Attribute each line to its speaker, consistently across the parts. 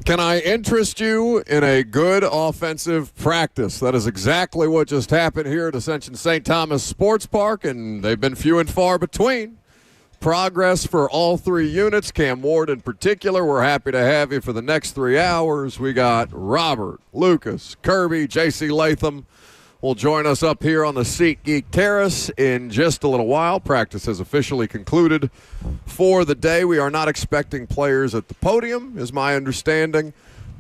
Speaker 1: Can I interest you in a good offensive practice? That is exactly what just happened here at Ascension St. Thomas Sports Park, and they've been few and far between. Progress for all three units. Cam Ward in particular, we're happy to have you for the next 3 hours. We got Robert, Lucas, Kirby, JC Latham will join us up here on the SeatGeek Terrace in just a little while. Practice has officially concluded for the day. We are not expecting players at the podium, is my understanding.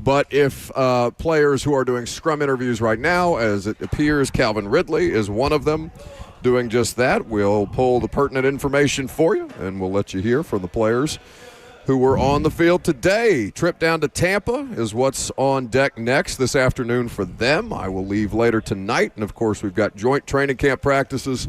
Speaker 1: But if players who are doing scrum interviews right now, as it appears Calvin Ridley is one of them, doing just that, we'll pull the pertinent information for you, and we'll let you hear from the players who were on the field today. Trip down to Tampa is what's on deck next this afternoon for them. I will leave later tonight, and of course we've got joint training camp practices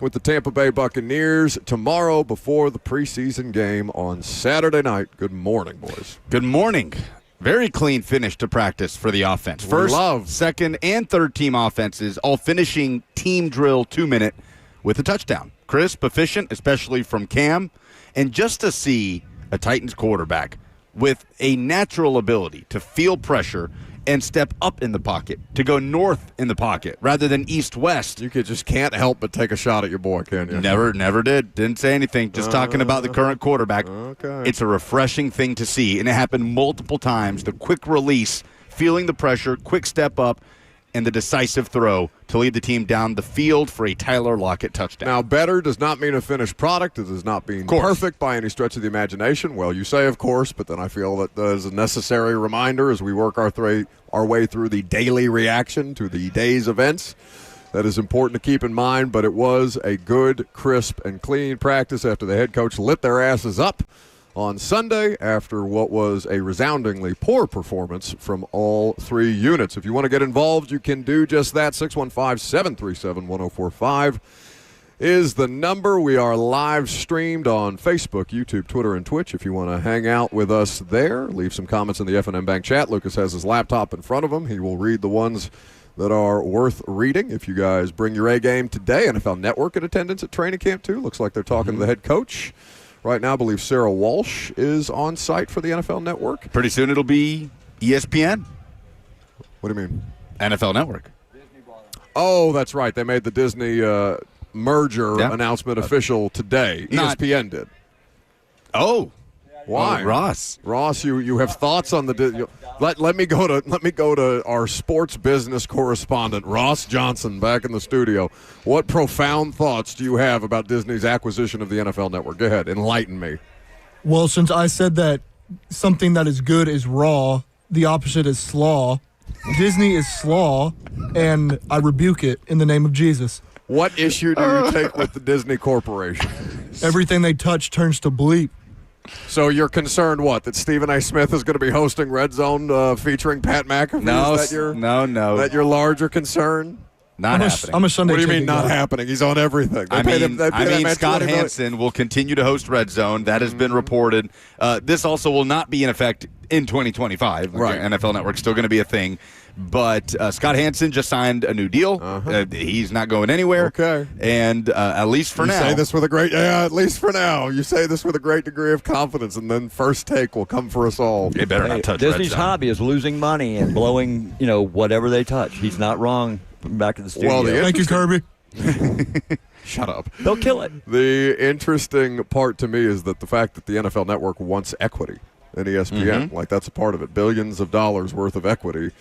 Speaker 1: with the Tampa Bay Buccaneers tomorrow before the preseason game on Saturday night. Good morning, boys.
Speaker 2: Good morning. Very clean finish to practice for the offense. First, second, and third team offenses all finishing team drill 2-minute with a touchdown. Crisp, efficient, especially from Cam. And just to see a Titans quarterback with a natural ability to feel pressure and step up in the pocket, to go north in the pocket rather than east-west.
Speaker 1: You just can't help but take a shot at your boy, can you?
Speaker 2: Never did. Didn't say anything. Just talking about the current quarterback.
Speaker 1: Okay.
Speaker 2: It's a refreshing thing to see, and it happened multiple times. The quick release, feeling the pressure, quick step up, and the decisive throw to lead the team down the field for a Tyler Lockett touchdown.
Speaker 1: Now, better does not mean a finished product. It does not mean perfect by any stretch of the imagination. Well, you say, of course, but then I feel that is a necessary reminder as we work our way through the daily reaction to the day's events. That is important to keep in mind, but it was a good, crisp, and clean practice after the head coach lit their asses up on Sunday after what was a resoundingly poor performance from all three units. If you want to get involved, you can do just that. 615-737-1045 is the number. We are live streamed on Facebook, YouTube, Twitter, and Twitch. If you want to hang out with us there, leave some comments in the F&M Bank chat. Lucas has his laptop in front of him. He will read the ones that are worth reading. If you guys bring your A game today, NFL Network in attendance at training camp too. Looks like they're talking to the head coach. Right now, I believe Sarah Walsh is on site for the NFL Network.
Speaker 2: Pretty soon it'll be ESPN.
Speaker 1: What do you mean?
Speaker 2: NFL Network.
Speaker 1: Oh, that's right. They made the Disney merger announcement official today. ESPN did.
Speaker 2: Oh.
Speaker 1: Why?
Speaker 2: Ross,
Speaker 1: you have thoughts on the let me go to our sports business correspondent, Ross Johnson, back in the studio. What profound thoughts do you have about Disney's acquisition of the NFL Network? Go ahead, enlighten me.
Speaker 3: Well, since I said that something that is good is raw, the opposite is slaw. Disney is slaw, and I rebuke it in the name of Jesus.
Speaker 1: What issue do you take with the Disney Corporation?
Speaker 3: Everything they touch turns to bleep.
Speaker 1: So you're concerned, what, that Stephen A. Smith is going to be hosting Red Zone featuring Pat McAfee?
Speaker 2: No,
Speaker 1: is that your,
Speaker 2: no.
Speaker 1: That your larger concern?
Speaker 2: Not happening.
Speaker 3: I'm a Sunday.
Speaker 1: What do you mean not happening? He's on everything.
Speaker 2: Scott Hansen will continue to host Red Zone. That has been reported. This also will not be in effect in 2025.
Speaker 1: Right.
Speaker 2: NFL Network's still going to be a thing. But Scott Hansen just signed a new deal. He's not going anywhere.
Speaker 1: Okay.
Speaker 2: And at least for now.
Speaker 1: You say this with a great, at least for now. You say this with a great degree of confidence, and then first take will come for us all.
Speaker 2: They better not touch
Speaker 4: Disney's
Speaker 2: Red Zone.
Speaker 4: hobby is losing money and blowing, whatever they touch. He's not wrong. Back to the studio.
Speaker 1: Well,
Speaker 3: Thank you, Kirby.
Speaker 1: Shut up.
Speaker 4: They'll kill it.
Speaker 1: The interesting part to me is that the fact that the NFL Network wants equity in ESPN, like that's a part of it. Billions of dollars worth of equity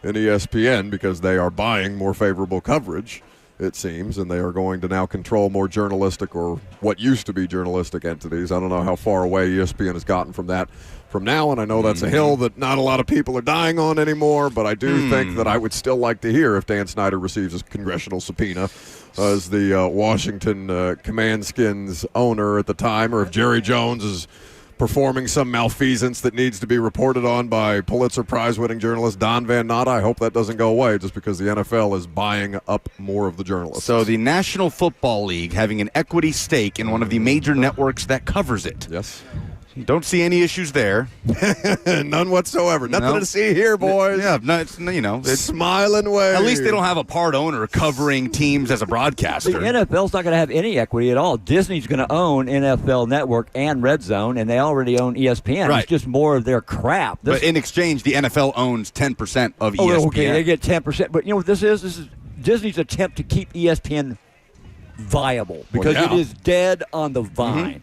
Speaker 1: in ESPN because they are buying more favorable coverage, it seems, and they are going to now control more journalistic or what used to be journalistic entities. I don't know how far away ESPN has gotten from that from now, and I know that's a hill that not a lot of people are dying on anymore, but I do think that I would still like to hear if Dan Snyder receives a congressional subpoena as the Washington Commandskins owner at the time, or if Jerry Jones is performing some malfeasance that needs to be reported on by Pulitzer Prize-winning journalist Don Van Natta. I hope that doesn't go away just because the NFL is buying up more of the journalists.
Speaker 2: So the National Football League having an equity stake in one of the major networks that covers it.
Speaker 1: Yes.
Speaker 2: Don't see any issues there.
Speaker 1: None whatsoever. Nothing to see here, boys.
Speaker 2: Yeah, no, it's
Speaker 1: smiling way.
Speaker 2: At least they don't have a part owner covering teams as a
Speaker 4: The
Speaker 2: broadcaster.
Speaker 4: NFL's not going to have any equity at all. Disney's going to own NFL Network and Red Zone, and they already own ESPN.
Speaker 2: Right.
Speaker 4: It's just more of their crap.
Speaker 2: But in exchange, the NFL owns 10% of ESPN.
Speaker 4: Oh, okay, they get 10%. But you know what this is? This is Disney's attempt to keep ESPN viable because it is dead on the vine.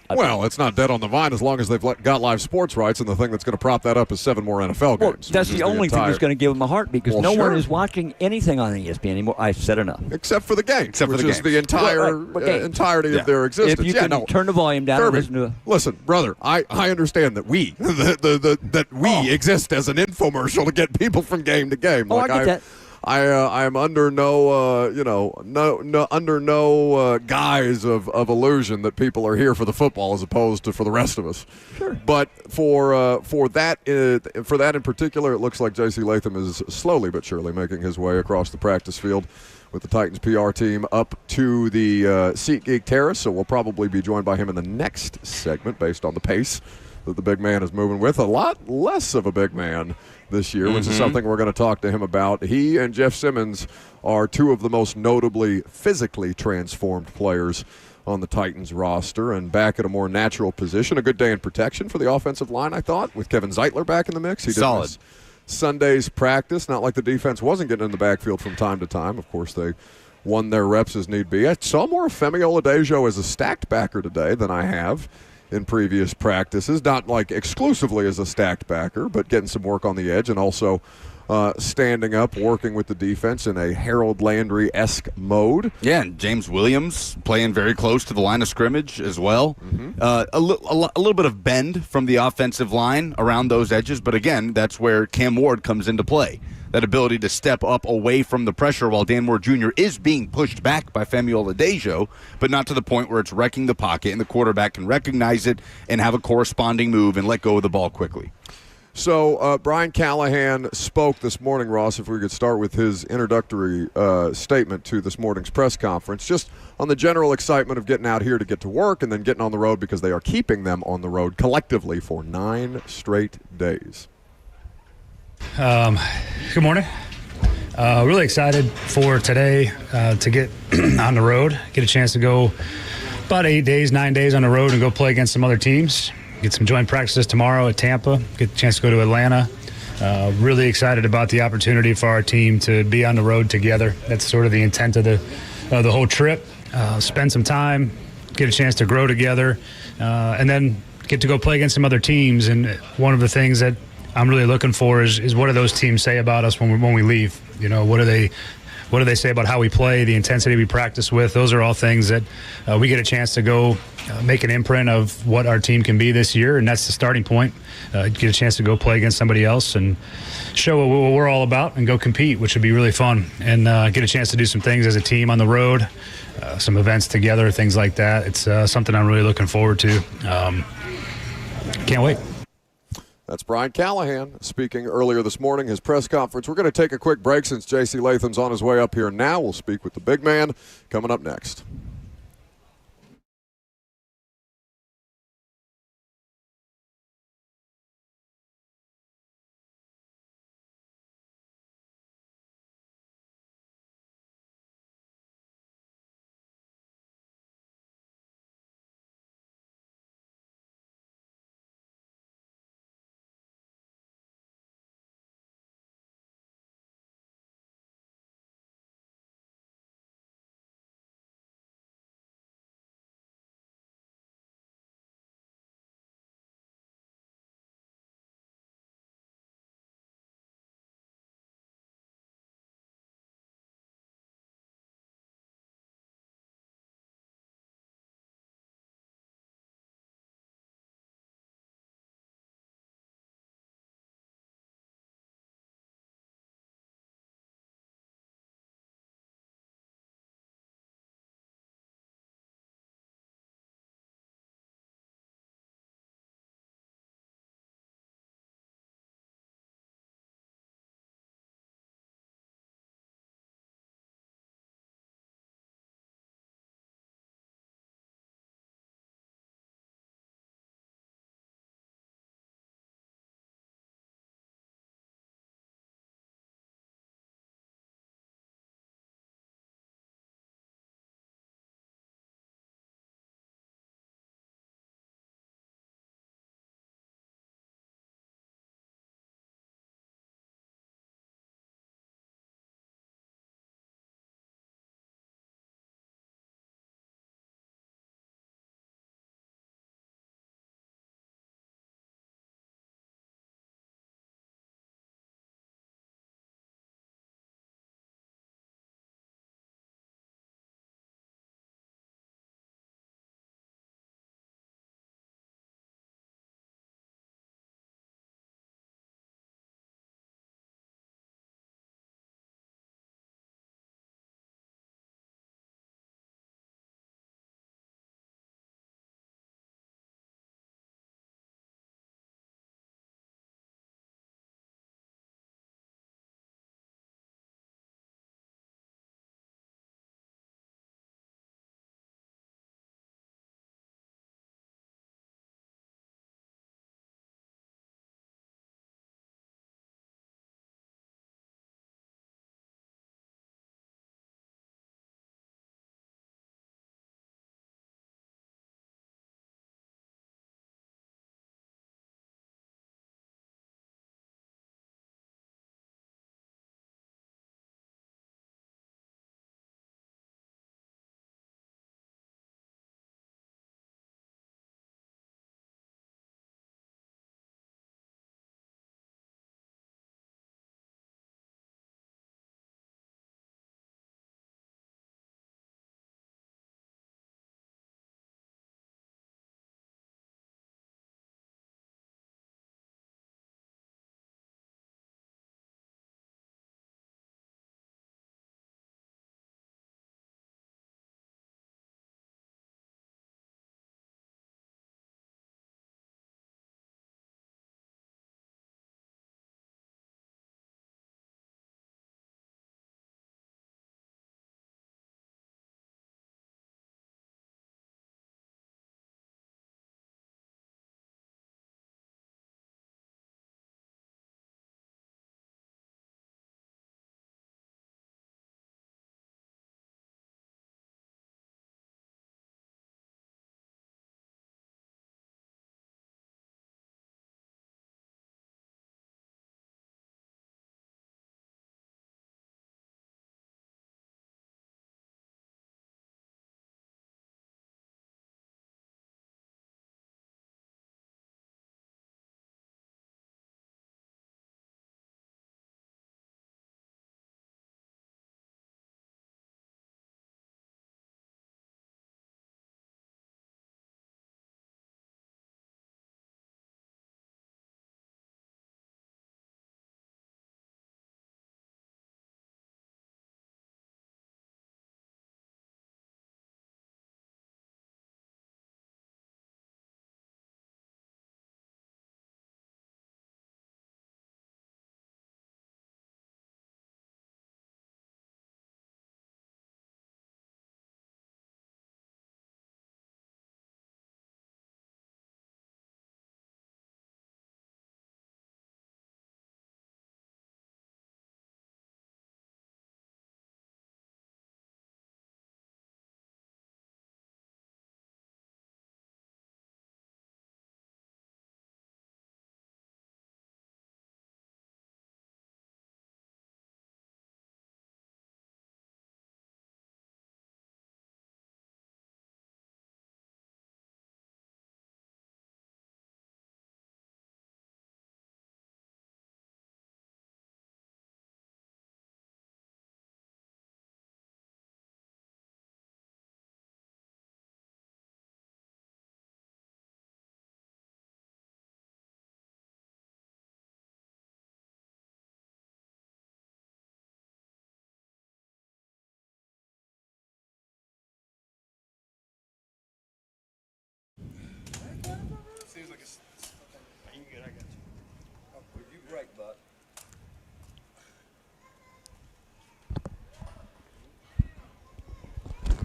Speaker 1: Well, it's not dead on the vine as long as they've got live sports rights, and the thing that's going to prop that up is 7 more NFL games.
Speaker 4: That's the only thing that's going to give them a heart because no one is watching anything on ESPN anymore. I've said enough.
Speaker 1: Except for the game, which is the entirety of their existence.
Speaker 4: If you can turn the volume down and listen to
Speaker 1: listen, brother, I understand that we exist as an infomercial to get people from game to game.
Speaker 4: I get that.
Speaker 1: I am under no guise of illusion that people are here for the football as opposed to for the rest of us.
Speaker 4: Sure.
Speaker 1: But for that in particular, it looks like JC Latham is slowly but surely making his way across the practice field with the Titans PR team up to the SeatGeek Terrace. So we'll probably be joined by him in the next segment based on the pace that the big man is moving with. A lot less of a big man this year, which is something we're going to talk to him about. He and Jeff Simmons are two of the most notably physically transformed players on the Titans roster and back at a more natural position. A good day in protection for the offensive line, I thought, with Kevin Zeitler back in the mix. He did miss Sunday's practice. Not like the defense wasn't getting in the backfield from time to time. Of course, they won their reps as need be. I saw more of Femi Oladejo as a stacked backer today than I have in previous practices, not like exclusively as a stacked backer, but getting some work on the edge and also standing up, working with the defense in a Harold Landry-esque mode.
Speaker 2: Yeah, and James Williams playing very close to the line of scrimmage as well. A little bit of bend from the offensive line around those edges, but again, that's where Cam Ward comes into play. That ability to step up away from the pressure while Dan Moore Jr. is being pushed back by Femi Oladejo, but not to the point where it's wrecking the pocket and the quarterback can recognize it and have a corresponding move and let go of the ball quickly.
Speaker 1: So Brian Callahan spoke this morning, Ross, if we could start with his introductory statement to this morning's press conference, just on the general excitement of getting out here to get to work and then getting on the road because they are keeping them on the road collectively for 9 straight days.
Speaker 5: Good morning. Really excited for today to get on the road, get a chance to go about 9 days on the road and go play against some other teams. Get some joint practices tomorrow at Tampa, get a chance to go to Atlanta. Really excited about the opportunity for our team to be on the road together. That's sort of the intent of the whole trip. Spend some time, get a chance to grow together, and then get to go play against some other teams. And one of the things that I'm really looking for is what do those teams say about us when we leave? You know, what do they say about how we play, the intensity we practice with? Those are all things that we get a chance to go make an imprint of what our team can be this year, and that's the starting point. Get a chance to go play against somebody else and show what we're all about and go compete, which would be really fun, and get a chance to do some things as a team on the road, some events together, things like that. It's something I'm really looking forward to. Can't wait.
Speaker 1: That's Brian Callahan speaking earlier this morning, his press conference. We're going to take a quick break since JC Latham's on his way up here now. We'll speak with the big man coming up next.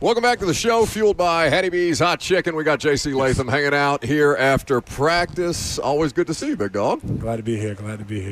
Speaker 1: Welcome back to the show, fueled by Hattie B's Hot Chicken. We got JC Latham hanging out here after practice. Always good to see you, big dog.
Speaker 6: Glad to be here.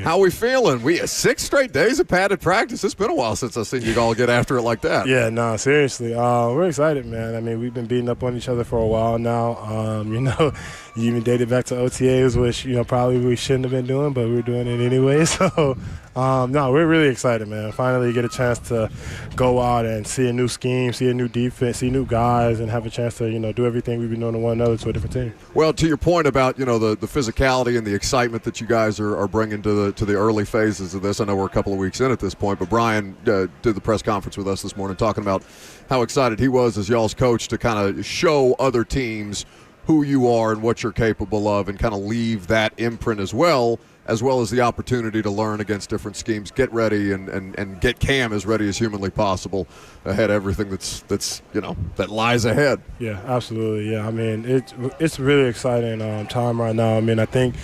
Speaker 1: How we feeling? We 6 straight days of padded practice. It's been a while since I've seen you all get after it like that.
Speaker 6: Yeah, no, seriously. We're excited, man. I mean, we've been beating up on each other for a while now. You even dated back to OTAs, which, probably we shouldn't have been doing, but we're doing it anyway. So, no, we're really excited, man. Finally get a chance to go out and see a new scheme, see a new defense, see new guys, and have a chance to, do everything we've been doing to one another to a different team.
Speaker 1: Well, to your point about, the physicality and the excitement that you guys are bringing to the early phases of this, I know we're a couple of weeks in at this point, but Brian did the press conference with us this morning talking about how excited he was as y'all's coach to kind of show other teams who you are and what you're capable of and kind of leave that imprint as well as the opportunity to learn against different schemes, get ready and get Cam as ready as humanly possible ahead of everything that lies ahead.
Speaker 6: Yeah, absolutely. Yeah, I mean, it's really exciting time right now. I mean, I think,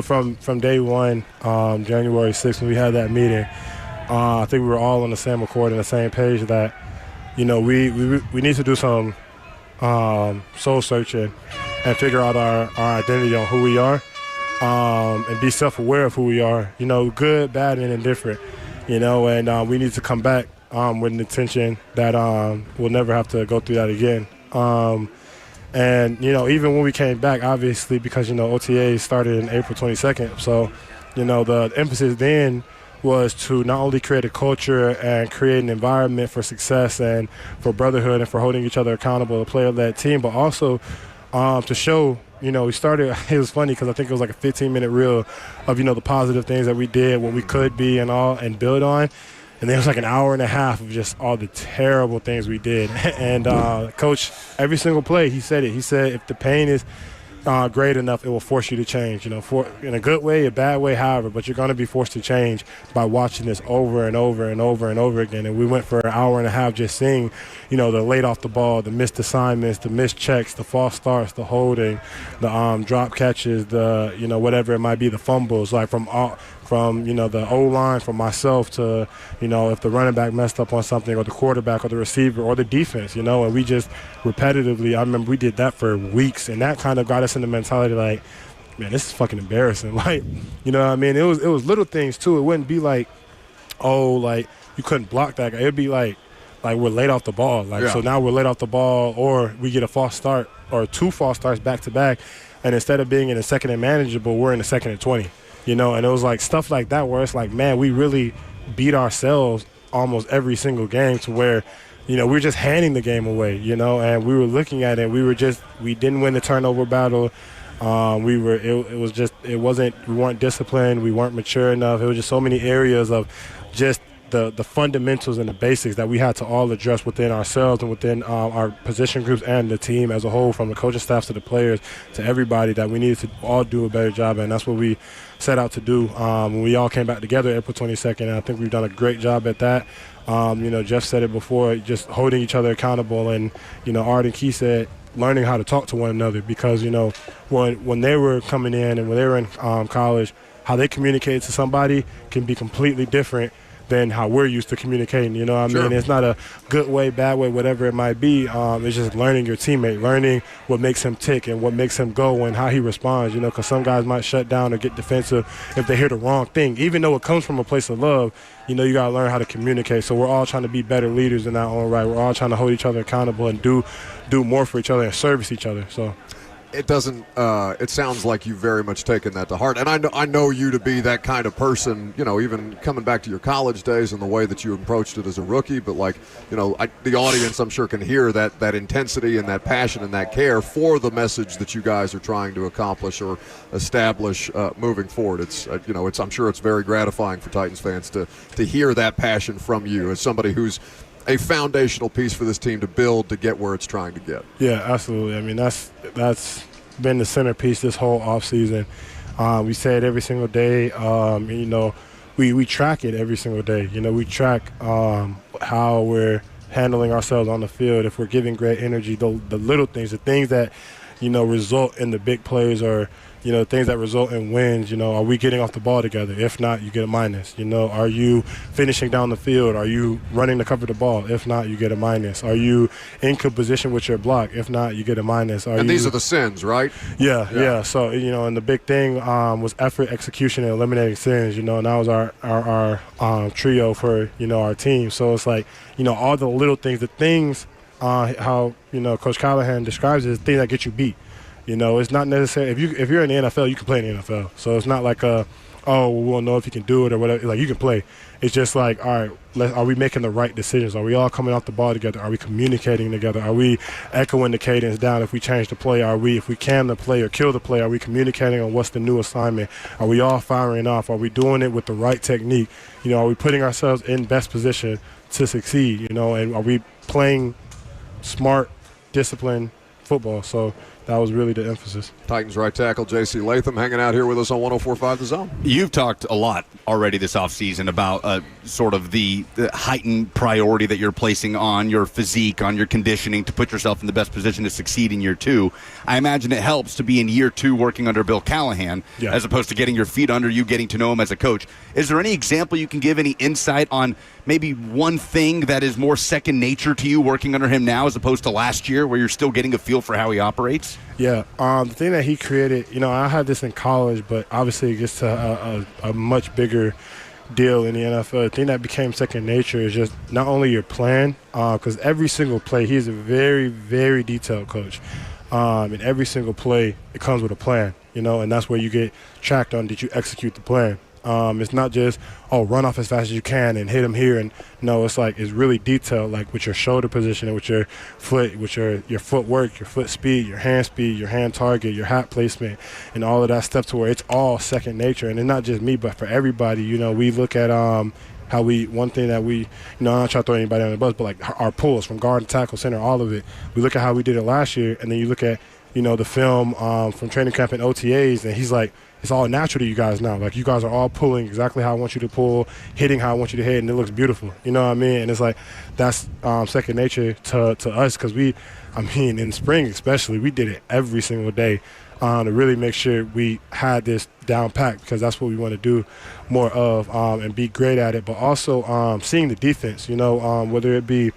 Speaker 6: from day one, January 6th, when we had that meeting, I think we were all on the same accord and the same page that, we need to do some soul searching and figure out our identity on who we are. And be self-aware of who we are, good, bad, and indifferent, and we need to come back with an intention that we'll never have to go through that again. And, even when we came back, obviously, because, OTA started in April 22nd, so, the emphasis then was to not only create a culture and create an environment for success and for brotherhood and for holding each other accountable, a player-led team, but also to show, we started, it was funny because I think it was like a 15-minute reel of, the positive things that we did, what we could be and build on. And then it was like an hour and a half of just all the terrible things we did. And Coach, every single play, he said it. He said if the pain is great enough, it will force you to change, in a good way, a bad way, however, but you're going to be forced to change by watching this over and over and over and over again. And we went for an hour and a half just seeing, the late off the ball, the missed assignments, the missed checks, the false starts, the holding, the drop catches, the, whatever it might be, the fumbles, like from the O-line, from myself to, if the running back messed up on something or the quarterback or the receiver or the defense, and we just repetitively, I remember we did that for weeks, and that kind of got us in the mentality like, man, this is fucking embarrassing. Like, you know what I mean? It was little things too. It wouldn't be like, oh, like you couldn't block that guy. It'd be like we're late off the ball. So now we're late off the ball, or we get a false start or 2 false starts back to back, and instead of being in a second and manageable, we're in a second and 20. And it was like stuff like that where it's like, man, we really beat ourselves almost every single game to where, we're just handing the game away, and we were looking at it. We didn't win the turnover battle. We weren't disciplined. We weren't mature enough. It was just so many areas of just the fundamentals and the basics that we had to all address within ourselves and within our position groups and the team as a whole, from the coaching staffs to the players to everybody, that we needed to all do a better job. And that's what we set out to do when we all came back together April 22nd. And I think we've done a great job at that. Jeff said it before, just holding each other accountable. And, Art and Key said, learning how to talk to one another, because, when they were coming in and when they were in college, how they communicated to somebody can be completely different than how we're used to communicating. You know what I mean? It's not a good way, bad way, whatever it might be. It's just learning your teammate, learning what makes him tick and what makes him go and how he responds, because some guys might shut down or get defensive if they hear the wrong thing. Even though it comes from a place of love, you got to learn how to communicate. So we're all trying to be better leaders in our own right. We're all trying to hold each other accountable and do more for each other and service each other. So
Speaker 1: it doesn't it sounds like you've very much taken that to heart, and I know you to be that kind of person, even coming back to your college days and the way that you approached it as a rookie. But the audience, I'm sure, can hear that intensity and that passion and that care for the message that you guys are trying to accomplish or establish moving forward. It's I'm sure it's very gratifying for Titans fans to hear that passion from you as somebody who's a foundational piece for this team to build to get where it's trying to get.
Speaker 6: Yeah, absolutely. I mean, that's been the centerpiece this whole offseason. We say it every single day. We track it every single day. We track how we're handling ourselves on the field, if we're giving great energy, the little things, the things that, result in the big plays or, things that result in wins. Are we getting off the ball together? If not, you get a minus. Are you finishing down the field? Are you running to cover the ball? If not, you get a minus. Are you in good position with your block? If not, you get a minus.
Speaker 1: These are the sins, right?
Speaker 6: Yeah. So, and the big thing was effort, execution, and eliminating sins, and that was our trio for, our team. So it's like, all the little things, the things, how, Coach Callahan describes it, is things that get you beat. It's not necessary. If you're in the NFL, you can play in the NFL. So it's not like we won't know if you can do it or whatever. Like, you can play. It's just like, all right, are we making the right decisions? Are we all coming off the ball together? Are we communicating together? Are we echoing the cadence down if we change the play? If we can the play or kill the play, are we communicating on what's the new assignment? Are we all firing off? Are we doing it with the right technique? Are we putting ourselves in best position to succeed? And are we playing smart, disciplined football? So that was really the emphasis.
Speaker 1: Titans right tackle JC Latham hanging out here with us on 104.5 The Zone.
Speaker 2: You've talked a lot already this offseason about sort of the heightened priority that you're placing on your physique, on your conditioning to put yourself in the best position to succeed in year two. I imagine it helps to be in year two working under Bill Callahan as opposed to getting your feet under you, getting to know him as a coach. Is there any example you can give, any insight on maybe one thing that is more second nature to you working under him now as opposed to last year where you're still getting a feel for how he operates?
Speaker 6: Yeah, the thing that he created, I had this in college, but obviously it gets to a much bigger deal in the NFL. The thing that became second nature is just not only your plan, because every single play, he's a very, very detailed coach. And every single play, it comes with a plan, and that's where you get tracked on, did you execute the plan? It's not just, run off as fast as you can and hit him here. And no, it's like, it's really detailed, like with your shoulder position and with your foot, with your footwork, your foot speed, your hand target, your hat placement, and all of that stuff to where it's all second nature. And it's not just me, but for everybody, we look at one thing that we, I'm not trying to throw anybody on the bus, but like our pulls from guard, tackle, center, all of it. We look at how we did it last year, and then you look at, the film from training camp and OTAs, and he's like, it's all natural to you guys now. Like, you guys are all pulling exactly how I want you to pull, hitting how I want you to hit, and it looks beautiful. You know what I mean? And it's like, that's second nature to us, because in spring especially, we did it every single day to really make sure we had this down packed, because that's what we want to do more of and be great at it. But also seeing the defense, whether it be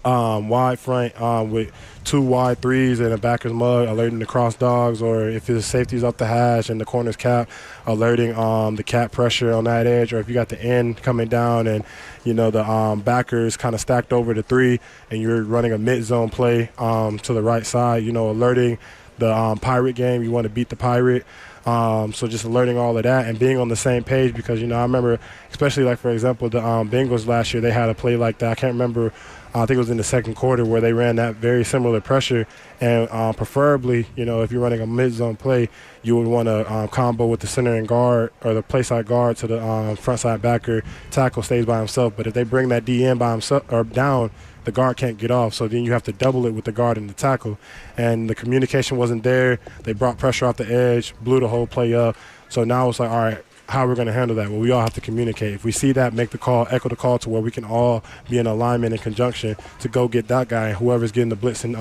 Speaker 6: wide front with 2 wide threes and a backer's mug, alerting the cross dogs, or if his safety's up the hash and the corner's cap, alerting the cap pressure on that edge, or if you got the end coming down and the backers kind of stacked over the 3 and you're running a mid-zone play to the right side, alerting the pirate game. You want to beat the pirate. So just alerting all of that and being on the same page, because, I remember, especially like, for example, the Bengals last year, they had a play like that. I can't remember. I think it was in the second quarter where they ran that very similar pressure. And preferably, if you're running a mid-zone play, you would want to combo with the center and guard, or the play side guard to the front side backer. Tackle stays by himself. But if they bring that DN by himself or down, the guard can't get off, so then you have to double it with the guard and the tackle. And the communication wasn't there. They brought pressure off the edge, blew the whole play up. So now it's like, all right, how are we going to handle that? Well, we all have to communicate. If we see that, make the call, echo the call to where we can all be in alignment and conjunction to go get that guy. Whoever's getting the blitz in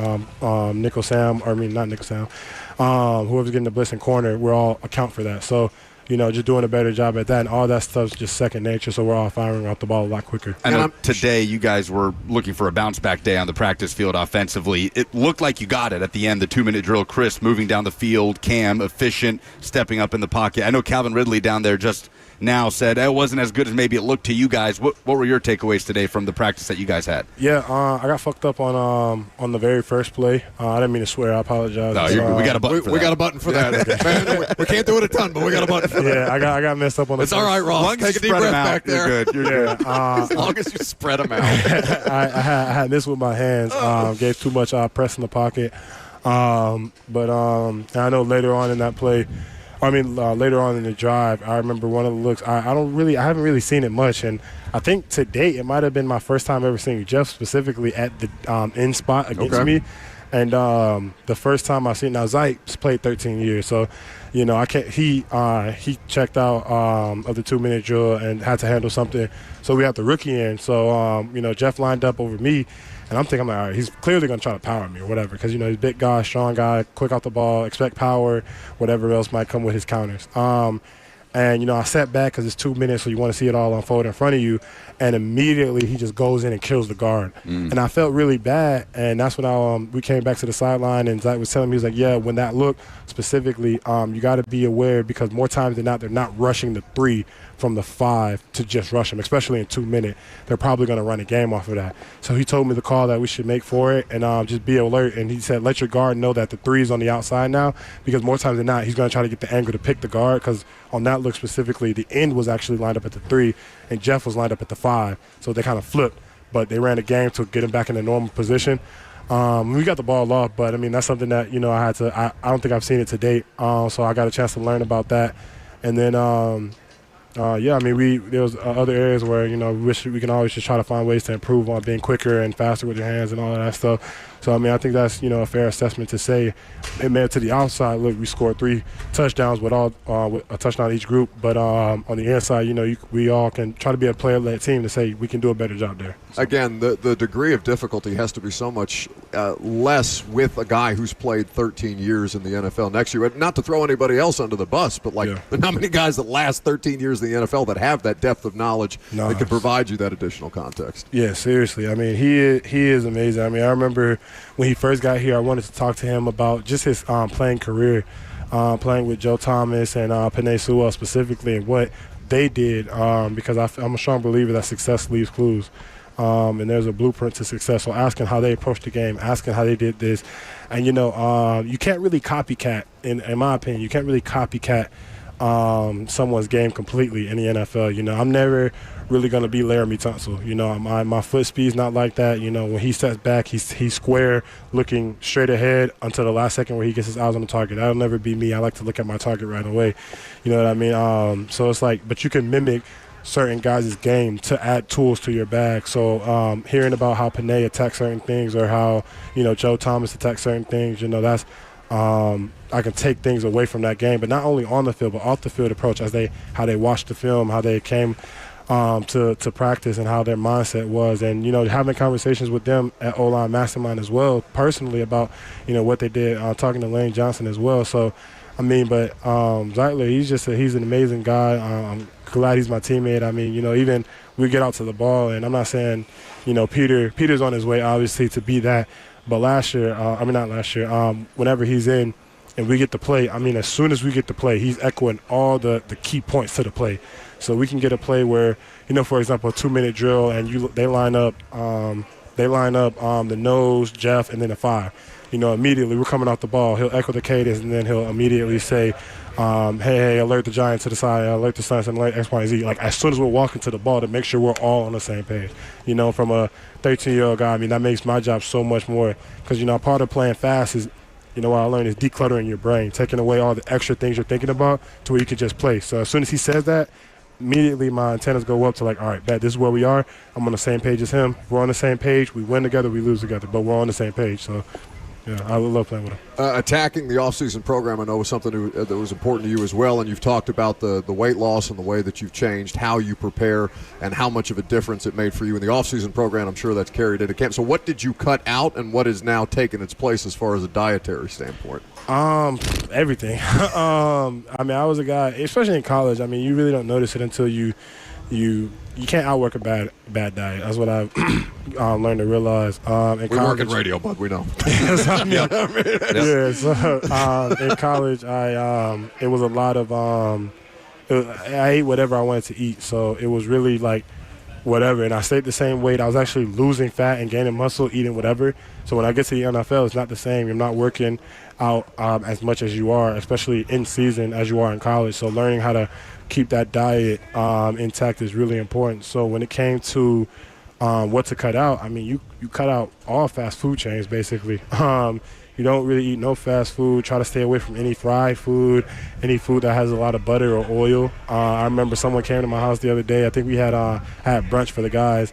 Speaker 6: nickel Sam, or not nickel Sam, whoever's getting the blitz in corner, we're all account for that. So, just doing a better job at that, and all that stuff's just second nature, so we're all firing off the ball a lot quicker.
Speaker 2: And today you guys were looking for a bounce-back day on the practice field offensively. It looked like you got it at the end, the 2-minute drill. Chris moving down the field, Cam efficient, stepping up in the pocket. I know Calvin Ridley down there just now said it wasn't as good as maybe it looked to you guys. What were your takeaways today from the practice that you guys had?
Speaker 6: Yeah, I got fucked up on the very first play. I didn't mean to swear. I apologize.
Speaker 2: No, we got a button for that.
Speaker 1: We got a button for that. Man, we can't do it a ton, but we got a button for that.
Speaker 6: Yeah, I got messed up on the
Speaker 1: It's all right, Ross. Take a deep breath back there.
Speaker 2: You're good.
Speaker 1: As long as you spread them out.
Speaker 6: I had this with my hands. Gave too much press in the pocket. But I know later on in that play, later on in the drive, I remember one of the looks. I haven't really seen it much, and I think to date it might have been my first time ever seeing Jeff specifically at the end spot against me. And the first time I seen now, Zite's played 13 years, so I can't. He checked out of the 2-minute drill and had to handle something, so we had the rookie in. So Jeff lined up over me, and I'm thinking, all right, he's clearly gonna try to power me or whatever, because he's a big guy, strong guy, quick off the ball, expect power, whatever else might come with his counters. And, I sat back because it's 2 minutes, so you want to see it all unfold in front of you. And immediately he just goes in and kills the guard. And I felt really bad. And that's when we came back to the sideline, and Zach was telling me, he was like, yeah, when that look specifically, you got to be aware, because more times than not, they're not rushing the 3 from the 5 to just rush them, especially in 2 minutes. They're probably going to run a game off of that. So he told me the call that we should make for it and just be alert. And he said, let your guard know that the 3 is on the outside now, because more times than not, he's going to try to get the angle to pick the guard, because on that look specifically, the end was actually lined up at the 3 and Jeff was lined up at the 5. So they kind of flipped, but they ran a game to get him back in a normal position. We got the ball off, but, that's something that, I don't think I've seen it to date. So I got a chance to learn about that. And then, there was other areas where, we wish we can always just try to find ways to improve on being quicker and faster with your hands and all of that stuff. So, I think that's, a fair assessment to say. It meant to the outside, look, we scored 3 touchdowns with a touchdown each group. But on the inside, we all can try to be a player-led team to say we can do a better job there. So.
Speaker 1: Again, the degree of difficulty has to be so much less with a guy who's played 13 years in the NFL next year. Not to throw anybody else under the bus, but how many guys that last 13 years in the NFL that have that depth of knowledge that can provide you that additional context?
Speaker 6: Yeah, seriously. He is amazing. I remember when he first got here, I wanted to talk to him about just his playing career, playing with Joe Thomas and Penei Sewell specifically, and what they did, because I'm a strong believer that success leaves clues. And there's a blueprint to success. So asking how they approached the game, asking how they did this. And, you can't really copycat, in my opinion, you can't really copycat someone's game completely in the NFL. I'm never really going to be Laramie Tunsil. My foot speed's not like that. When he steps back, he's square, looking straight ahead until the last second where he gets his eyes on the target. That'll never be me. I like to look at my target right away. You know what I mean? So it's like, but you can mimic certain guys' game to add tools to your bag. So hearing about how Penei attacks certain things, or how, Joe Thomas attacks certain things, that's I can take things away from that game, but not only on the field, but off the field approach, how they watched the film, how they came to practice, and how their mindset was. And, having conversations with them at O-Line Mastermind as well, personally, about, what they did, talking to Lane Johnson as well. So, but Zeitler, he's an amazing guy. I'm glad he's my teammate. Even we get out to the ball, and I'm not saying, Peter's on his way, obviously, to be that. But whenever he's in and we get to play, as soon as we get to play, he's echoing all the key points to the play. So we can get a play where, for example, a 2-minute drill, and they line up the nose, Jeff, and then the 5. Immediately we're coming off the ball. He'll echo the cadence, and then he'll immediately say, hey, alert the Giants to the side, alert the Suns, and alert X, Y, and Z. Like, as soon as we're walking to the ball, to make sure we're all on the same page. From a 13-year-old guy, that makes my job so much more. Because, part of playing fast is, what I learned is decluttering your brain, taking away all the extra things you're thinking about to where you can just play. So as soon as he says that, immediately my antennas go up to all right, bet, this is where we are. I'm on the same page as him. We're on the same page. We win together, we lose together, but we're on the same page. So, yeah, I love playing with him.
Speaker 1: Attacking the offseason program, I know, was something that was important to you as well, and you've talked about the weight loss and the way that you've changed, how you prepare, and how much of a difference it made for you in the offseason program. I'm sure that's carried into camp. So what did you cut out, and what is now taking its place as far as a dietary standpoint?
Speaker 6: Everything. I was a guy, especially in college, you really don't notice it until you can't outwork a bad diet. That's what I've learned to realize.
Speaker 1: We work in radio, but we know.
Speaker 6: So in college, it was a lot of I ate whatever I wanted to eat. So it was really like whatever, and I stayed the same weight. I was actually losing fat and gaining muscle eating whatever. So when I get to the NFL, it's not the same. You're not working out as much as you are, especially in season, as you are in college. So learning how to keep that diet intact is really important. So when it came to what to cut out, you cut out all fast food chains basically. You don't really eat no fast food. Try to stay away from any fried food, any food that has a lot of butter or oil. I remember someone came to my house the other day. I think we had brunch for the guys,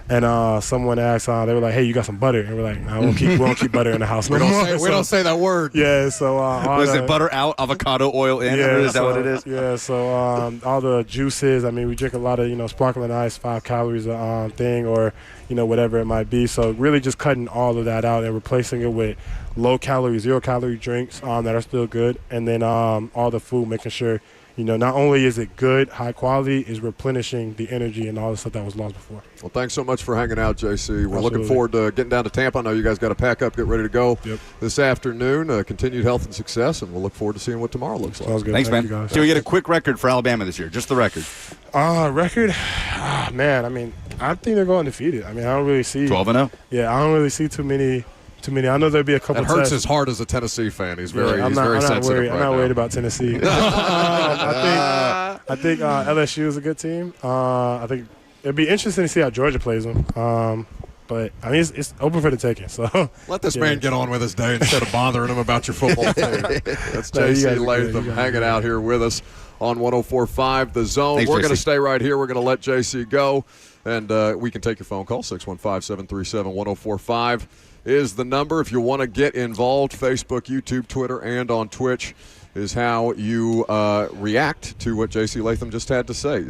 Speaker 6: And someone asked, they were like, "Hey, you got some butter?" And we're like, "No, we won't keep butter in the house no more."
Speaker 1: We don't say that word.
Speaker 6: Yeah, so
Speaker 2: was it butter out, avocado oil in?
Speaker 6: Yeah,
Speaker 2: Is that what it is?
Speaker 6: Yeah, so all the juices. I mean, we drink a lot of sparkling ice, 5 calories thing, or whatever it might be. So really, just cutting all of that out and replacing it with low calorie, 0 calorie drinks that are still good, and then all the food, making sure. Not only is it good, high quality, is replenishing the energy and all the stuff that was lost before.
Speaker 1: Well, thanks so much for hanging out, JC. We're
Speaker 6: Absolutely.
Speaker 1: looking forward to getting down to Tampa. I know you guys got to pack up, get ready to go this afternoon. Continued health and success, and we'll look forward to seeing what tomorrow looks like.
Speaker 6: Sounds good.
Speaker 2: Thanks,
Speaker 6: Thank
Speaker 2: man.
Speaker 6: you guys.
Speaker 2: Can we get a quick record for Alabama this year? Just the record.
Speaker 6: Record? Man, I mean, I think they're going undefeated. I mean, I don't really see
Speaker 2: 12-0?
Speaker 6: Yeah, I don't really see too many. I know there'll be a couple.
Speaker 1: That hurts
Speaker 6: tests.
Speaker 1: his heart as a Tennessee fan. He's very,
Speaker 6: I'm
Speaker 1: he's
Speaker 6: not,
Speaker 1: very
Speaker 6: I'm not
Speaker 1: sensitive
Speaker 6: worried.
Speaker 1: right
Speaker 6: I'm not
Speaker 1: now.
Speaker 6: worried about Tennessee. I think LSU is a good team. I think it'd be interesting to see how Georgia plays them. But I mean, it's open for the taking. So
Speaker 1: let this man get on with his day instead of bothering him about your football team. That's
Speaker 6: No, you
Speaker 1: JC
Speaker 6: guys are
Speaker 1: Latham
Speaker 6: good. You guys
Speaker 1: hanging
Speaker 6: are
Speaker 1: out here with us on 104.5 The Zone.
Speaker 2: Thanks,
Speaker 1: We're going to
Speaker 2: JC.
Speaker 1: stay right here. We're going to let JC go, and we can take your phone call. 615-737-1045 is the number. If you want to get involved, Facebook, YouTube, Twitter, and on Twitch is how you react to what JC Latham just had to say.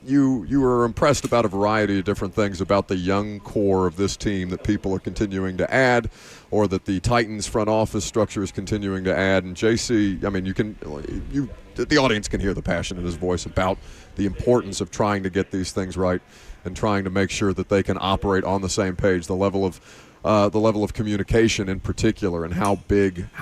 Speaker 1: You were impressed about a variety of different things about the young core of this team that people are continuing to add, or that the Titans front office structure is continuing to add. And JC, I mean, the audience can hear the passion in his voice about the importance of trying to get these things right and trying to make sure that they can operate on the same page. The level of communication in particular, and how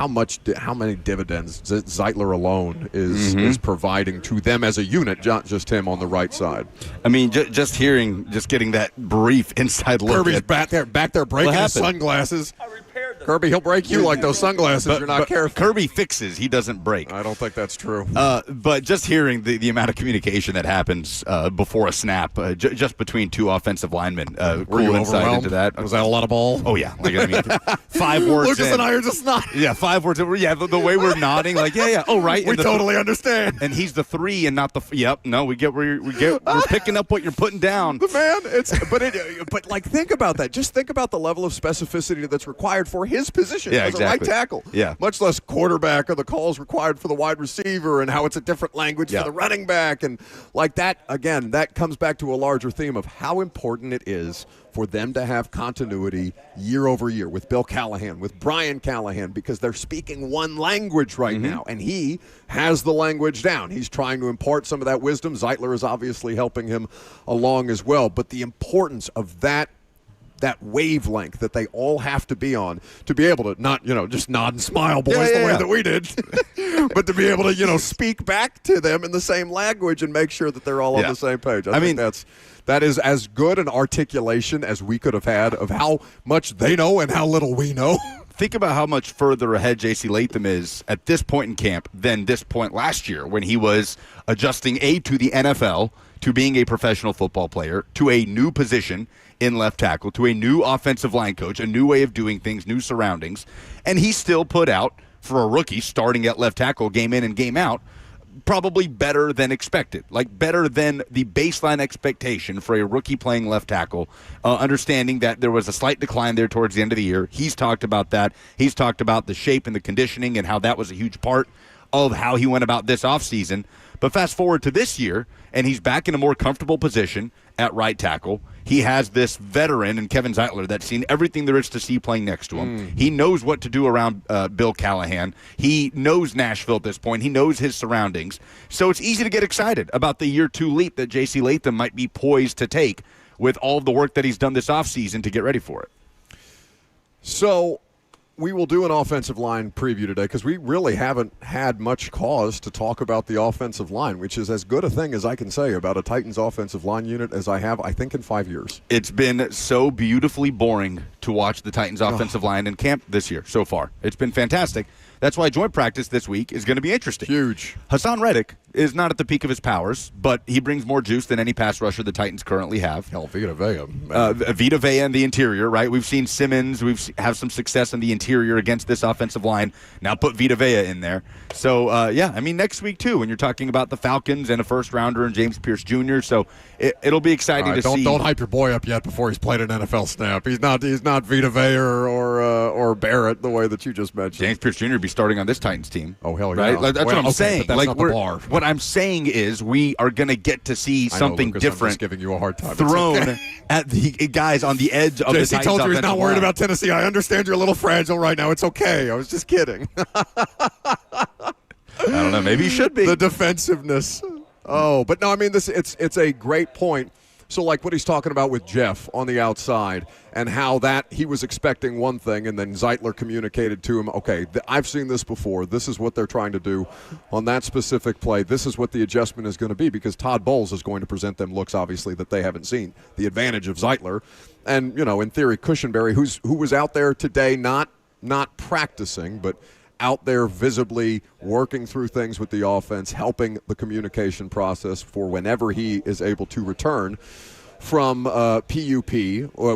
Speaker 1: many dividends Zeitler alone is providing to them as a unit, not just him on the right side.
Speaker 2: I mean, just getting that brief inside look.
Speaker 1: Kirby's back there breaking his sunglasses. Kirby, he'll break you like those sunglasses. You're not careful.
Speaker 2: Kirby fixes. He doesn't break.
Speaker 1: I don't think that's true.
Speaker 2: But just hearing the amount of communication that happens before a snap, just between two offensive linemen,
Speaker 1: Were you
Speaker 2: cool insight
Speaker 1: overwhelmed?
Speaker 2: into that.
Speaker 1: Was that a lot of ball?
Speaker 2: Oh, yeah. Like, I mean, 5 words
Speaker 1: Lucas
Speaker 2: in.
Speaker 1: and I are just not.
Speaker 2: Yeah, 5 words in. Yeah, the way we're nodding, like, yeah. Oh, right.
Speaker 1: We totally understand.
Speaker 2: And he's the 3 and not the. Yep. No, we're picking up what you're putting down.
Speaker 1: The man, but like, think about that. Just think about the level of specificity that's required for his position as a right tackle.
Speaker 2: Yeah.
Speaker 1: Much less quarterback, or the calls required for the wide receiver, and how it's a different language for the running back, and like that. Again, that comes back to a larger theme of how important it is for them to have continuity year over year with Bill Callahan, with Brian Callahan, because they're speaking one language right now, and he has the language down. He's trying to impart some of that wisdom. Zeitler is obviously helping him along as well, but the importance of that wavelength that they all have to be on to be able to not, just nod and smile, boys, the way that we did, but to be able to, speak back to them in the same language and make sure that they're all on the same page. I think that is as good an articulation as we could have had of how much they know and how little we know.
Speaker 2: Think about how much further ahead JC Latham is at this point in camp than this point last year, when he was adjusting to the NFL, to being a professional football player, to a new position in left tackle, to a new offensive line coach, a new way of doing things, new surroundings. And he still put out, for a rookie starting at left tackle game in and game out, probably better than expected, like better than the baseline expectation for a rookie playing left tackle, understanding that there was a slight decline there towards the end of the year. He's talked about that. He's talked about the shape and the conditioning and how that was a huge part of how he went about this offseason. But fast forward to this year, and he's back in a more comfortable position at right tackle. He has this veteran in Kevin Zeitler that's seen everything there is to see playing next to him. He knows what to do around Bill Callahan. He knows Nashville at this point. He knows his surroundings. So it's easy to get excited about the year 2 leap that JC Latham might be poised to take with all of the work that he's done this offseason to get ready for it.
Speaker 1: So we will do an offensive line preview today, because we really haven't had much cause to talk about the offensive line, which is as good a thing as I can say about a Titans offensive line unit as I have, I think, in 5 years.
Speaker 2: It's been so beautifully boring to watch the Titans offensive line in camp this year so far. It's been fantastic. That's why joint practice this week is going to be interesting.
Speaker 1: Huge.
Speaker 2: Hassan Reddick is not at the peak of his powers, but he brings more juice than any pass rusher the Titans currently have.
Speaker 1: Hell, Vita Vea.
Speaker 2: Vita Vea in the interior, right? We've seen Simmons. Have some success in the interior. interior against this offensive line. Now put Vita Vea in there. So, next week, too, when you're talking about the Falcons and a first-rounder and James Pierce Jr., so it'll be exciting to see.
Speaker 1: Don't hype your boy up yet before he's played an NFL snap. He's not Vita Vea or Barrett the way that you just mentioned.
Speaker 2: James Pierce Jr. be starting on this Titans team.
Speaker 1: Oh, hell yeah.
Speaker 2: Right? That's what I'm saying.
Speaker 1: But that's not the bar.
Speaker 2: What I'm saying is we are going to get to see something different.
Speaker 1: I'm just giving you a hard time.
Speaker 2: Thrown at the guys on the edge of the Titans.
Speaker 1: JC told you he's not worried
Speaker 2: line.
Speaker 1: about Tennessee. I understand you're a little fragile right now. It's okay. I was just kidding.
Speaker 2: I don't know. Maybe you should be.
Speaker 1: The defensiveness. Oh, but no, I mean, it's a great point. So, like what he's talking about with Jeff on the outside and how that he was expecting one thing and then Zeitler communicated to him, okay, I've seen this before. This is what they're trying to do on that specific play. This is what the adjustment is going to be because Todd Bowles is going to present them looks, obviously, that they haven't seen. The advantage of Zeitler. And, in theory, Cushenberry, who was out there today not practicing, but out there visibly working through things with the offense, helping the communication process for whenever he is able to return from PUP,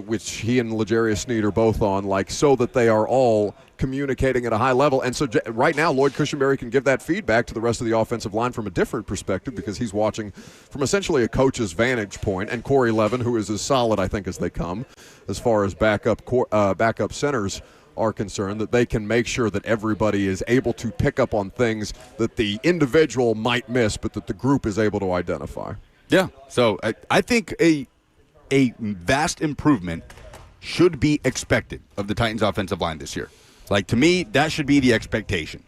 Speaker 1: which he and L'Jarius Sneed are both on, so that they are all communicating at a high level. And so right now, Lloyd Cushenberry can give that feedback to the rest of the offensive line from a different perspective because he's watching from essentially a coach's vantage point. And Corey Levin, who is as solid, I think, as they come as far as backup centers are concerned, that they can make sure that everybody is able to pick up on things that the individual might miss, but that the group is able to identify.
Speaker 2: Yeah, so I think a vast improvement should be expected of the Titans offensive line this year. To me, that should be the expectation.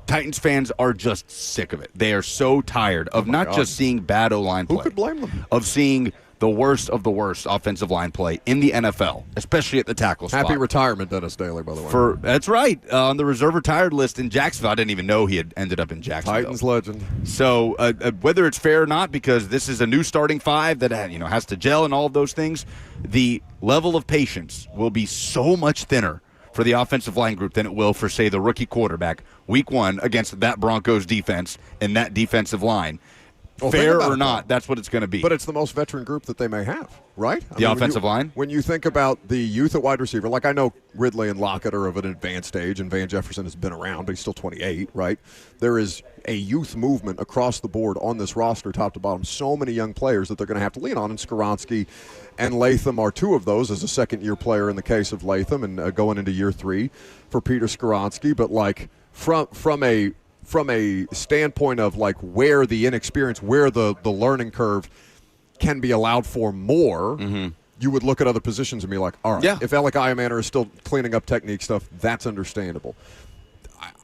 Speaker 2: Titans fans are just sick of it. They are so tired of just seeing bad O-line play.
Speaker 1: Who could blame them?
Speaker 2: Of seeing the worst of the worst offensive line play in the NFL, especially at the tackle spot.
Speaker 1: Happy retirement, Dennis Daly, by the way.
Speaker 2: That's right. On the reserve retired list in Jacksonville. I didn't even know he had ended up in Jacksonville.
Speaker 1: Titans legend.
Speaker 2: So whether it's fair or not, because this is a new starting five that has to gel and all of those things, the level of patience will be so much thinner for the offensive line group than it will for, say, the rookie quarterback week one against that Broncos defense and that defensive line. Well, fair or not, that's what it's going to be.
Speaker 1: But it's the most veteran group that they may have, right?
Speaker 2: The offensive line?
Speaker 1: When you think about the youth at wide receiver, I know Ridley and Lockett are of an advanced age, and Van Jefferson has been around, but he's still 28, right? There is a youth movement across the board on this roster, top to bottom. So many young players that they're going to have to lean on, and Skoronski and Latham are two of those as a second-year player in the case of Latham and going into year 3 for Peter Skoronski. But, from a standpoint of where the inexperience, where the learning curve can be allowed for more, you would look at other positions and be like, all right, if Alec Iamaner is still cleaning up technique stuff, that's understandable.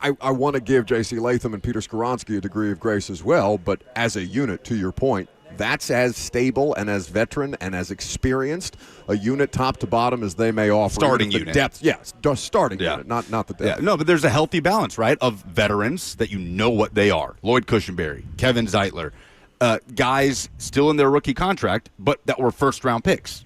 Speaker 1: I want to give JC Latham and Peter Skoronski a degree of grace as well, but as a unit, to your point, that's as stable and as veteran and as experienced a unit top to bottom as they may offer.
Speaker 2: Starting
Speaker 1: unit. Depth, yes, starting unit, not the depth.
Speaker 2: Yeah, no, but there's a healthy balance, right, of veterans that you know what they are. Lloyd Cushenberry, Kevin Zeitler, guys still in their rookie contract, but that were first-round picks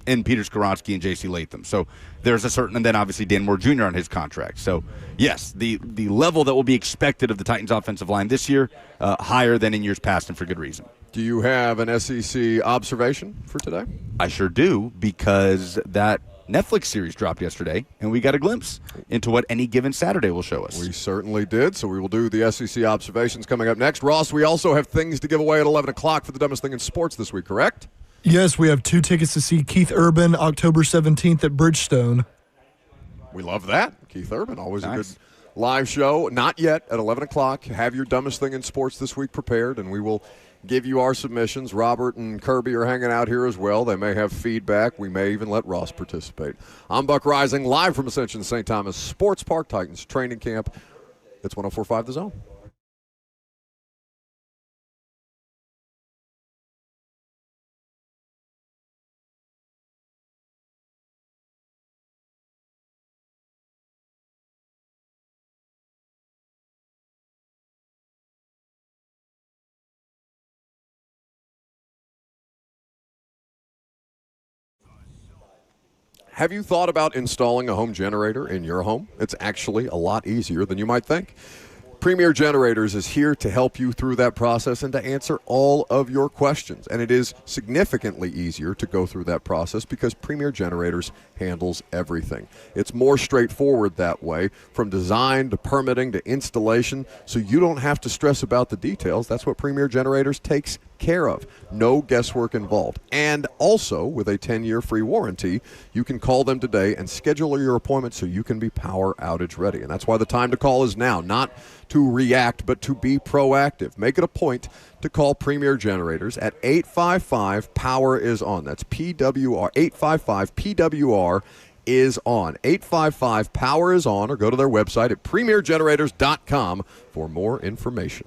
Speaker 2: in Peter Skoronski and JC Latham. So there's a certain, and then obviously Dan Moore Jr. on his contract. So, yes, the level that will be expected of the Titans offensive line this year, higher than in years past, and for good reason.
Speaker 1: Do you have an SEC observation for today?
Speaker 2: I sure do, because that Netflix series dropped yesterday, and we got a glimpse into what Any Given Saturday will show us.
Speaker 1: We certainly did, so we will do the SEC observations coming up next. Ross, we also have things to give away at 11 o'clock for the dumbest thing in sports this week, correct?
Speaker 3: Yes, we have 2 tickets to see Keith Urban October 17th at Bridgestone.
Speaker 1: We love that. Keith Urban, always a good live show. Not yet at 11 o'clock. Have your dumbest thing in sports this week prepared, and we will give you our submissions. Robert and Kirby are hanging out here as well. They may have feedback. We may even let Ross participate. I'm Buck Rising, live from Ascension St. Thomas Sports Park, Titans training camp. It's 104.5 The Zone. Have you thought about installing a home generator in your home? It's actually a lot easier than you might think. Premier Generators is here to help you through that process and to answer all of your questions. And it is significantly easier to go through that process because Premier Generators handles everything. It's more straightforward that way, from design to permitting to installation, so you don't have to stress about the details. That's what Premier Generators takes care of. No guesswork involved. And also, with a 10-year free warranty, you can call them today and schedule your appointment so you can be power outage ready. And that's why the time to call is now, not to react, but to be proactive. Make it a point to call Premier Generators at 855-POWER-IS-ON. That's PWR, 855-PWR is on. 855-POWER-IS-ON, or go to their website at premiergenerators.com for more information.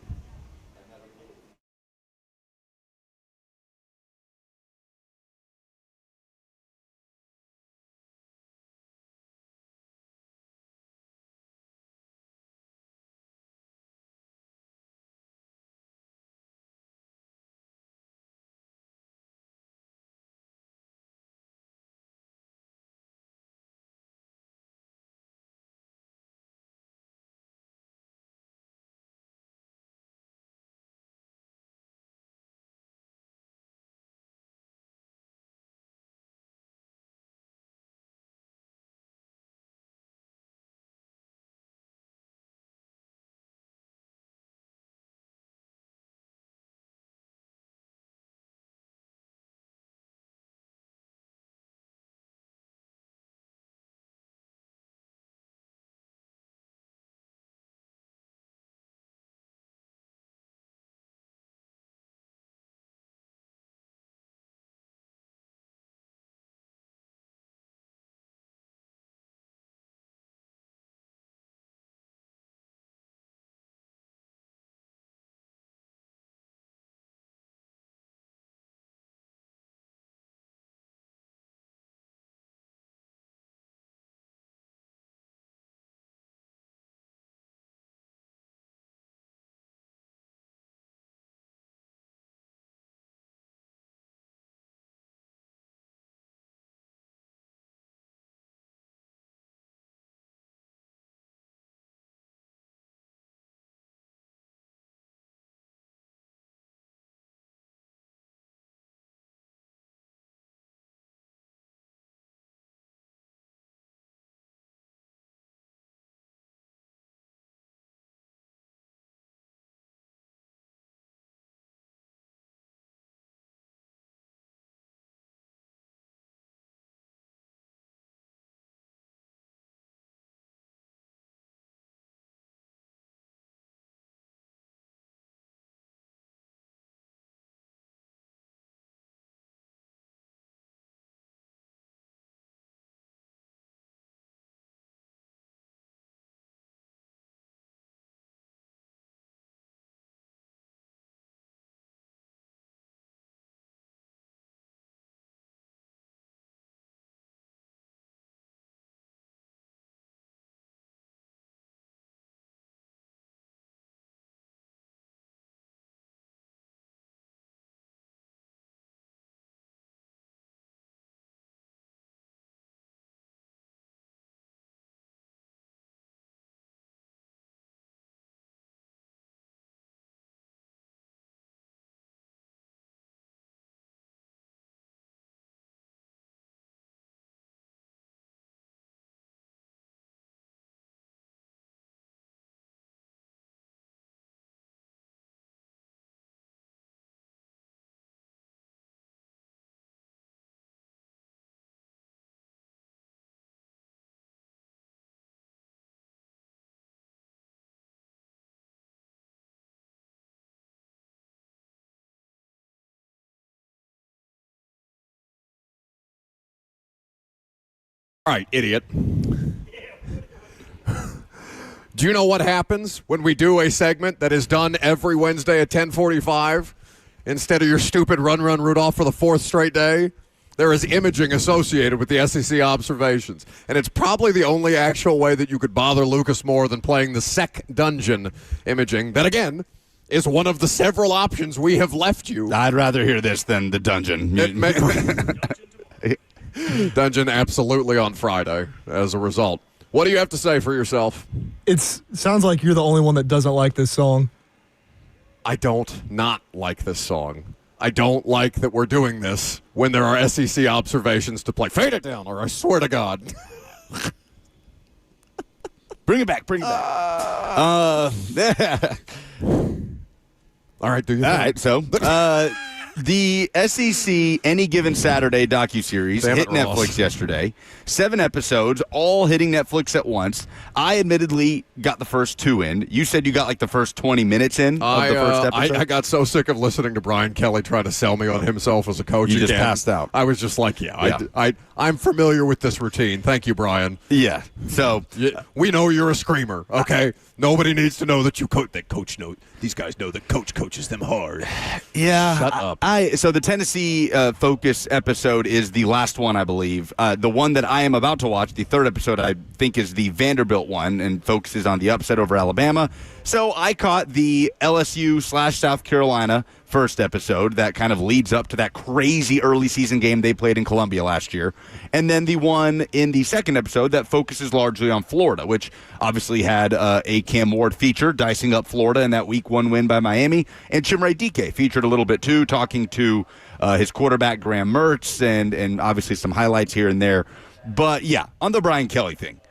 Speaker 1: All right, idiot. Do you know what happens when we do a segment that is done every Wednesday at 10:45 instead of your stupid Run Rudolph for the fourth straight day? There is imaging associated with the SEC observations, and it's probably the only actual way that you could bother Lucas more than playing the SEC dungeon imaging. That, again, is one of the several options we have left you.
Speaker 2: I'd rather hear this than the dungeon.
Speaker 1: Dungeon absolutely on Friday as a result. What do you have to say for yourself?
Speaker 3: It sounds like you're the only one that doesn't like this song.
Speaker 1: I don't not like this song. I don't like that we're doing this when there are SEC observations to play. Fade it down, or I swear to God.
Speaker 2: Bring it back.
Speaker 1: All right, do you?
Speaker 2: All right, so the SEC Any Given Saturday docuseries hit Netflix yesterday. 7 episodes, all hitting Netflix at once. I admittedly got the first 2 in. You said you got like the first 20 minutes in of the first episode?
Speaker 1: I got so sick of listening to Brian Kelly try to sell me on himself as a coach.
Speaker 2: You just passed out.
Speaker 1: I was just like, I'm familiar with this routine. Thank you, Brian.
Speaker 2: Yeah. So
Speaker 1: we know you're a screamer, okay? Nobody needs to know that you coach. That coach know. These guys know that coach coaches them hard.
Speaker 2: Yeah.
Speaker 1: Shut up.
Speaker 2: So the Tennessee Focus episode is the last one, I believe. The one that I am about to watch, the 3rd episode, I think is the Vanderbilt one and focuses on the upset over Alabama. So I caught the LSU/South Carolina first episode that kind of leads up to that crazy early season game they played in Columbia last year. And then the one in the 2nd episode that focuses largely on Florida, which obviously had a Cam Ward feature dicing up Florida in that Week 1 win by Miami. And Chimere Dike featured a little bit too, talking to his quarterback Graham Mertz and obviously some highlights here and there. But yeah, on the Brian Kelly thing,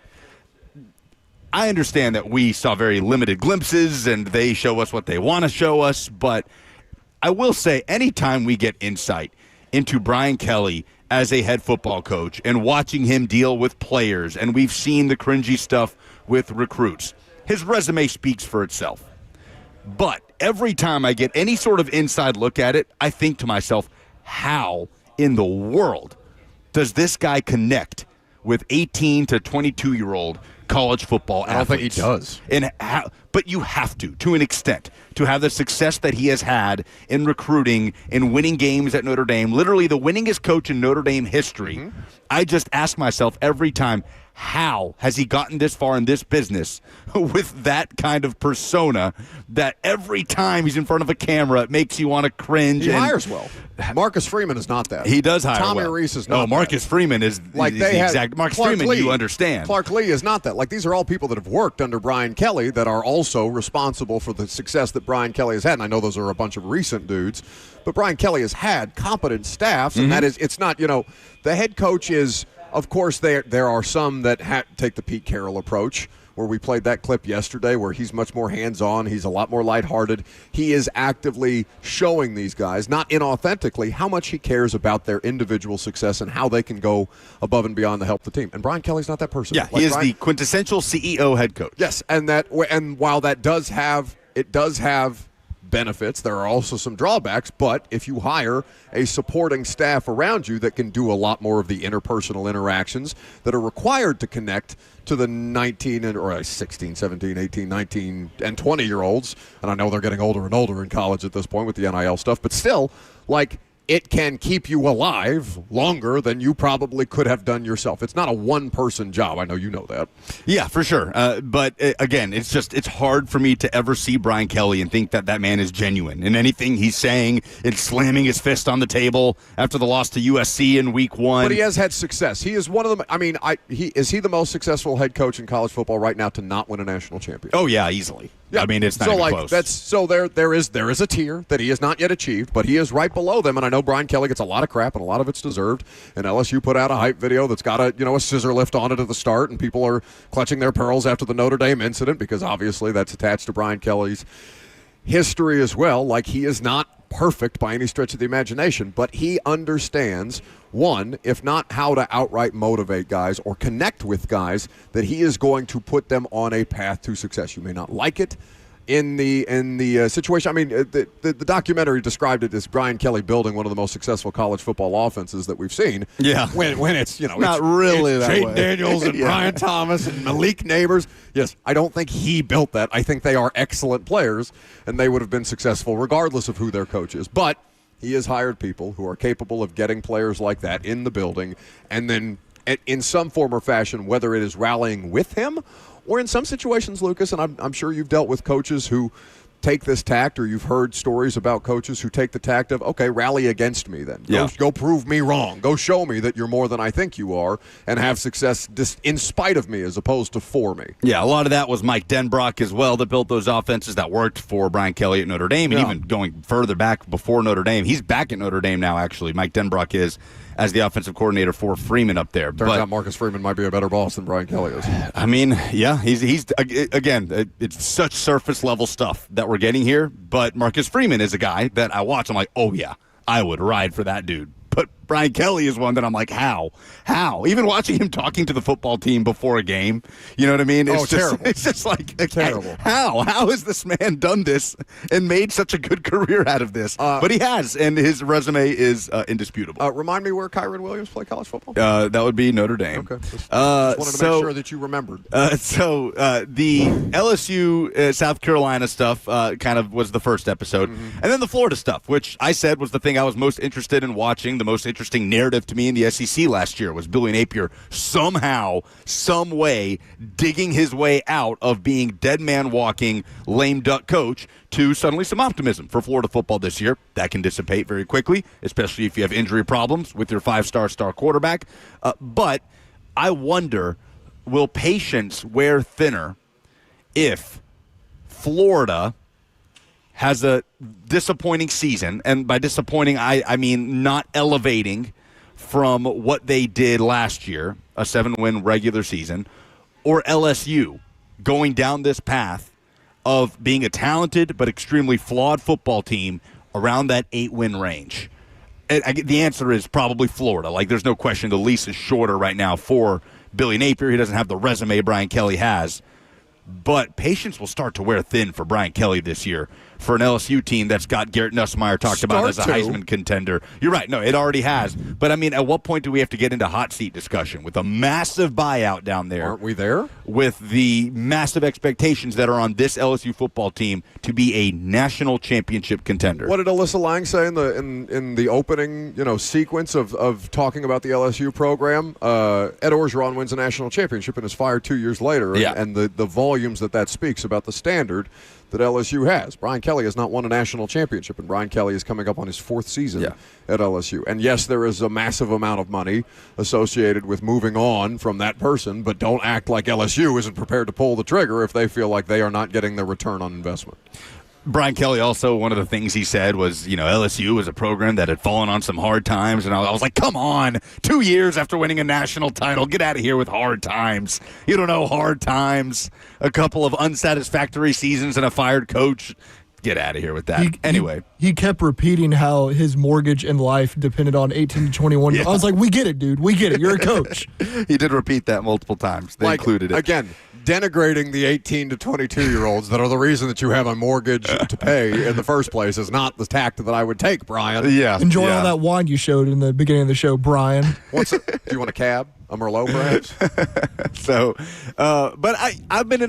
Speaker 2: I understand that we saw very limited glimpses and they show us what they want to show us, but I will say anytime we get insight into Brian Kelly as a head football coach and watching him deal with players, and we've seen the cringy stuff with recruits, his resume speaks for itself. But every time I get any sort of inside look at it, I think to myself, how in the world does this guy connect with 18 to 22-year-old college football athletes?
Speaker 1: I don't think he does.
Speaker 2: But you have to an extent, to have the success that he has had in recruiting and winning games at Notre Dame, literally the winningest coach in Notre Dame history. Mm-hmm. I just ask myself every time, how has he gotten this far in this business with that kind of persona that every time he's in front of a camera, it makes you want to cringe?
Speaker 1: He hires well. Marcus Freeman is not that.
Speaker 2: He does hire
Speaker 1: Tommy
Speaker 2: well.
Speaker 1: Reese is not that.
Speaker 2: Marcus Freeman is
Speaker 1: like
Speaker 2: the exact. Marcus Freeman, you understand.
Speaker 1: Clark Lee is not that. Like, these are all people that have worked under Brian Kelly that are also responsible for the success that Brian Kelly has had. And I know those are a bunch of recent dudes, but Brian Kelly has had competent staffs, and that is, it's not, the head coach is, of course, there are some that take the Pete Carroll approach, where we played that clip yesterday, where he's much more hands-on. He's a lot more lighthearted. He is actively showing these guys, not inauthentically, how much he cares about their individual success and how they can go above and beyond to help the team. And Brian Kelly's not that person.
Speaker 2: Yeah, he is the quintessential CEO head coach.
Speaker 1: Yes, and while that does have benefits, there are also some drawbacks, but if you hire a supporting staff around you that can do a lot more of the interpersonal interactions that are required to connect to the 16, 17, 18, 19, and 20-year-olds, and I know they're getting older and older in college at this point with the NIL stuff, but still, it can keep you alive longer than you probably could have done yourself. It's not a one-person job. I know you know that.
Speaker 2: Yeah, for sure. But again, it's hard for me to ever see Brian Kelly and think that man is genuine. And anything he's saying, it's slamming his fist on the table after the loss to USC in Week 1.
Speaker 1: But he has had success. He is one of them. I mean, is he the most successful head coach in college football right now to not win a national championship?
Speaker 2: Oh yeah, easily. Yeah. I mean, it's not even close.
Speaker 1: There is a tier that he has not yet achieved, but he is right below them. And I know Brian Kelly gets a lot of crap, and a lot of it's deserved. And LSU put out a hype video that's got a scissor lift on it at the start, and people are clutching their pearls after the Notre Dame incident because obviously that's attached to Brian Kelly's history as well. Like, he is not perfect by any stretch of the imagination, but he understands, one, if not how to outright motivate guys or connect with guys, that he is going to put them on a path to success. You may not like it in the situation. I mean, the documentary described it as Brian Kelly building one of the most successful college football offenses that we've seen.
Speaker 2: Yeah.
Speaker 1: When it's,
Speaker 2: not really that way.
Speaker 1: Jayden Daniels and Brian Thomas and Malik Neighbors. Yes, I don't think he built that. I think they are excellent players, and they would have been successful regardless of who their coach is. But he has hired people who are capable of getting players like that in the building, and then in some form or fashion, whether it is rallying with him or in some situations, Lucas, and I'm sure you've dealt with coaches who take this tact, or you've heard stories about coaches who take the tact of, okay, rally against me then. Go prove me wrong. Go show me that you're more than I think you are, and have success in spite of me as opposed to for me.
Speaker 2: Yeah, a lot of that was Mike Denbrock as well that built those offenses that worked for Brian Kelly at Notre Dame. And even going further back before Notre Dame, he's back at Notre Dame now, actually. Mike Denbrock is, as the offensive coordinator for Freeman up there.
Speaker 1: Turns out Marcus Freeman might be a better boss than Brian Kelly is.
Speaker 2: I mean, yeah, he's again, it's such surface level stuff that we're getting here, but Marcus Freeman is a guy that I watch. I'm like, oh yeah, I would ride for that dude. But Brian Kelly is one that I'm like, how? Even watching him talking to the football team before a game, you know what I mean? It's
Speaker 1: terrible.
Speaker 2: It's just like,
Speaker 1: terrible.
Speaker 2: How has this man done this and made such a good career out of this? But he has, and his resume is indisputable.
Speaker 1: Remind me where Kyron Williams played college football?
Speaker 2: That would be Notre Dame.
Speaker 1: Okay. Just wanted to make sure that you remembered.
Speaker 2: The LSU South Carolina stuff kind of was the first episode. And then the Florida stuff, which I said was the thing I was most interested in watching. The most interesting narrative to me in the SEC last year was Billy Napier somehow, some way, digging his way out of being dead man walking, lame duck coach to suddenly some optimism for Florida football this year. That can dissipate very quickly, especially if you have injury problems with your 5-star quarterback. But I wonder, will patience wear thinner if Florida has a disappointing season, and by disappointing, I mean not elevating from what they did last year, a 7-win regular season, or LSU going down this path of being a talented but extremely flawed football team around that 8-win range? And the answer is probably Florida. Like, there's no question the lease is shorter right now for Billy Napier. He doesn't have the resume Brian Kelly has. But patience will start to wear thin for Brian Kelly this year for an LSU team that's got Garrett Nussmeier talked about as a Heisman contender. You're right. No, it already has. But, I mean, at what point do we have to get into hot seat discussion with a massive buyout down there?
Speaker 1: Aren't we there?
Speaker 2: With the massive expectations that are on this LSU football team to be a national championship contender.
Speaker 1: What did Alyssa Lang say in the opening sequence of talking about the LSU program? Ed Orgeron wins a national championship and is fired 2 years later. And the volumes that speaks about the standard that LSU has. Brian Kelly has not won a national championship, and Brian Kelly is coming up on his 4th season at LSU. And yes, there is a massive amount of money associated with moving on from that person, but don't act like LSU isn't prepared to pull the trigger if they feel like they are not getting their return on investment.
Speaker 2: Brian Kelly also, one of the things he said was, LSU was a program that had fallen on some hard times. And I was like, come on, 2 years after winning a national title, get out of here with hard times. You don't know hard times. A couple of unsatisfactory seasons and a fired coach. Get out of here with that. Anyway.
Speaker 3: He kept repeating how his mortgage and life depended on 18 to 21. I was like, we get it, dude. We get it. You're a coach.
Speaker 2: He did repeat that multiple times. They included it.
Speaker 1: Again, denigrating the 18 to 22-year-olds that are the reason that you have a mortgage to pay in the first place is not the tact that I would take, Brian.
Speaker 2: Yeah.
Speaker 3: Enjoy all that wine you showed in the beginning of the show, Brian.
Speaker 1: Do you want a cab? A Merlot, perhaps?
Speaker 2: But I've been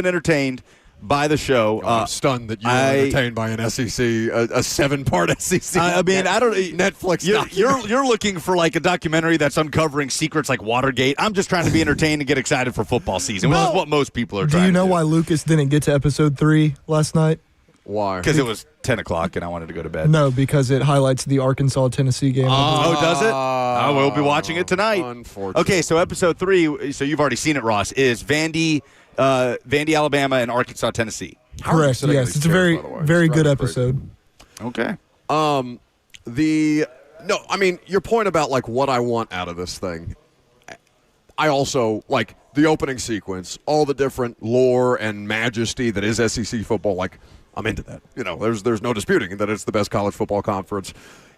Speaker 2: entertained. By the show.
Speaker 1: I'm stunned that you were entertained by an SEC, a 7-part SEC.
Speaker 2: I mean, I don't
Speaker 1: Netflix.
Speaker 2: You're looking for like a documentary that's uncovering secrets like Watergate. I'm just trying to be entertained and get excited for football season, which is what most people are trying to do.
Speaker 3: Do you know why Lucas didn't get to episode 3 last night?
Speaker 1: Why?
Speaker 2: Because it was 10 o'clock and I wanted to go to bed.
Speaker 3: No, because it highlights the Arkansas-Tennessee game.
Speaker 2: Does it? I will be watching it tonight.
Speaker 1: Unfortunately.
Speaker 2: Okay, so episode 3, so you've already seen it, Ross, is Vandy, Alabama, and Arkansas, Tennessee.
Speaker 3: Correct. Yes, it's a very good episode.
Speaker 2: Okay.
Speaker 1: Your point about like what I want out of this thing. I also like the opening sequence, all the different lore and majesty that is SEC football. Like, I'm into that. There's no disputing that it's the best college football conference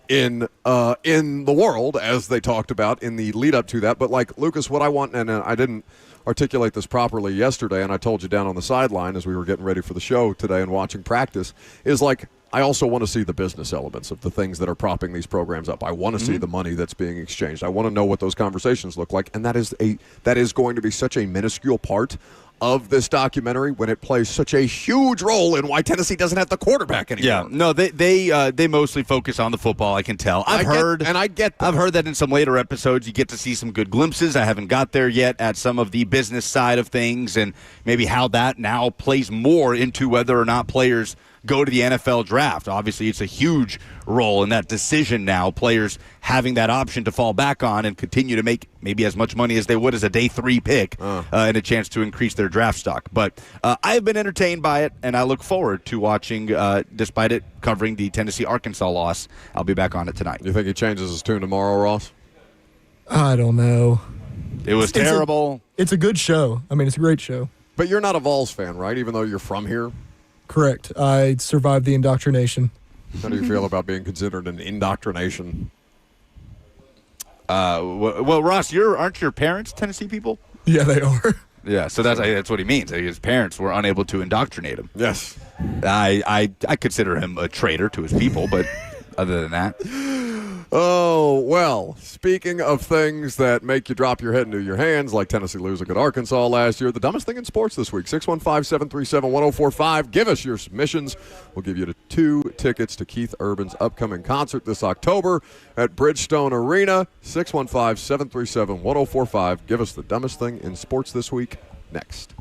Speaker 1: in the world, as they talked about in the lead up to that. But like, Lucas, what I want, and I didn't articulate this properly yesterday, and I told you down on the sideline as we were getting ready for the show today and watching practice, is like, I also want to see the business elements of the things that are propping these programs up. I want to see the money that's being exchanged. I want to know what those conversations look like, and that is going to be such a minuscule part of this documentary when it plays such a huge role in why Tennessee doesn't have the quarterback anymore.
Speaker 2: Yeah, no, they mostly focus on the football. I can tell.
Speaker 1: I get that.
Speaker 2: I've heard that in some later episodes you get to see some good glimpses. I haven't got there yet at some of the business side of things and maybe how that now plays more into whether or not players go to the NFL draft. Obviously, it's a huge role in that decision now, players having that option to fall back on and continue to make maybe as much money as they would as a day 3 pick and a chance to increase their draft stock. But I've been entertained by it, and I look forward to watching, despite it covering the Tennessee-Arkansas loss. I'll be back on it tonight.
Speaker 1: You think he changes his tune tomorrow, Ross?
Speaker 3: I don't know.
Speaker 2: It was terrible.
Speaker 3: It's a good show. I mean, it's a great show.
Speaker 1: But you're not a Vols fan, right? Even though you're from here?
Speaker 3: Correct. I survived the indoctrination.
Speaker 1: How do you feel about being considered an indoctrination?
Speaker 2: Well, Ross, aren't your parents Tennessee people?
Speaker 3: Yeah, they are.
Speaker 2: Yeah, so that's what he means. His parents were unable to indoctrinate him.
Speaker 1: Yes.
Speaker 2: I consider him a traitor to his people, but other than that.
Speaker 1: Oh, well, speaking of things that make you drop your head into your hands, like Tennessee losing at Arkansas last year, the dumbest thing in sports this week, 615-737-1045. Give us your submissions. We'll give you the 2 tickets to Keith Urban's upcoming concert this October at Bridgestone Arena. 615-737-1045. Give us the dumbest thing in sports this week next.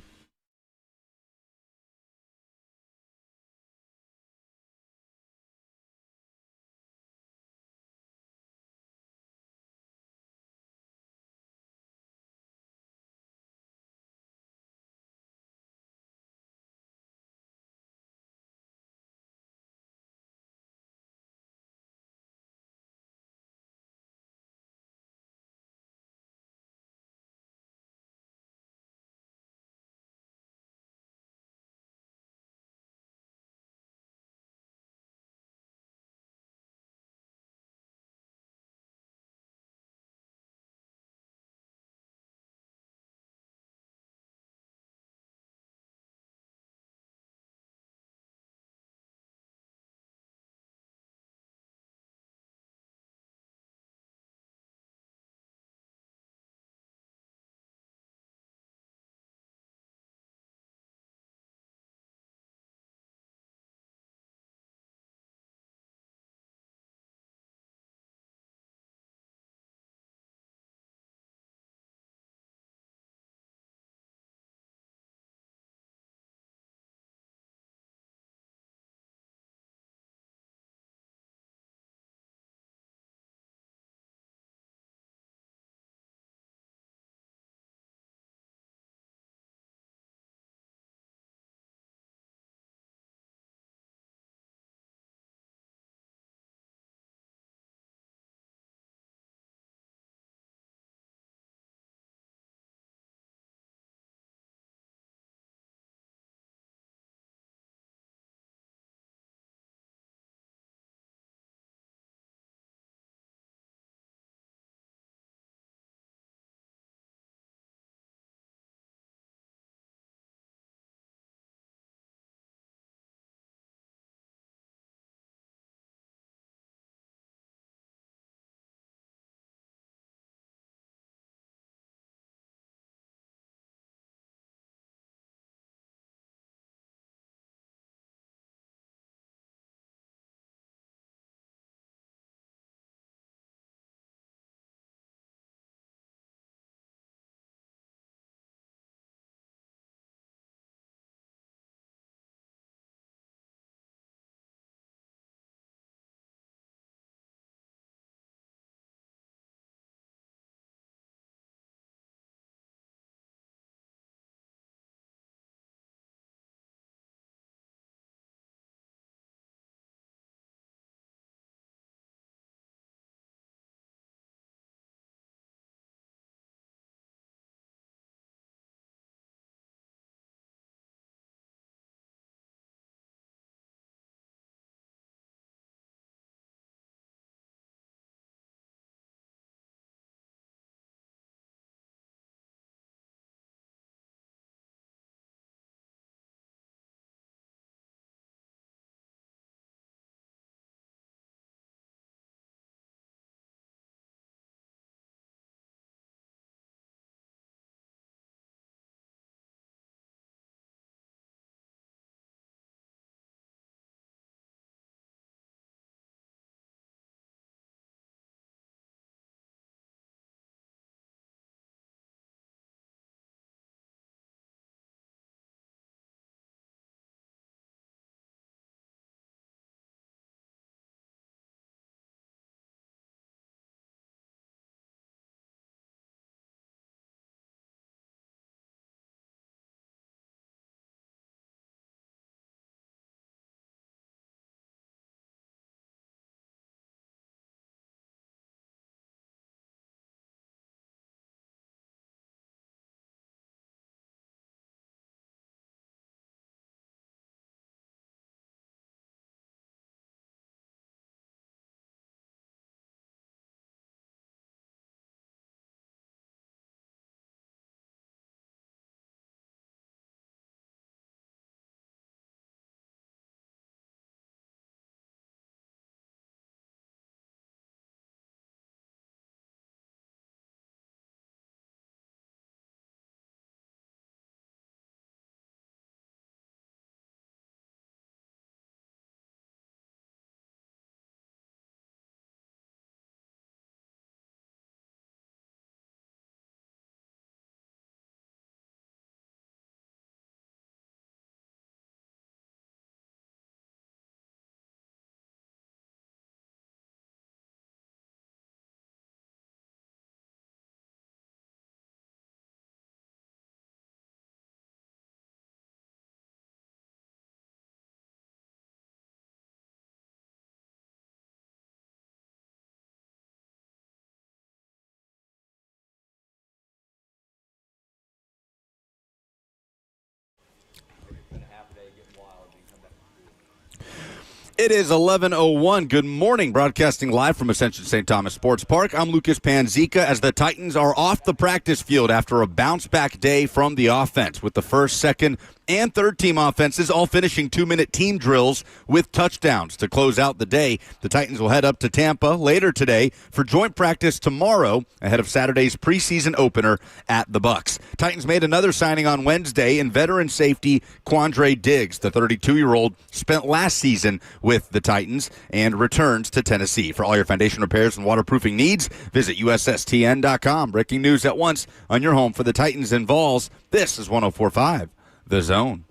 Speaker 2: It is 11:01. Good morning. Broadcasting live from Ascension St. Thomas Sports Park. I'm Lucas Panzica as the Titans are off the practice field after a bounce-back day from the offense with the first, second, and third team offenses all finishing 2-minute team drills with touchdowns. To close out the day, the Titans will head up to Tampa later today for joint practice tomorrow ahead of Saturday's preseason opener at the Bucs. Titans made another signing on Wednesday in veteran safety Quandre Diggs. The 32-year-old spent last season with the Titans and returns to Tennessee. For all your foundation repairs and waterproofing needs, visit USSTN.com. Breaking news at once on your home for the Titans and Vols. This is 104.5. The Zone.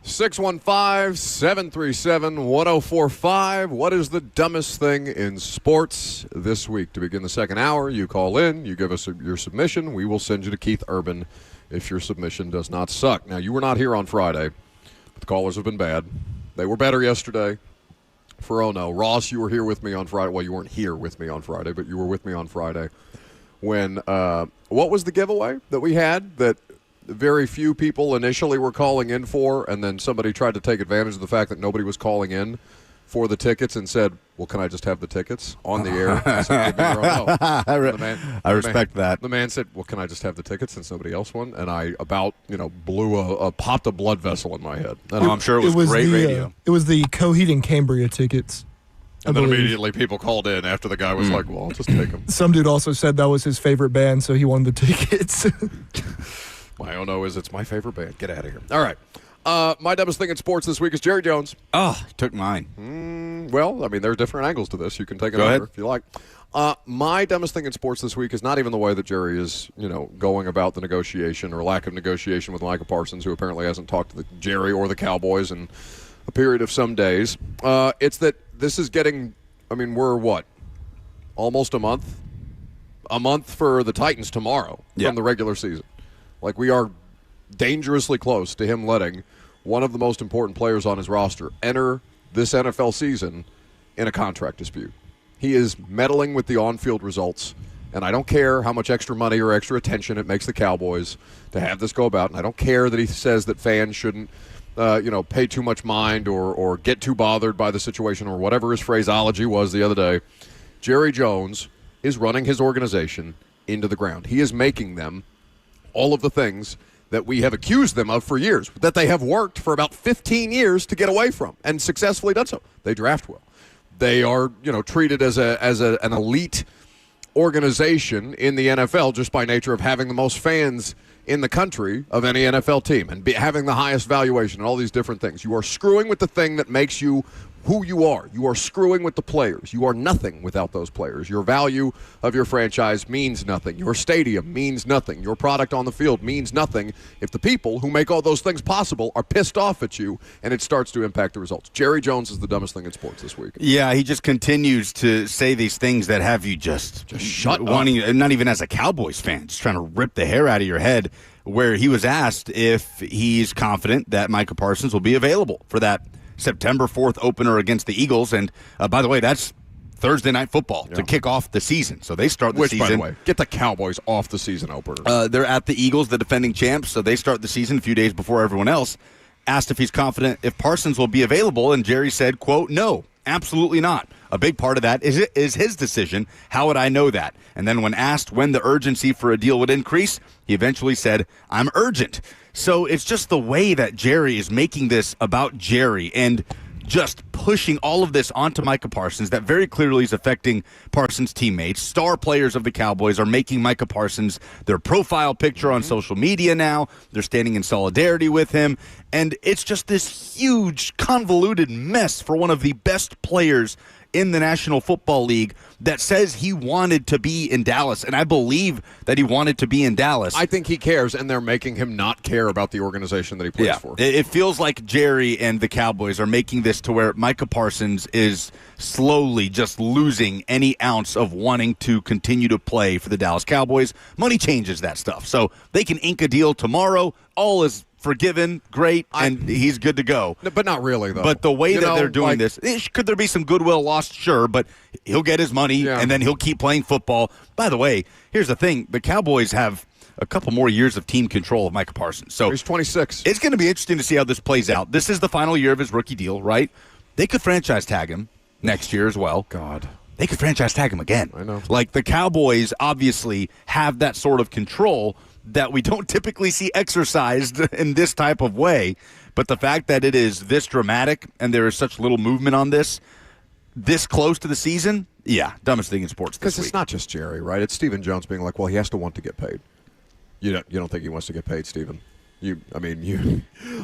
Speaker 1: Six 615-737-1045. What is the dumbest thing in sports this week? To begin the second hour, you call in, you give us your submission. We will send you to Keith Urban if your submission does not suck. Now, you were not here on Friday, but the callers have been bad. They were better yesterday. For oh no, Ross, you were here with me on Friday. Well, you weren't here with me on Friday, but you were with me on Friday. When, what was the giveaway that we had that very few people initially were calling in for, and then somebody tried to take advantage of the fact that nobody was calling in for the tickets and said, well, can I just have the tickets on the air? I said,
Speaker 2: I respect that.
Speaker 1: The man said, well, can I just have the tickets since nobody else won? And I popped a blood vessel in my head. And
Speaker 2: I'm sure it was great radio.
Speaker 3: It was the Coheed and Cambria tickets.
Speaker 1: And then immediately people called in after the guy was like, well, I'll just take them.
Speaker 3: Some dude also said that was his favorite band, so he won the tickets.
Speaker 1: My oh no is it's my favorite band. Get out of here. All right. My dumbest thing in sports this week is Jerry Jones.
Speaker 2: Oh, took mine.
Speaker 1: Well, I mean, there are different angles to this. You can take it over if you like. My dumbest thing in sports this week is not even the way that Jerry is, going about the negotiation or lack of negotiation with Micah Parsons, who apparently hasn't talked to Jerry or the Cowboys in a period of some days. It's that this is getting, we're what? Almost a month? A month for the Titans tomorrow from the regular season. Like, we are dangerously close to him letting one of the most important players on his roster enter this NFL season in a contract dispute. He is meddling with the on-field results, and I don't care how much extra money or extra attention it makes the Cowboys to have this go about, and I don't care that he says that fans shouldn't, pay too much mind or get too bothered by the situation or whatever his phraseology was the other day. Jerry Jones is running his organization into the ground. He is making them all of the things that we have accused them of for years, that they have worked for about 15 years to get away from and successfully done so. They draft well. They are, treated as an elite organization in the NFL just by nature of having the most fans in the country of any NFL team and having the highest valuation and all these different things. You are screwing with the thing that makes you who you are. You are screwing with the players. You are nothing without those players. Your value of your franchise means nothing. Your stadium means nothing. Your product on the field means nothing if the people who make all those things possible are pissed off at you and it starts to impact the results. Jerry Jones is the dumbest thing in sports this week.
Speaker 2: Yeah, he just continues to say these things that have you just
Speaker 1: shut
Speaker 2: wanting,
Speaker 1: up.
Speaker 2: Not even as a Cowboys fan, just trying to rip the hair out of your head, where he was asked if he's confident that Micah Parsons will be available for that September 4th opener against the Eagles. And by the way, that's Thursday Night Football to kick off the season. So they start the season.
Speaker 1: Which, by the way, get the Cowboys off the season opener.
Speaker 2: They're at the Eagles, the defending champs, so they start the season a few days before everyone else. Asked if he's confident if Parsons will be available, and Jerry said, quote, no, absolutely not. A big part of that is his decision. How would I know that? And then when asked when the urgency for a deal would increase, he eventually said, I'm urgent. So it's just the way that Jerry is making this about Jerry and just pushing all of this onto Micah Parsons that very clearly is affecting Parsons' teammates. Star players of the Cowboys are making Micah Parsons their profile picture on social media now. They're standing in solidarity with him. And it's just this huge, convoluted mess for one of the best players in the National Football League that says he wanted to be in Dallas, and I believe that he wanted to be in Dallas.
Speaker 1: I think he cares, and they're making him not care about the organization that he plays for.
Speaker 2: It feels like Jerry and the Cowboys are making this to where Micah Parsons is slowly just losing any ounce of wanting to continue to play for the Dallas Cowboys. Money changes that stuff, so they can ink a deal tomorrow. All is forgiven, great, and he's good to go.
Speaker 1: But not really, though.
Speaker 2: But the way that they're doing this, could there be some goodwill lost? Sure, but he'll get his money, and then he'll keep playing football. By the way, here's the thing. The Cowboys have a couple more years of team control of Micah Parsons. So
Speaker 1: he's 26.
Speaker 2: It's going to be interesting to see how this plays out. This is the final year of his rookie deal, right? They could franchise tag him next year as well.
Speaker 1: God.
Speaker 2: They could franchise tag him again.
Speaker 1: I know.
Speaker 2: Like, the Cowboys obviously have that sort of control that we don't typically see exercised in this type of way. But the fact that it is this dramatic and there is such little movement on this close to the season, dumbest thing in sports this week.
Speaker 1: Because it's not just Jerry, right? It's Stephen Jones being like, well, he has to want to get paid. You don't think he wants to get paid, Stephen?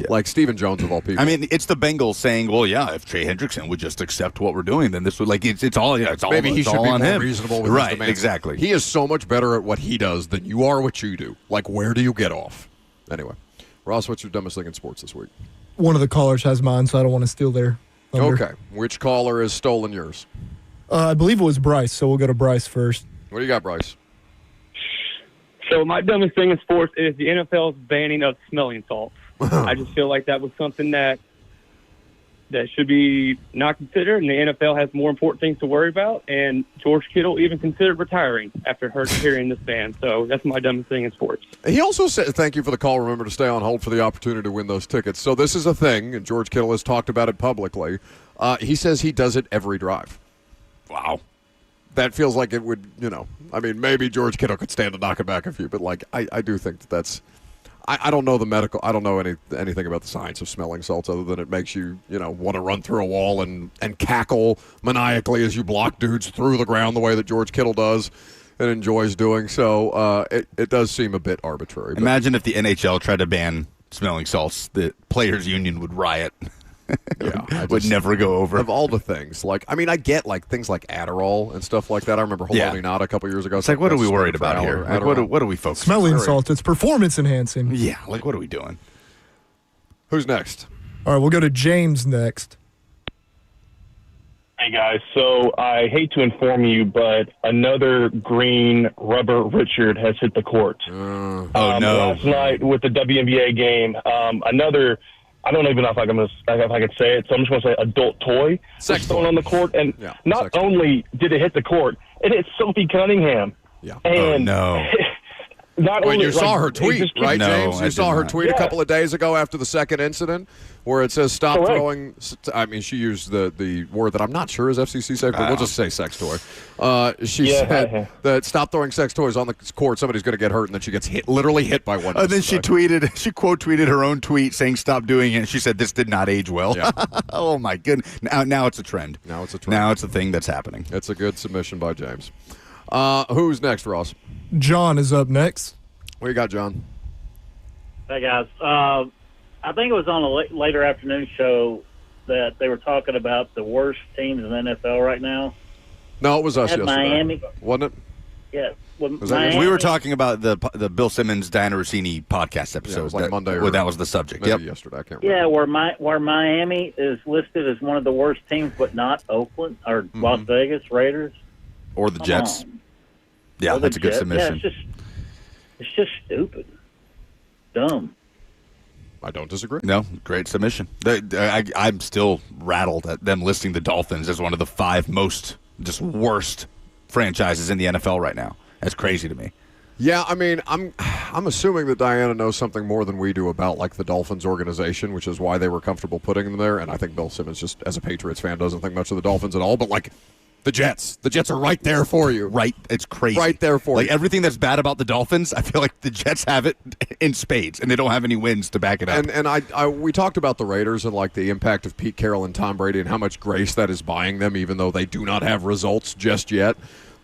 Speaker 1: Like Stephen Jones of all people.
Speaker 2: I mean, it's the Bengals saying, "Well, yeah, if Trey Hendrickson would just accept what we're doing, then this would it's all
Speaker 1: maybe he should be
Speaker 2: on
Speaker 1: more
Speaker 2: him."
Speaker 1: reasonable with
Speaker 2: right?
Speaker 1: his demands.
Speaker 2: Exactly.
Speaker 1: He is so much better at what he does than you are what you do. Like, where do you get off? Anyway, Ross, what's your dumbest thing in sports this week?
Speaker 3: One of the callers has mine, so I don't want to steal their thunder.
Speaker 1: Okay, which caller has stolen yours?
Speaker 3: I believe it was Bryce, so we'll go to Bryce first.
Speaker 1: What do you got, Bryce?
Speaker 7: So my dumbest thing in sports is the NFL's banning of smelling salts. I just feel like that was something that should be not considered, and the NFL has more important things to worry about. And George Kittle even considered retiring after hearing this ban. So that's my dumbest thing in sports.
Speaker 1: He also said, thank you for the call. Remember to stay on hold for the opportunity to win those tickets. So this is a thing, and George Kittle has talked about it publicly. He says he does it every drive.
Speaker 2: Wow.
Speaker 1: That feels like it would, maybe George Kittle could stand to knock it back a few, but I do think that's. I don't know the medical. I don't know anything about the science of smelling salts other than it makes you, want to run through a wall and cackle maniacally as you block dudes through the ground the way that George Kittle does and enjoys doing. So it does seem a bit arbitrary.
Speaker 2: Imagine if the NHL tried to ban smelling salts, the players' union would riot. Would never go over.
Speaker 1: Of all the things, I get things like Adderall and stuff like that. I remember Haloti Nada a couple years ago.
Speaker 2: It's like, what are we worried about here? Like, what are we focusing on?
Speaker 3: Smelling salt, it's performance enhancing.
Speaker 2: Yeah, what are we doing?
Speaker 1: Who's next?
Speaker 3: All right, we'll go to James next.
Speaker 8: Hey, guys. So I hate to inform you, but another green rubber Richard has hit the court.
Speaker 2: No.
Speaker 8: Last night with the WNBA game, another... I don't even know if I can say it, so I'm just going to say adult toy was thrown on the court. And not only did it hit the court, it hit Sophie Cunningham.
Speaker 1: Yeah.
Speaker 8: And
Speaker 2: no.
Speaker 1: You saw her tweet, right, James? You saw her tweet
Speaker 8: a
Speaker 1: couple of days ago after the second incident where it says stop throwing. I mean, she used the word that I'm not sure is FCC safe, but we'll just say sex toy. She said that stop throwing sex toys on the court. Somebody's going to get hurt, and then she gets literally hit by one.
Speaker 2: And then she quote tweeted her own tweet saying stop doing it. And she said this did not age well.
Speaker 1: Yeah.
Speaker 2: Oh, my goodness. Now it's a trend.
Speaker 1: Now it's a trend.
Speaker 2: Now it's a thing that's happening.
Speaker 1: It's a good submission by James. Who's next, Ross?
Speaker 3: John is up next.
Speaker 1: What you got, John?
Speaker 9: Hey, guys. I think it was on a later afternoon show that they were talking about the worst teams in the NFL right now.
Speaker 1: No, it was us yesterday.
Speaker 9: Miami.
Speaker 1: Wasn't it?
Speaker 9: Yeah.
Speaker 2: We were talking about the Bill Simmons, Diana Rossini podcast episode.
Speaker 1: Yeah, it was like Monday.
Speaker 2: That was the subject.
Speaker 1: Maybe yesterday. I can't remember.
Speaker 9: Yeah, where Miami is listed as one of the worst teams, but not Oakland or Las Vegas Raiders.
Speaker 2: Or the Jets. Yeah, that's a good submission.
Speaker 9: Yeah, it's just stupid. Dumb.
Speaker 1: I don't disagree.
Speaker 2: No, great submission. I'm still rattled at them listing the Dolphins as one of the 5 most just worst franchises in the NFL right now. That's crazy to me.
Speaker 1: Yeah, I mean, I'm assuming that Diana knows something more than we do about the Dolphins organization, which is why they were comfortable putting them there. And I think Bill Simmons, just as a Patriots fan, doesn't think much of the Dolphins at all. But the Jets are right there for you.
Speaker 2: Right, it's crazy.
Speaker 1: Right there for you.
Speaker 2: Everything that's bad about the Dolphins, I feel like the Jets have it in spades, and they don't have any wins to back it up.
Speaker 1: And we talked about the Raiders and the impact of Pete Carroll and Tom Brady and how much grace that is buying them, even though they do not have results just yet.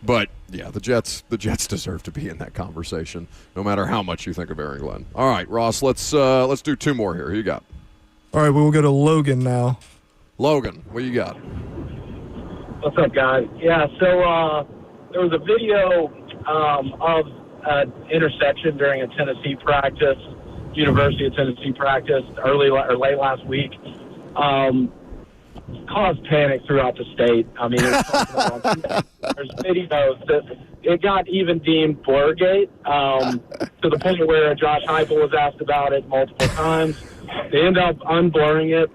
Speaker 1: But yeah, the Jets deserve to be in that conversation, no matter how much you think of Aaron Glenn. All right, Ross, let's do 2 more here. Who you got?
Speaker 3: All right, we'll go to Logan now.
Speaker 1: Logan, what you got?
Speaker 10: What's up, guys? Yeah, so there was a video of an interception during a Tennessee practice, University of Tennessee practice, early or late last week. Caused panic throughout the state. I mean, there's videos that it got even deemed Blurgate to the point where Josh Heupel was asked about it multiple times. They end up unblurring it.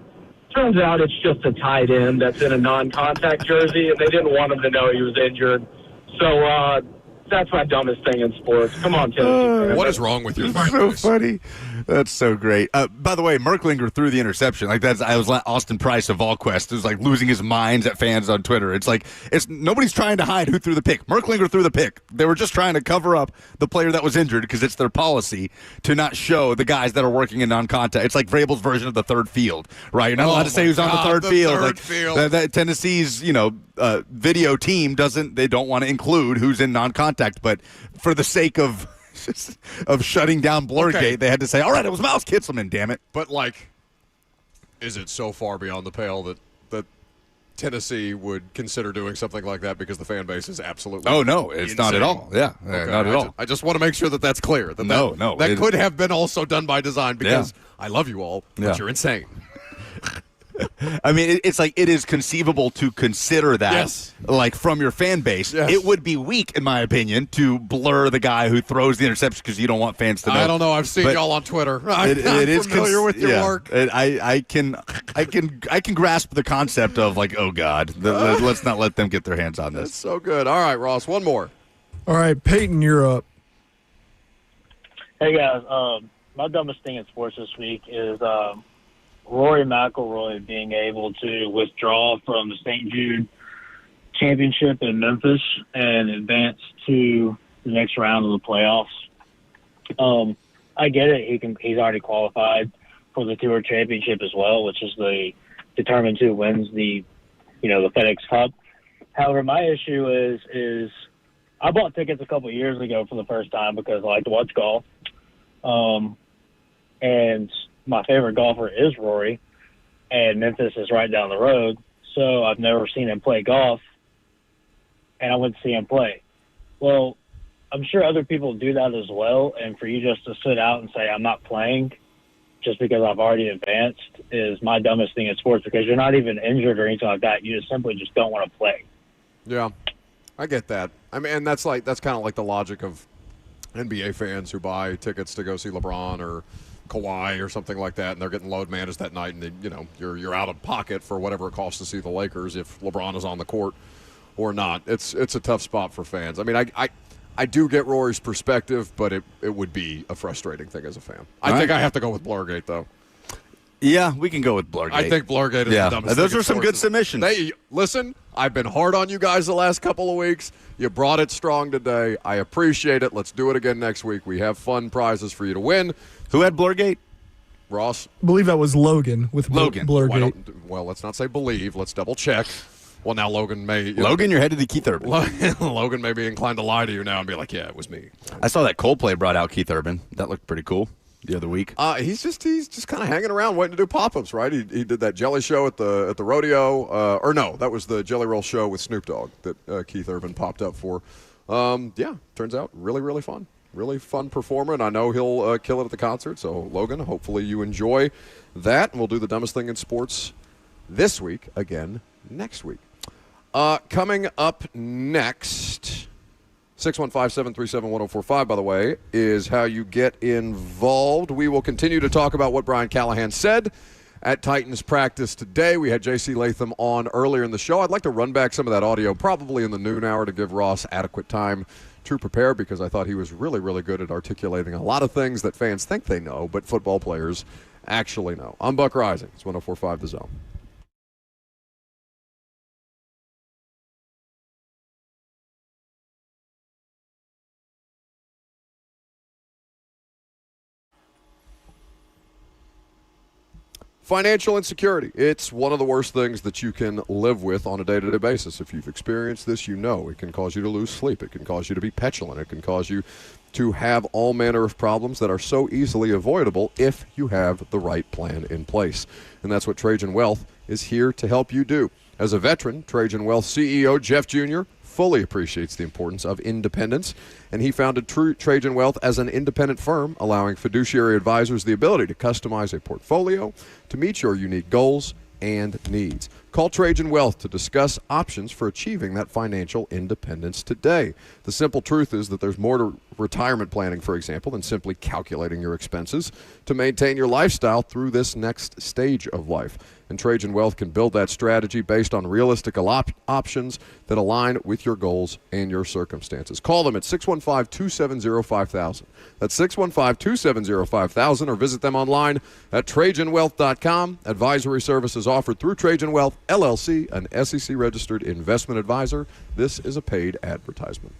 Speaker 10: Turns out it's just a tight end that's in a non-contact jersey, and they didn't want him to know he was injured. So that's my dumbest thing in sports. Come on, Tennessee.
Speaker 1: What is wrong with you?
Speaker 2: So funny. That's so great. By the way, Merklinger threw the interception. Like I was like Austin Price of VolQuest. It was like losing his minds at fans on Twitter. It's like nobody's trying to hide who threw the pick. Merklinger threw the pick. They were just trying to cover up the player that was injured because it's their policy to not show the guys that are working in non-contact. It's like Vrabel's version of the third field, right? You're not allowed to say who's on the third field. Like Tennessee's, video team they don't want to include who's in non-contact, but for the sake of shutting down Blurgate, they had to say, all right, it was Miles Kitselman, damn it.
Speaker 1: But, is it so far beyond the pale that Tennessee would consider doing something like that because the fan base is absolutely
Speaker 2: Oh, no, it's
Speaker 1: insane?
Speaker 2: not at all. Yeah,
Speaker 1: okay,
Speaker 2: not at all.
Speaker 1: I just want to make sure that that's clear. That could have been also done by design because I love you all, but you're insane.
Speaker 2: I mean, it's like it is conceivable to consider that, from your fan base.
Speaker 1: Yes.
Speaker 2: It would be weak, in my opinion, to blur the guy who throws the interception because you don't want fans to know.
Speaker 1: I don't know. I've seen y'all on Twitter. I'm familiar with your work.
Speaker 2: I can grasp the concept of oh God, let's not let them get their hands on this.
Speaker 1: That's so good. All right, Ross, one more.
Speaker 3: All right, Peyton, you're up.
Speaker 9: Hey guys, my dumbest thing in sports this week is Rory McIlroy being able to withdraw from the St. Jude Championship in Memphis and advance to the next round of the playoffs. I get it; he's already qualified for the Tour Championship as well, which is the determines who wins the FedEx Cup. However, my issue is I bought tickets a couple of years ago for the first time because I like to watch golf, and my favorite golfer is Rory, and Memphis is right down the road, so I've never seen him play golf, and I went to see him play. Well, I'm sure other people do that as well, and for you just to sit out and say, I'm not playing just because I've already advanced is my dumbest thing in sports because you're not even injured or anything like that. You just simply just don't want to play.
Speaker 1: Yeah, I get that. I mean, and that's kind of like the logic of NBA fans who buy tickets to go see LeBron or Kawhi or something like that, and they're getting load managed that night, and you're out of pocket for whatever it costs to see the Lakers if LeBron is on the court or not. It's a tough spot for fans. I mean, I do get Rory's perspective, but it would be a frustrating thing as a fan. I think I have to go with Blurgate though.
Speaker 2: Yeah, we can go with Blurgate.
Speaker 1: I think Blurgate is the dumbest.
Speaker 2: Those are some good submissions.
Speaker 1: Listen, I've been hard on you guys the last couple of weeks. You brought it strong today. I appreciate it. Let's do it again next week. We have fun prizes for you to win.
Speaker 2: Who had Blurgate?
Speaker 1: Ross?
Speaker 3: I believe that was Logan with
Speaker 2: Logan.
Speaker 3: Blurgate.
Speaker 1: Well, let's not say believe. Let's double check. Well, now Logan may...
Speaker 2: You're headed to Keith Urban.
Speaker 1: Logan may be inclined to lie to you now and be like, yeah, it was me.
Speaker 2: I saw that Coldplay brought out Keith Urban. That looked pretty cool the other week.
Speaker 1: He's just kind of hanging around waiting to do pop-ups, right? He did that jelly show at the rodeo. Or no, that was the Jelly Roll show with Snoop Dogg that Keith Urban popped up for. Turns out really, really fun. Really fun performer, and I know he'll kill it at the concert. So, Logan, hopefully you enjoy that. And we'll do the dumbest thing in sports this week again next week. Coming up next, 615-737-1045, by the way, is how you get involved. We will continue to talk about what Brian Callahan said at Titans practice today. We had JC Latham on earlier in the show. I'd like to run back some of that audio probably in the noon hour to give Ross adequate time to prepare because I thought he was really, really good at articulating a lot of things that fans think they know, but football players actually know. I'm Buck Rising. It's 104.5 The Zone. Financial insecurity. It's one of the worst things that you can live with on a day-to-day basis. If you've experienced this, you know it can cause you to lose sleep. It can cause you to be petulant. It can cause you to have all manner of problems that are so easily avoidable if you have the right plan in place. And that's what Trajan Wealth is here to help you do. As a veteran, Trajan Wealth CEO Jeff Jr. fully appreciates the importance of independence, and he founded Trajan Wealth as an independent firm, allowing fiduciary advisors the ability to customize a portfolio to meet your unique goals and needs. Call Trajan Wealth to discuss options for achieving that financial independence today. The simple truth is that there's more to retirement planning, for example, than simply calculating your expenses to maintain your lifestyle through this next stage of life. And Trajan Wealth can build that strategy based on realistic options that align with your goals and your circumstances. Call them at 615-270-5000. That's 615-270-5000, or visit them online at TrajanWealth.com. Advisory services offered through Trajan Wealth, LLC, an SEC-registered investment advisor. This is a paid advertisement.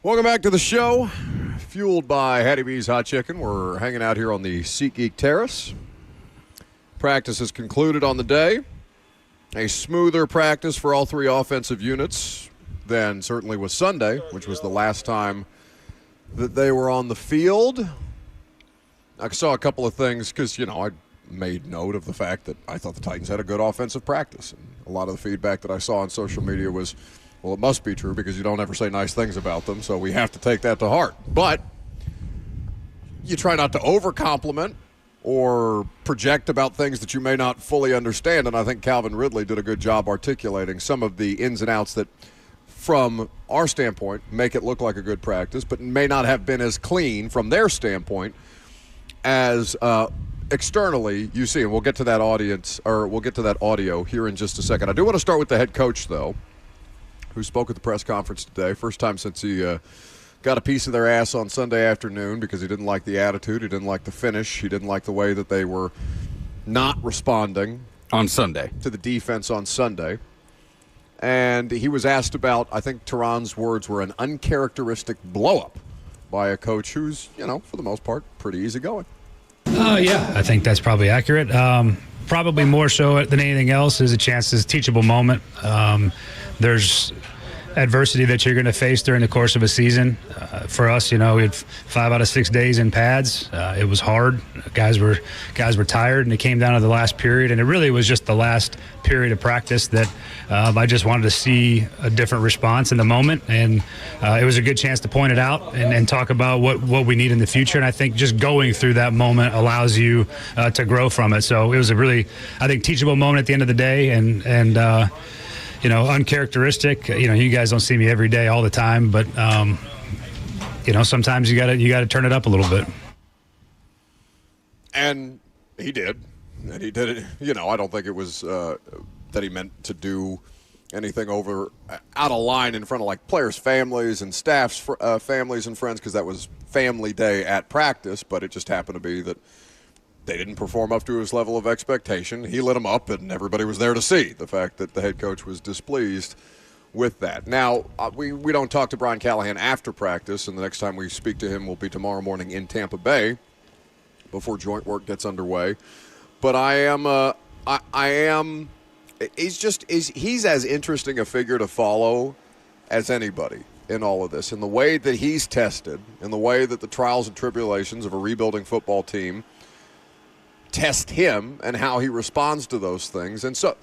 Speaker 1: Welcome back to the show. Fueled by Hattie B's Hot Chicken. We're hanging out here on the SeatGeek Terrace. Practice is concluded on the day. A smoother practice for all three offensive units than certainly was Sunday, which was the last time that they were on the field. I saw a couple of things because, I made note of the fact that I thought the Titans had a good offensive practice. And a lot of the feedback that I saw on social media was, well, it must be true because you don't ever say nice things about them, so we have to take that to heart. But you try not to over-compliment or project about things that you may not fully understand, and I think Calvin Ridley did a good job articulating some of the ins and outs that, from our standpoint, make it look like a good practice, but may not have been as clean from their standpoint as externally you see. And we'll get to that audio here in just a second. I do want to start with the head coach, though, who spoke at the press conference today. First time since he got a piece of their ass on Sunday afternoon because he didn't like the attitude, he didn't like the finish, he didn't like the way that they were not responding
Speaker 2: on Sunday
Speaker 1: to the defense on Sunday. And he was asked about, I think Tehran's words were, an uncharacteristic blow-up by a coach who's, for the most part, pretty easygoing.
Speaker 5: Yeah, I think that's probably accurate. Probably more so than anything else is a chance to teachable moment. There's adversity that you're going to face during the course of a season. For us, we had 5 out of 6 days in pads. It was hard. Guys were tired, and it came down to the last period, and it really was just the last period of practice that I just wanted to see a different response in the moment, and it was a good chance to point it out and talk about what we need in the future. And I think just going through that moment allows you to grow from it. So it was a really, I think, teachable moment at the end of the day, and uncharacteristic. You guys don't see me every day all the time, but sometimes you gotta turn it up a little bit.
Speaker 1: And he did. And he did it. I don't think it was that he meant to do anything out of line in front of players' families and staff's families and friends, because that was family day at practice. But it just happened to be that they didn't perform up to his level of expectation. He lit them up, and everybody was there to see the fact that the head coach was displeased with that. Now, we don't talk to Brian Callahan after practice, and the next time we speak to him will be tomorrow morning in Tampa Bay before joint work gets underway. But he's as interesting a figure to follow as anybody in all of this, in the way that he's tested, in the way that the trials and tribulations of a rebuilding football team test him and how he responds to those things. And so,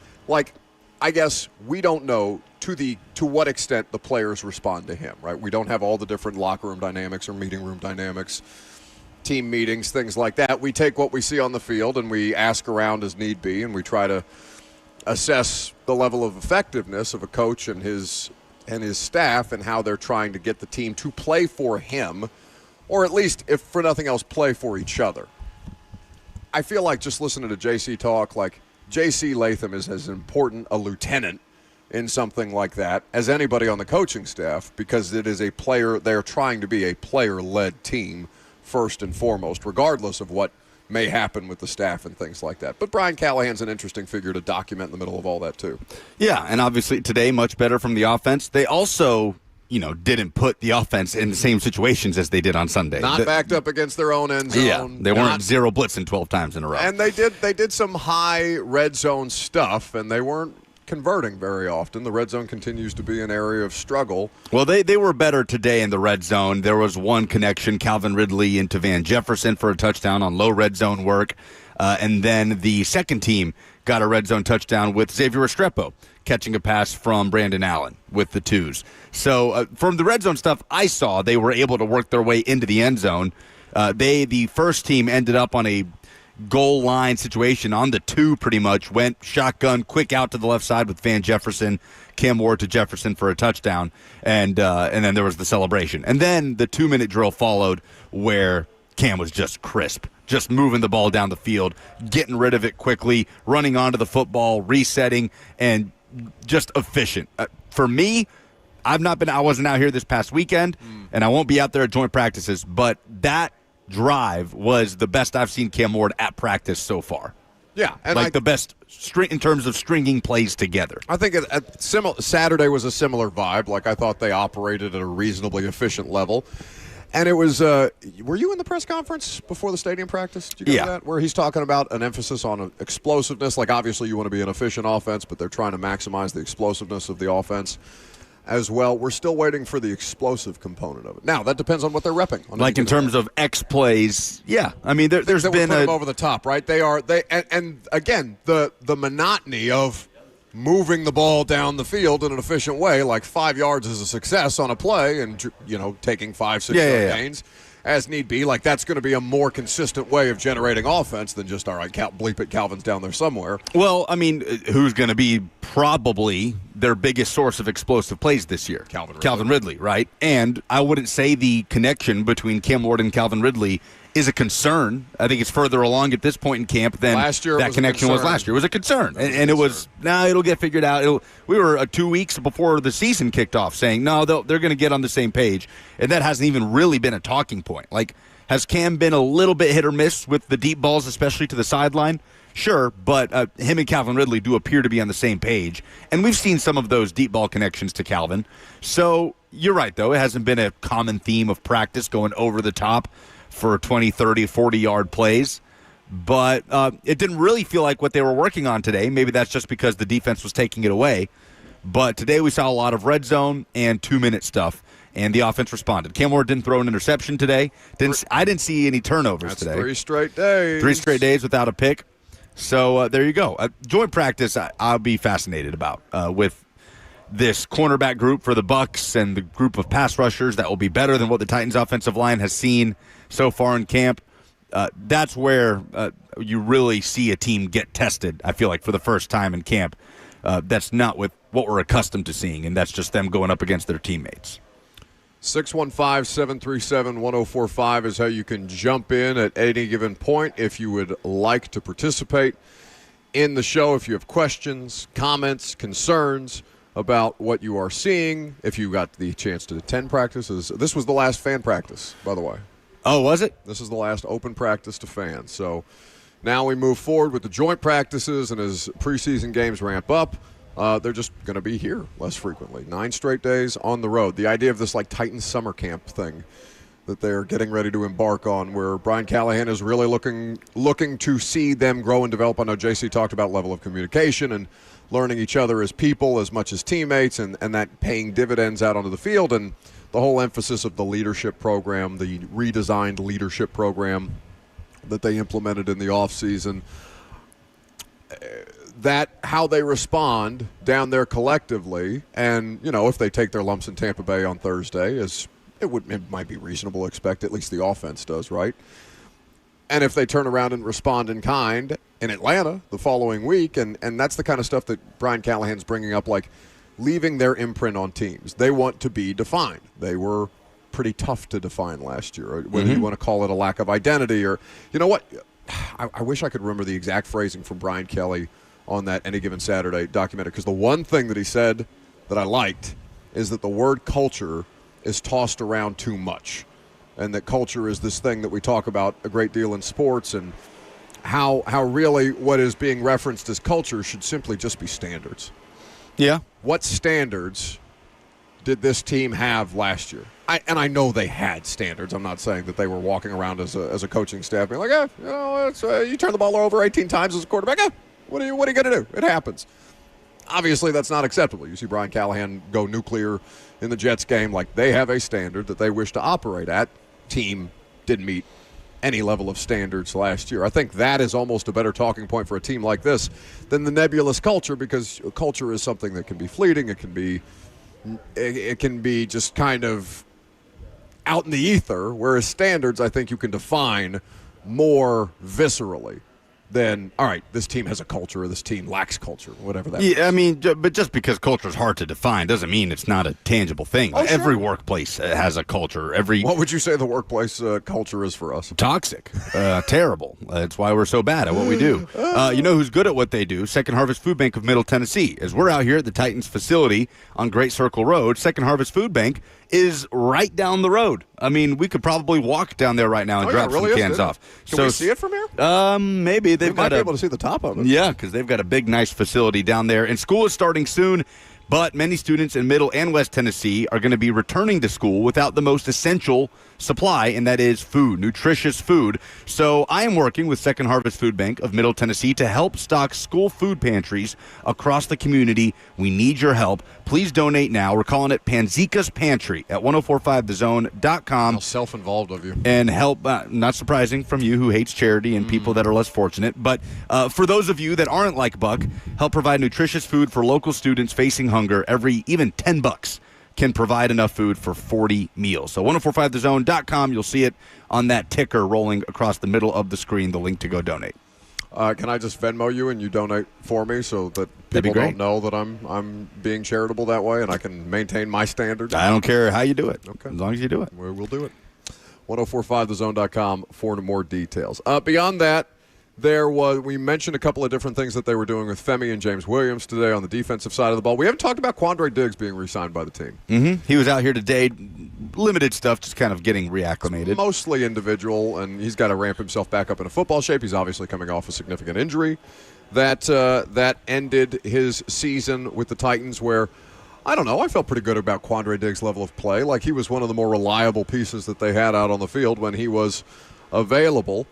Speaker 1: I guess we don't know to what extent the players respond to him, right? We don't have all the different locker room dynamics or meeting room dynamics, team meetings, things like that. We take what we see on the field and we ask around as need be, and we try to assess the level of effectiveness of a coach and his staff and how they're trying to get the team to play for him, or at least, if for nothing else, play for each other. I feel like just listening to JC talk, JC Latham is as important a lieutenant in something like that as anybody on the coaching staff, because it is they're trying to be a player-led team first and foremost, regardless of what may happen with the staff and things like that. But Brian Callahan's an interesting figure to document in the middle of all that too.
Speaker 2: Yeah, and obviously today much better from the offense. They also didn't put the offense in the same situations as they did on Sunday.
Speaker 1: Not backed up against their own end zone.
Speaker 2: Yeah, they weren't zero blitzing 12 times in a row.
Speaker 1: And they did some high red zone stuff, and they weren't converting very often. The red zone continues to be an area of struggle.
Speaker 2: Well, they were better today in the red zone. There was one connection, Calvin Ridley into Van Jefferson for a touchdown on low red zone work. And then the second team got a red zone touchdown with Xavier Restrepo catching a pass from Brandon Allen with the twos. So from the red zone stuff I saw, they were able to work their way into the end zone. The first team ended up on a goal line situation on the 2 pretty much, went shotgun, quick out to the left side with Van Jefferson, Cam Ward to Jefferson for a touchdown, and then there was the celebration. And then the 2-minute drill followed where Cam was just crisp, just moving the ball down the field, getting rid of it quickly, running onto the football, resetting, and just efficient. For me, I wasn't out here this past weekend, and I won't be out there at joint practices, but that drive was the best I've seen Cam Ward at practice so far.
Speaker 1: Yeah,
Speaker 2: and the best in terms of stringing plays together.
Speaker 1: I think Saturday was a similar vibe. Like, I thought they operated at a reasonably efficient level. And it was, were you in the press conference before the stadium practice? Did you go to that? Where he's talking about an emphasis on explosiveness. Like, obviously you want to be an efficient offense, but they're trying to maximize the explosiveness of the offense as well. We're still waiting for the explosive component of it. Now, that depends on what they're repping.
Speaker 2: Like in terms of X plays, yeah. I mean, there's been
Speaker 1: over the top, right? And again, the monotony of moving the ball down the field in an efficient way, like 5 yards is a success on a play, and taking 5-6 yard gains as need be. Like, that's going to be a more consistent way of generating offense than just, all right, bleep it, Calvin's down there somewhere.
Speaker 2: Well, I mean, who's going to be probably their biggest source of explosive plays this year? Calvin Ridley, right? And I wouldn't say the connection between Cam Ward and Calvin Ridley is a concern. I think it's further along at this point in camp than that connection was last year. It was a concern. And it was, it'll get figured out. We were 2 weeks before the season kicked off saying, no, they're going to get on the same page. And that hasn't even really been a talking point. Like, has Cam been a little bit hit or miss with the deep balls, especially to the sideline? Sure, but him and Calvin Ridley do appear to be on the same page. And we've seen some of those deep ball connections to Calvin. So you're right, though. It hasn't been a common theme of practice going over the top for 20, 30, 40-yard plays. But it didn't really feel like what they were working on today. Maybe that's just because the defense was taking it away. But today we saw a lot of red zone and 2-minute stuff, and the offense responded. Cam Ward didn't throw an interception today. I didn't see any turnovers today.
Speaker 1: 3 straight days.
Speaker 2: 3 straight days without a pick. So there you go. Joint practice I'll be fascinated about with this cornerback group for the Bucs and the group of pass rushers that will be better than what the Titans offensive line has seen so far in camp. That's where you really see a team get tested, I feel like, for the first time in camp. That's not with what we're accustomed to seeing, and that's just them going up against their teammates.
Speaker 1: 615-737-1045 is how you can jump in at any given point if you would like to participate in the show. If you have questions, comments, concerns about what you are seeing, if you got the chance to attend practices. This was the last fan practice, by the way.
Speaker 2: Oh, was it?
Speaker 1: This is the last open practice to fans. So now we move forward with the joint practices, and as preseason games ramp up, they're just going to be here less frequently. 9 straight days on the road. The idea of this like Titans summer camp thing that they're getting ready to embark on, where Brian Callahan is really looking to see them grow and develop. I know JC talked about level of communication and learning each other as people as much as teammates, and that paying dividends out onto the field, and the whole emphasis of the leadership program, the redesigned leadership program that they implemented in the offseason. That how they respond down there collectively, and if they take their lumps in Tampa Bay on Thursday, it might be reasonable to expect, at least the offense does, right? And if they turn around and respond in kind in Atlanta the following week, and that's the kind of stuff that Brian Callahan's bringing up, like leaving their imprint on teams. They want to be defined. They were pretty tough to define last year, whether you want to call it a lack of identity or, you know what? I wish I could remember the exact phrasing from Brian Kelly on that Any Given Saturday documentary, because the one thing that he said that I liked is that the word culture is tossed around too much, and that culture is this thing that we talk about a great deal in sports, and how really what is being referenced as culture should simply just be standards.
Speaker 2: Yeah.
Speaker 1: What standards did this team have last year? I know they had standards. I'm not saying that they were walking around as a coaching staff being like, you turn the ball over 18 times as a quarterback. What are you going to do? It happens. Obviously, that's not acceptable. You see Brian Callahan go nuclear in the Jets game. Like, they have a standard that they wish to operate at. Team didn't meet any level of standards last year. I think that is almost a better talking point for a team like this than the nebulous culture, because culture is something that can be fleeting. It can be just kind of out in the ether, whereas standards I think you can define more viscerally than, all right, this team has a culture or this team lacks culture, whatever that means.
Speaker 2: I mean, but just because culture is hard to define doesn't mean it's not a tangible thing.
Speaker 1: Oh, sure.
Speaker 2: Every workplace has a culture.
Speaker 1: What would you say the workplace culture is for us?
Speaker 2: Toxic. Terrible. That's why we're so bad at what we do. You know who's good at what they do? Second Harvest Food Bank of Middle Tennessee. As we're out here at the Titans facility on Great Circle Road, Second Harvest Food Bank is right down the road. I mean, we could probably walk down there right now and drop some cans off.
Speaker 1: Can we see it from here?
Speaker 2: Maybe.
Speaker 1: We might be able to see the top of it.
Speaker 2: Yeah, because they've got a big, nice facility down there. And school is starting soon. But many students in Middle and West Tennessee are going to be returning to school without the most essential supply, and that is food, nutritious food. So I am working with Second Harvest Food Bank of Middle Tennessee to help stock school food pantries across the community. We need your help. Please donate now. We're calling it Panzica's Pantry at 1045thezone.com.
Speaker 1: How self-involved of you.
Speaker 2: And help, not surprising from you who hates charity and people that are less fortunate, but for those of you that aren't like Buck, help provide nutritious food for local students facing hunger. Even $10 can provide enough food for 40 meals. So 1045thezone.com, you'll see it on that ticker rolling across the middle of the screen, the link to go donate.
Speaker 1: Can I just Venmo you and you donate for me so that people don't know that I'm being charitable that way and I can maintain my standards?
Speaker 2: I don't care how you do it.
Speaker 1: Okay.
Speaker 2: As long as you do it.
Speaker 1: We'll do it. 1045thezone.com for more details. Beyond that, we mentioned a couple of different things that they were doing with Femi and James Williams today on the defensive side of the ball. We haven't talked about Quandre Diggs being re-signed by the team.
Speaker 2: Mm-hmm. He was out here today, limited stuff, just kind of getting reacclimated.
Speaker 1: It's mostly individual, and he's got to ramp himself back up into football shape. He's obviously coming off a significant injury that ended his season with the Titans where, I don't know, I felt pretty good about Quandre Diggs' level of play. Like he was one of the more reliable pieces that they had out on the field when he was available.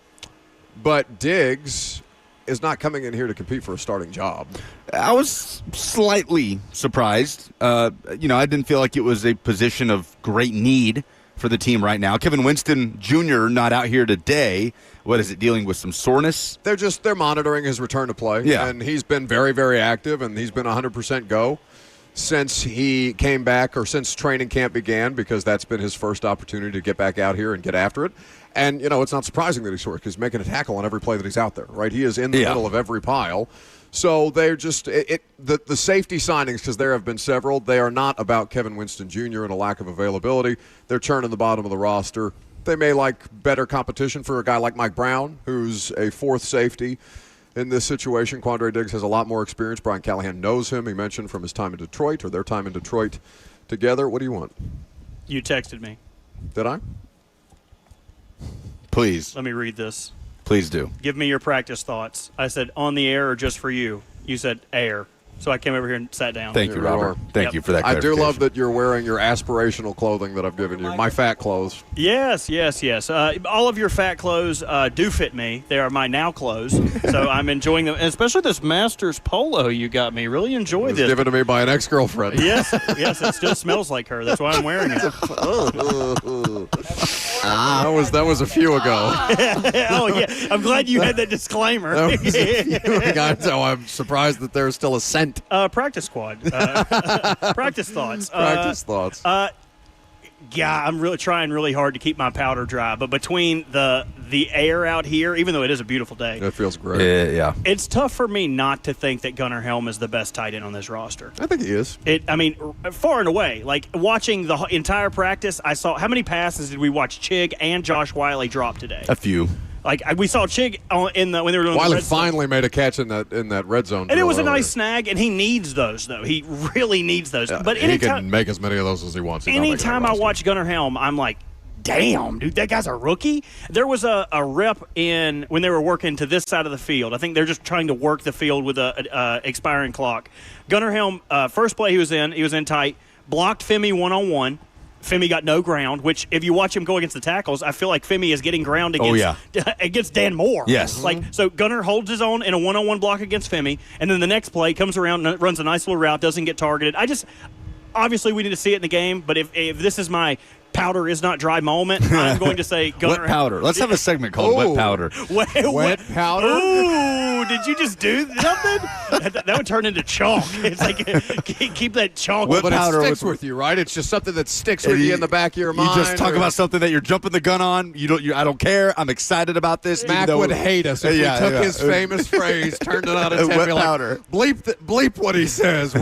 Speaker 1: But Diggs is not coming in here to compete for a starting job.
Speaker 2: I was slightly surprised. I didn't feel like it was a position of great need for the team right now. Kevin Winston Jr. not out here today. What is it, dealing with some soreness?
Speaker 1: They're monitoring his return to play.
Speaker 2: Yeah.
Speaker 1: And he's been very, very active, and he's been 100% go since he came back or since training camp began, because that's been his first opportunity to get back out here and get after it. And, it's not surprising that he's short because he's making a tackle on every play that he's out there, right? He is in the middle of every pile. So they're just the safety signings, because there have been several, they are not about Kevin Winston Jr. and a lack of availability. They're churning the bottom of the roster. They may like better competition for a guy like Mike Brown, who's a fourth safety in this situation. Quandre Diggs has a lot more experience. Brian Callahan knows him. He mentioned from his time in Detroit or their time in Detroit together. What do you want?
Speaker 11: You texted me.
Speaker 1: Did I?
Speaker 2: Please.
Speaker 11: Let me read this.
Speaker 2: Please do.
Speaker 11: Give me your practice thoughts. I said, on the air or just for you? You said, air. So I came over here and sat down.
Speaker 2: Thank you, Robert. Thank you for that
Speaker 1: I do
Speaker 2: clarification.
Speaker 1: love that you're wearing your aspirational clothing that I've given you, my fat clothes.
Speaker 11: Yes. All of your fat clothes do fit me. They are my now clothes, so I'm enjoying them. And especially this Masters polo you got me. Really enjoy
Speaker 1: It was
Speaker 11: this.
Speaker 1: given to me by an ex-girlfriend.
Speaker 11: Yes, it still smells like her. That's why I'm wearing it.
Speaker 1: That was a few ago.
Speaker 11: Oh, yeah. I'm glad you had that disclaimer.
Speaker 1: That was a few ago, so I'm surprised that there's still a scent.
Speaker 11: Practice squad. Practice thoughts.
Speaker 1: Practice thoughts.
Speaker 11: Yeah, I'm really trying really hard to keep my powder dry. But between the air out here, even though it is a beautiful day,
Speaker 1: it feels great.
Speaker 2: Yeah.
Speaker 11: It's tough for me not to think that Gunnar Helm is the best tight end on this roster.
Speaker 1: I think he is.
Speaker 11: Far and away. Like, watching the entire practice, I saw – how many passes did we watch Chig and Josh Wiley drop today?
Speaker 2: A few.
Speaker 11: Like, we saw Chig when they were doing
Speaker 1: Wiley
Speaker 11: the red
Speaker 1: finally made a catch in that red zone.
Speaker 11: And it was a nice snag, and he needs those, though. He really needs those.
Speaker 1: Yeah,
Speaker 11: but
Speaker 1: he can make as many of those as he wants.
Speaker 11: Anytime I watch Gunnar Helm, I'm like, damn, dude, that guy's a rookie. There was a rep when they were working to this side of the field. I think they're just trying to work the field with a expiring clock. Gunnar Helm, first play he was in tight, blocked Femi one-on-one. Femi got no ground, which if you watch him go against the tackles, I feel like Femi is getting ground against Dan Moore.
Speaker 2: Yes.
Speaker 11: So Gunnar holds his own in a one-on-one block against Femi, and then the next play comes around and runs a nice little route, doesn't get targeted. Obviously we need to see it in the game, but if this is my powder is not dry moment, I'm going to say Gunnar
Speaker 2: Wet powder. Let's have a segment called Wet Powder.
Speaker 11: Wet
Speaker 1: powder?
Speaker 11: Ooh, did you just do something? that would turn into chalk. It's like, keep that chalk.
Speaker 1: But it sticks with you, right? It's just something that sticks with you in the back of your mind.
Speaker 2: You just talk about something that you're jumping the gun on. I don't care. I'm excited about this.
Speaker 1: Mac would hate us if we took his famous phrase, turned it on its head,
Speaker 2: wet
Speaker 1: like,
Speaker 2: powder.
Speaker 1: Bleep what he says.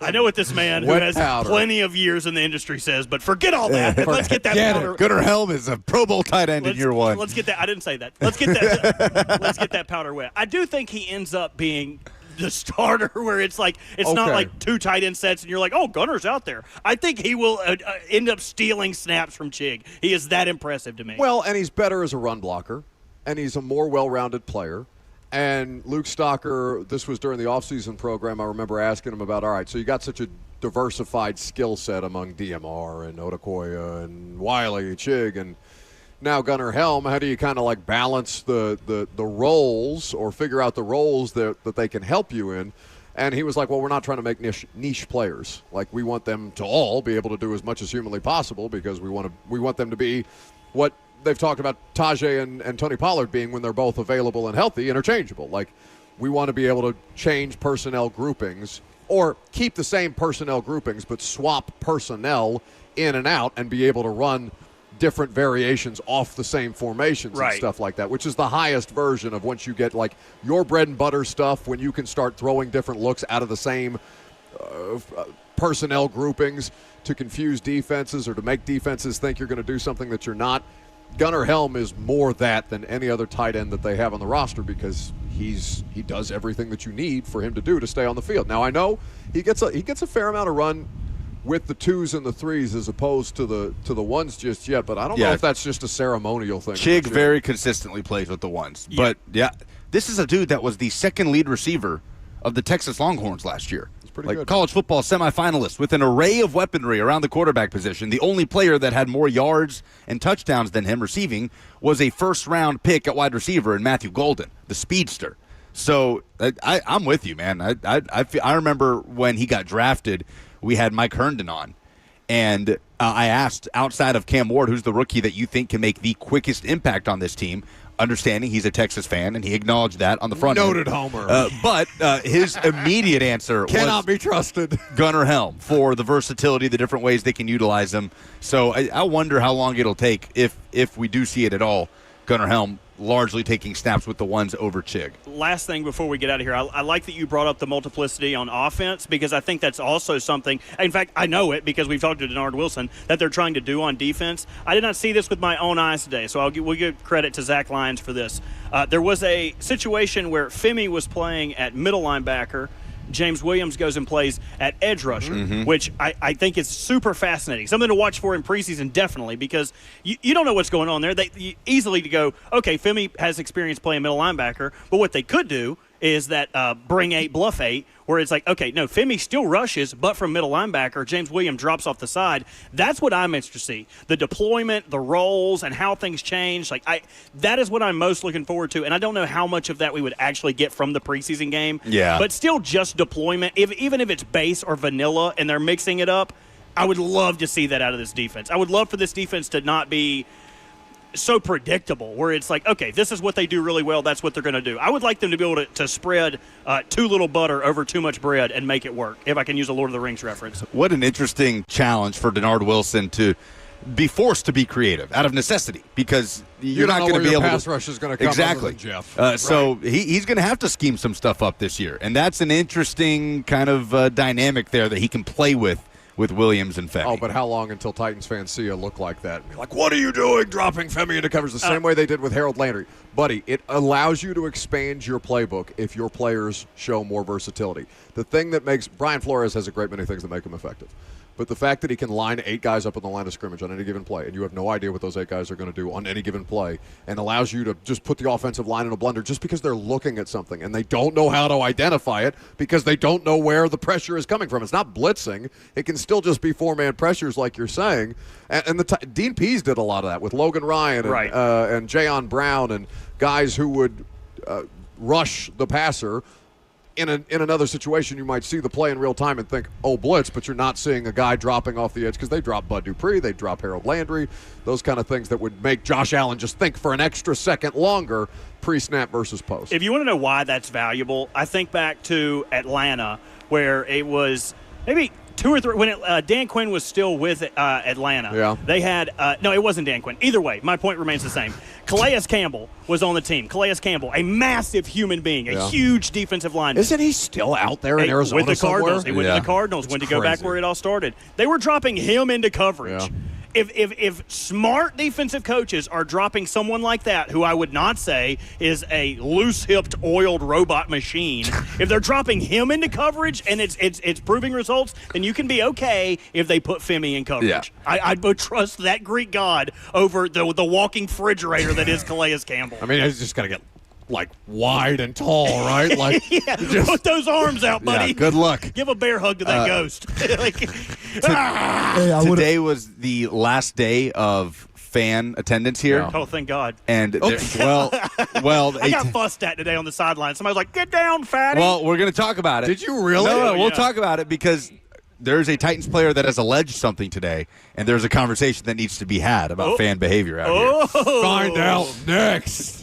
Speaker 11: I know what this man who has plenty of years in the industry says, but forget all that. Let's get that powder.
Speaker 2: Gunnar Helm is a Pro Bowl tight end in year one.
Speaker 11: Let's get that. I didn't say that. Let's get that powder wet. I do think he ends up being the starter where it's like it's not like two tight end sets and you're like, oh, Gunner's out there. I think he will end up stealing snaps from Chig. He is that impressive to me.
Speaker 1: Well, and he's better as a run blocker, and he's a more well-rounded player. And Luke Stocker, this was during the offseason program, I remember asking him about, all right, so you got such a diversified skill set among DMR and Odakoya and Wiley, Chig, and now Gunnar Helm. How do you kind of like balance the roles or figure out the roles that they can help you in? And he was like, well, we're not trying to make niche players. Like, we want them to all be able to do as much as humanly possible because we want them to be what they've talked about Tajay and Tony Pollard being when they're both available and healthy, interchangeable. Like, we want to be able to change personnel groupings or keep the same personnel groupings but swap personnel in and out and be able to run different variations off the same formations and stuff like that, which is the highest version of once you get like your bread and butter stuff, when you can start throwing different looks out of the same personnel groupings to confuse defenses or to make defenses think you're going to do something that you're not. Gunnar Helm is more that than any other tight end that they have on the roster because he does everything that you need for him to do to stay on the field. Now, I know he gets a fair amount of run with the 2s and the 3s as opposed to the 1s just yet, but I don't know if that's just a ceremonial thing.
Speaker 2: Chig very consistently plays with the 1s. Yeah. But, this is a dude that was the second lead receiver of the Texas Longhorns last year.
Speaker 1: It's pretty good.
Speaker 2: College football semifinalist with an array of weaponry around the quarterback position. The only player that had more yards and touchdowns than him receiving was a first-round pick at wide receiver in Matthew Golden, the speedster. So I'm with you, man. I remember when he got drafted, we had Mike Herndon on, and I asked, outside of Cam Ward, who's the rookie that you think can make the quickest impact on this team, understanding he's a Texas fan, and he acknowledged that on the front
Speaker 1: Noted
Speaker 2: end.
Speaker 1: homer.
Speaker 2: But his immediate answer
Speaker 1: cannot
Speaker 2: was
Speaker 1: be trusted.
Speaker 2: Gunnar Helm for the versatility, the different ways they can utilize him. So I wonder how long it'll take, if we do see it at all, Gunnar Helm largely taking snaps with the 1s over Chig.
Speaker 11: Last thing before we get out of here, I like that you brought up the multiplicity on offense because I think that's also something, in fact, I know it because we've talked to Denard Wilson, that they're trying to do on defense. I did not see this with my own eyes today, so we'll give credit to Zach Lyons for this. There was a situation where Femi was playing at middle linebacker. James Williams goes and plays at edge rusher, which I think is super fascinating. Something to watch for in preseason, definitely, because you don't know what's going on there. They easily to go, okay, Femi has experience playing middle linebacker, but what they could do is that bring 8, bluff 8, where it's like, okay, no, Femi still rushes, but from middle linebacker, James Williams drops off the side. That's what I'm interested to see. The deployment, the roles, and how things change. That is what I'm most looking forward to, and I don't know how much of that we would actually get from the preseason game.
Speaker 2: Yeah.
Speaker 11: But still just deployment, even if it's base or vanilla and they're mixing it up, I would love to see that out of this defense. I would love for this defense to not be so predictable where it's like, okay, this is what they do really well, that's what they're going to do. I would like them to be able to spread too little butter over too much bread and make it work, if I can use a Lord of the Rings reference.
Speaker 2: What an interesting challenge for Denard Wilson to be forced to be creative out of necessity because you're not going to be able to.
Speaker 1: Pass rush is going to come
Speaker 2: exactly,
Speaker 1: Jeff.
Speaker 2: So he's going to have to scheme some stuff up this year, and that's an interesting kind of dynamic there that he can play with Williams and Femi.
Speaker 1: Oh, but how long until Titans fans see you look like that? And be like, what are you doing dropping Femi into covers the same way they did with Harold Landry? Buddy, it allows you to expand your playbook if your players show more versatility. The thing that makes – Brian Flores has a great many things that make him effective. But the fact that he can line 8 guys up on the line of scrimmage on any given play, and you have no idea what those 8 guys are going to do on any given play, and allows you to just put the offensive line in a blender just because they're looking at something, and they don't know how to identify it because they don't know where the pressure is coming from. It's not blitzing. It can still just be 4-man pressures like you're saying. And Dean Pease did a lot of that with Logan Ryan and Jayon Brown and guys who would rush the passer. In another situation, you might see the play in real time and think, oh, blitz, but you're not seeing a guy dropping off the edge because they drop Bud Dupree, they drop Harold Landry, those kind of things that would make Josh Allen just think for an extra second longer pre-snap versus post.
Speaker 11: If you want to know why that's valuable, I think back to Atlanta where it was maybe 2 or 3 when Dan Quinn was still with Atlanta.
Speaker 1: Yeah.
Speaker 11: They had no, it wasn't Dan Quinn. Either way, my point remains the same. Calais Campbell was on the team. Calais Campbell, a massive human being, a huge defensive lineman.
Speaker 1: Isn't he still out there in Arizona
Speaker 11: with the Cardinals?
Speaker 1: somewhere?
Speaker 11: He went to the Cardinals. Went to go back where it all started. They were dropping him into coverage.
Speaker 1: Yeah.
Speaker 11: If smart defensive coaches are dropping someone like that, who I would not say is a loose-hipped, oiled robot machine, if they're dropping him into coverage and it's proving results, then you can be okay if they put Femi in coverage.
Speaker 2: Yeah.
Speaker 11: I would trust that Greek god over the walking refrigerator that is Calais Campbell.
Speaker 1: I mean, he's just got to get wide and tall, right? Like,
Speaker 11: yeah, put those arms out, buddy.
Speaker 2: Yeah, good luck.
Speaker 11: Give a bear hug to that ghost.
Speaker 2: Today was the last day of fan attendance here.
Speaker 11: Oh, thank God.
Speaker 2: And
Speaker 11: I got fussed at today on the sideline. Somebody was like, "Get down, fatty."
Speaker 2: Well, we're going to talk about it.
Speaker 1: Did you really?
Speaker 2: No, we'll talk about it because there's a Titans player that has alleged something today, and there's a conversation that needs to be had about fan behavior out here.
Speaker 1: Find out next.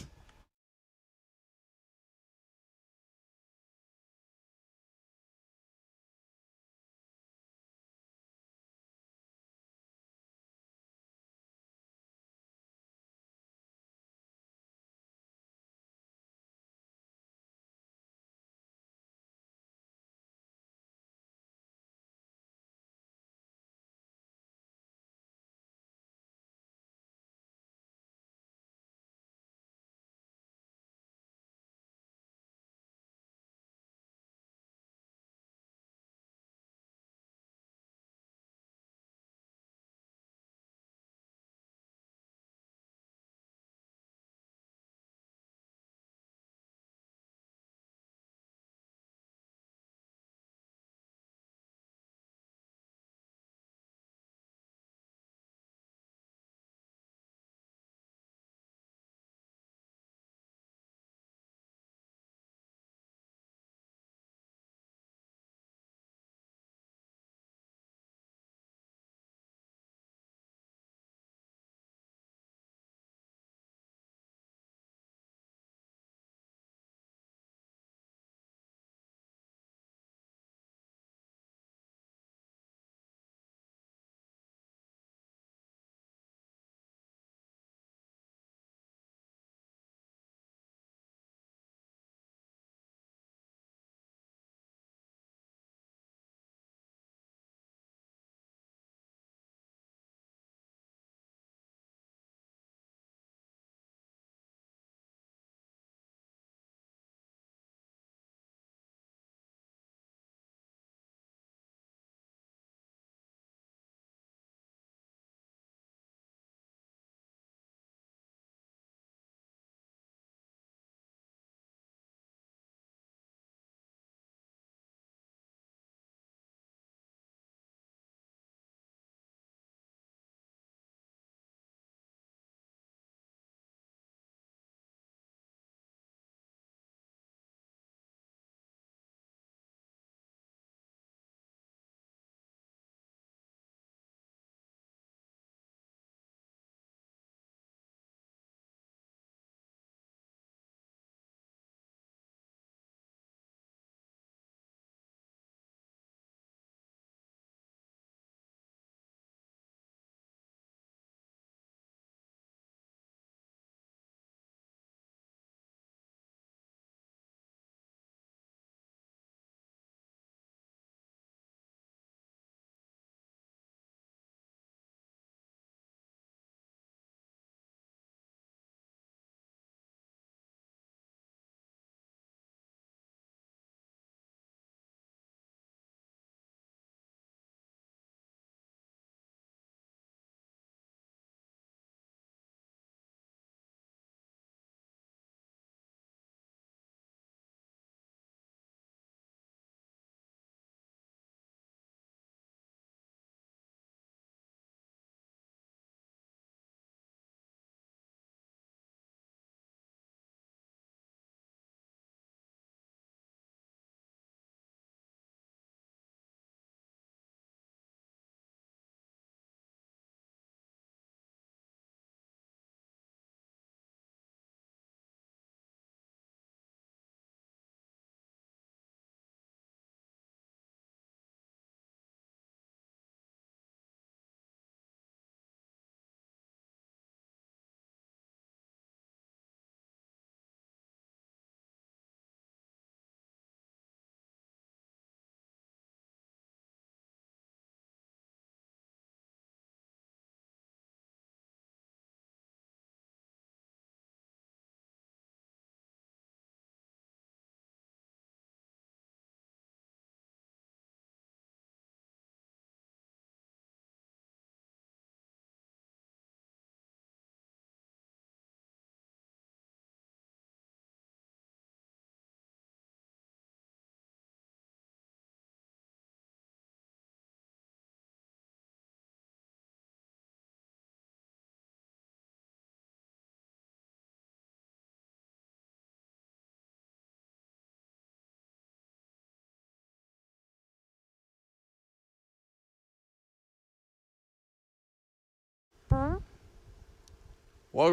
Speaker 1: Welcome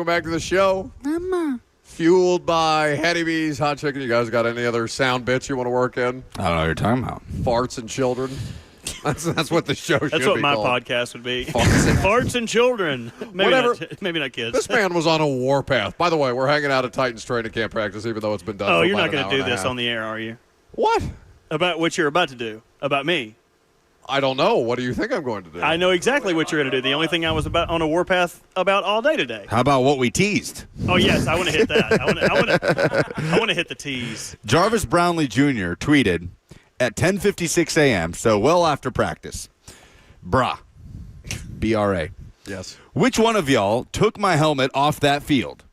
Speaker 1: back to the show. Fueled by Hattie B's Hot Chicken. You guys got any other sound bits you want to work in?
Speaker 2: I don't know what you're talking about.
Speaker 1: Farts and children. That's what the show should be.
Speaker 11: That's what my
Speaker 1: called.
Speaker 11: podcast would be. Farts and children. Maybe not kids.
Speaker 1: This man was on a warpath. By the way, we're hanging out at Titans training camp practice, even though it's been done.
Speaker 11: Oh,
Speaker 1: for
Speaker 11: you're
Speaker 1: about
Speaker 11: not
Speaker 1: going to
Speaker 11: do this on the air, are you?
Speaker 1: What?
Speaker 11: About what you're about to do? About me?
Speaker 1: I don't know. What do you think I'm going to do?
Speaker 11: I know exactly what you're going to do. The only thing I was about on a warpath about all day today.
Speaker 2: How about what we teased?
Speaker 11: Oh yes, I want to hit that. I want to hit the tease.
Speaker 2: Jarvis Brownlee Jr. tweeted at 10:56 a.m., so well after practice. Brah. B-R-A.
Speaker 1: Yes.
Speaker 2: Which one of y'all took my helmet off that field?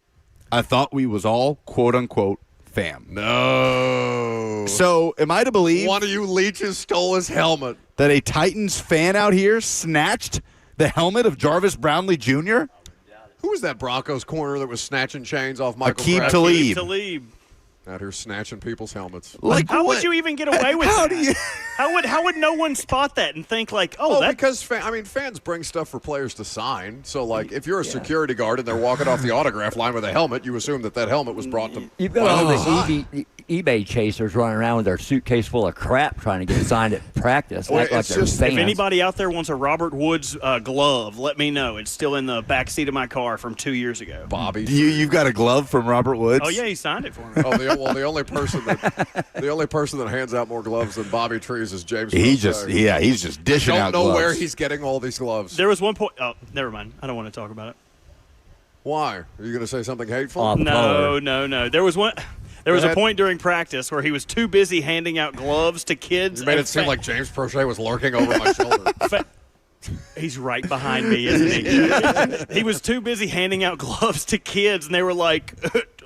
Speaker 2: I thought we was all, quote-unquote, fam.
Speaker 1: No.
Speaker 2: So am I to believe
Speaker 1: one of you leeches stole his helmet?
Speaker 2: That a Titans fan out here snatched the helmet of Jarvis Brownlee Jr.?
Speaker 1: Who was that Broncos corner that was snatching chains off Michael
Speaker 2: Aqib
Speaker 1: Crabtree?
Speaker 2: Talib.
Speaker 11: Talib.
Speaker 1: Out here snatching people's helmets.
Speaker 2: Like
Speaker 11: how
Speaker 2: what?
Speaker 11: would you even get away with
Speaker 2: How
Speaker 11: that?
Speaker 2: do you?
Speaker 11: How would no one spot that and think like,
Speaker 1: because fans bring stuff for players to sign. So like, if you're a security guard and they're walking off the autograph line with a helmet, you assume that helmet was brought to.
Speaker 4: You've got all the eBay chasers running around with their suitcase full of crap trying to get signed at practice.
Speaker 1: Well,
Speaker 4: like they're
Speaker 11: if
Speaker 4: fans.
Speaker 11: anybody out there wants a Robert Woods glove, let me know. It's still in the back seat of my car from 2 years ago.
Speaker 1: Bobby,
Speaker 2: you've got a glove from Robert Woods?
Speaker 11: Oh yeah, he signed it for me.
Speaker 1: The only person that hands out more gloves than Bobby Trees is James.
Speaker 2: He's just dishing out gloves.
Speaker 1: I don't know where he's getting all these gloves.
Speaker 11: There was one point. Oh, never mind. I don't want to talk about it.
Speaker 1: Why? Are you going to say something hateful?
Speaker 11: No. There was one. There was a point during practice where he was too busy handing out gloves to kids.
Speaker 1: You made it seem like James Prochet was lurking over my shoulder.
Speaker 11: He's right behind me, isn't he? He was too busy handing out gloves to kids, and they were like,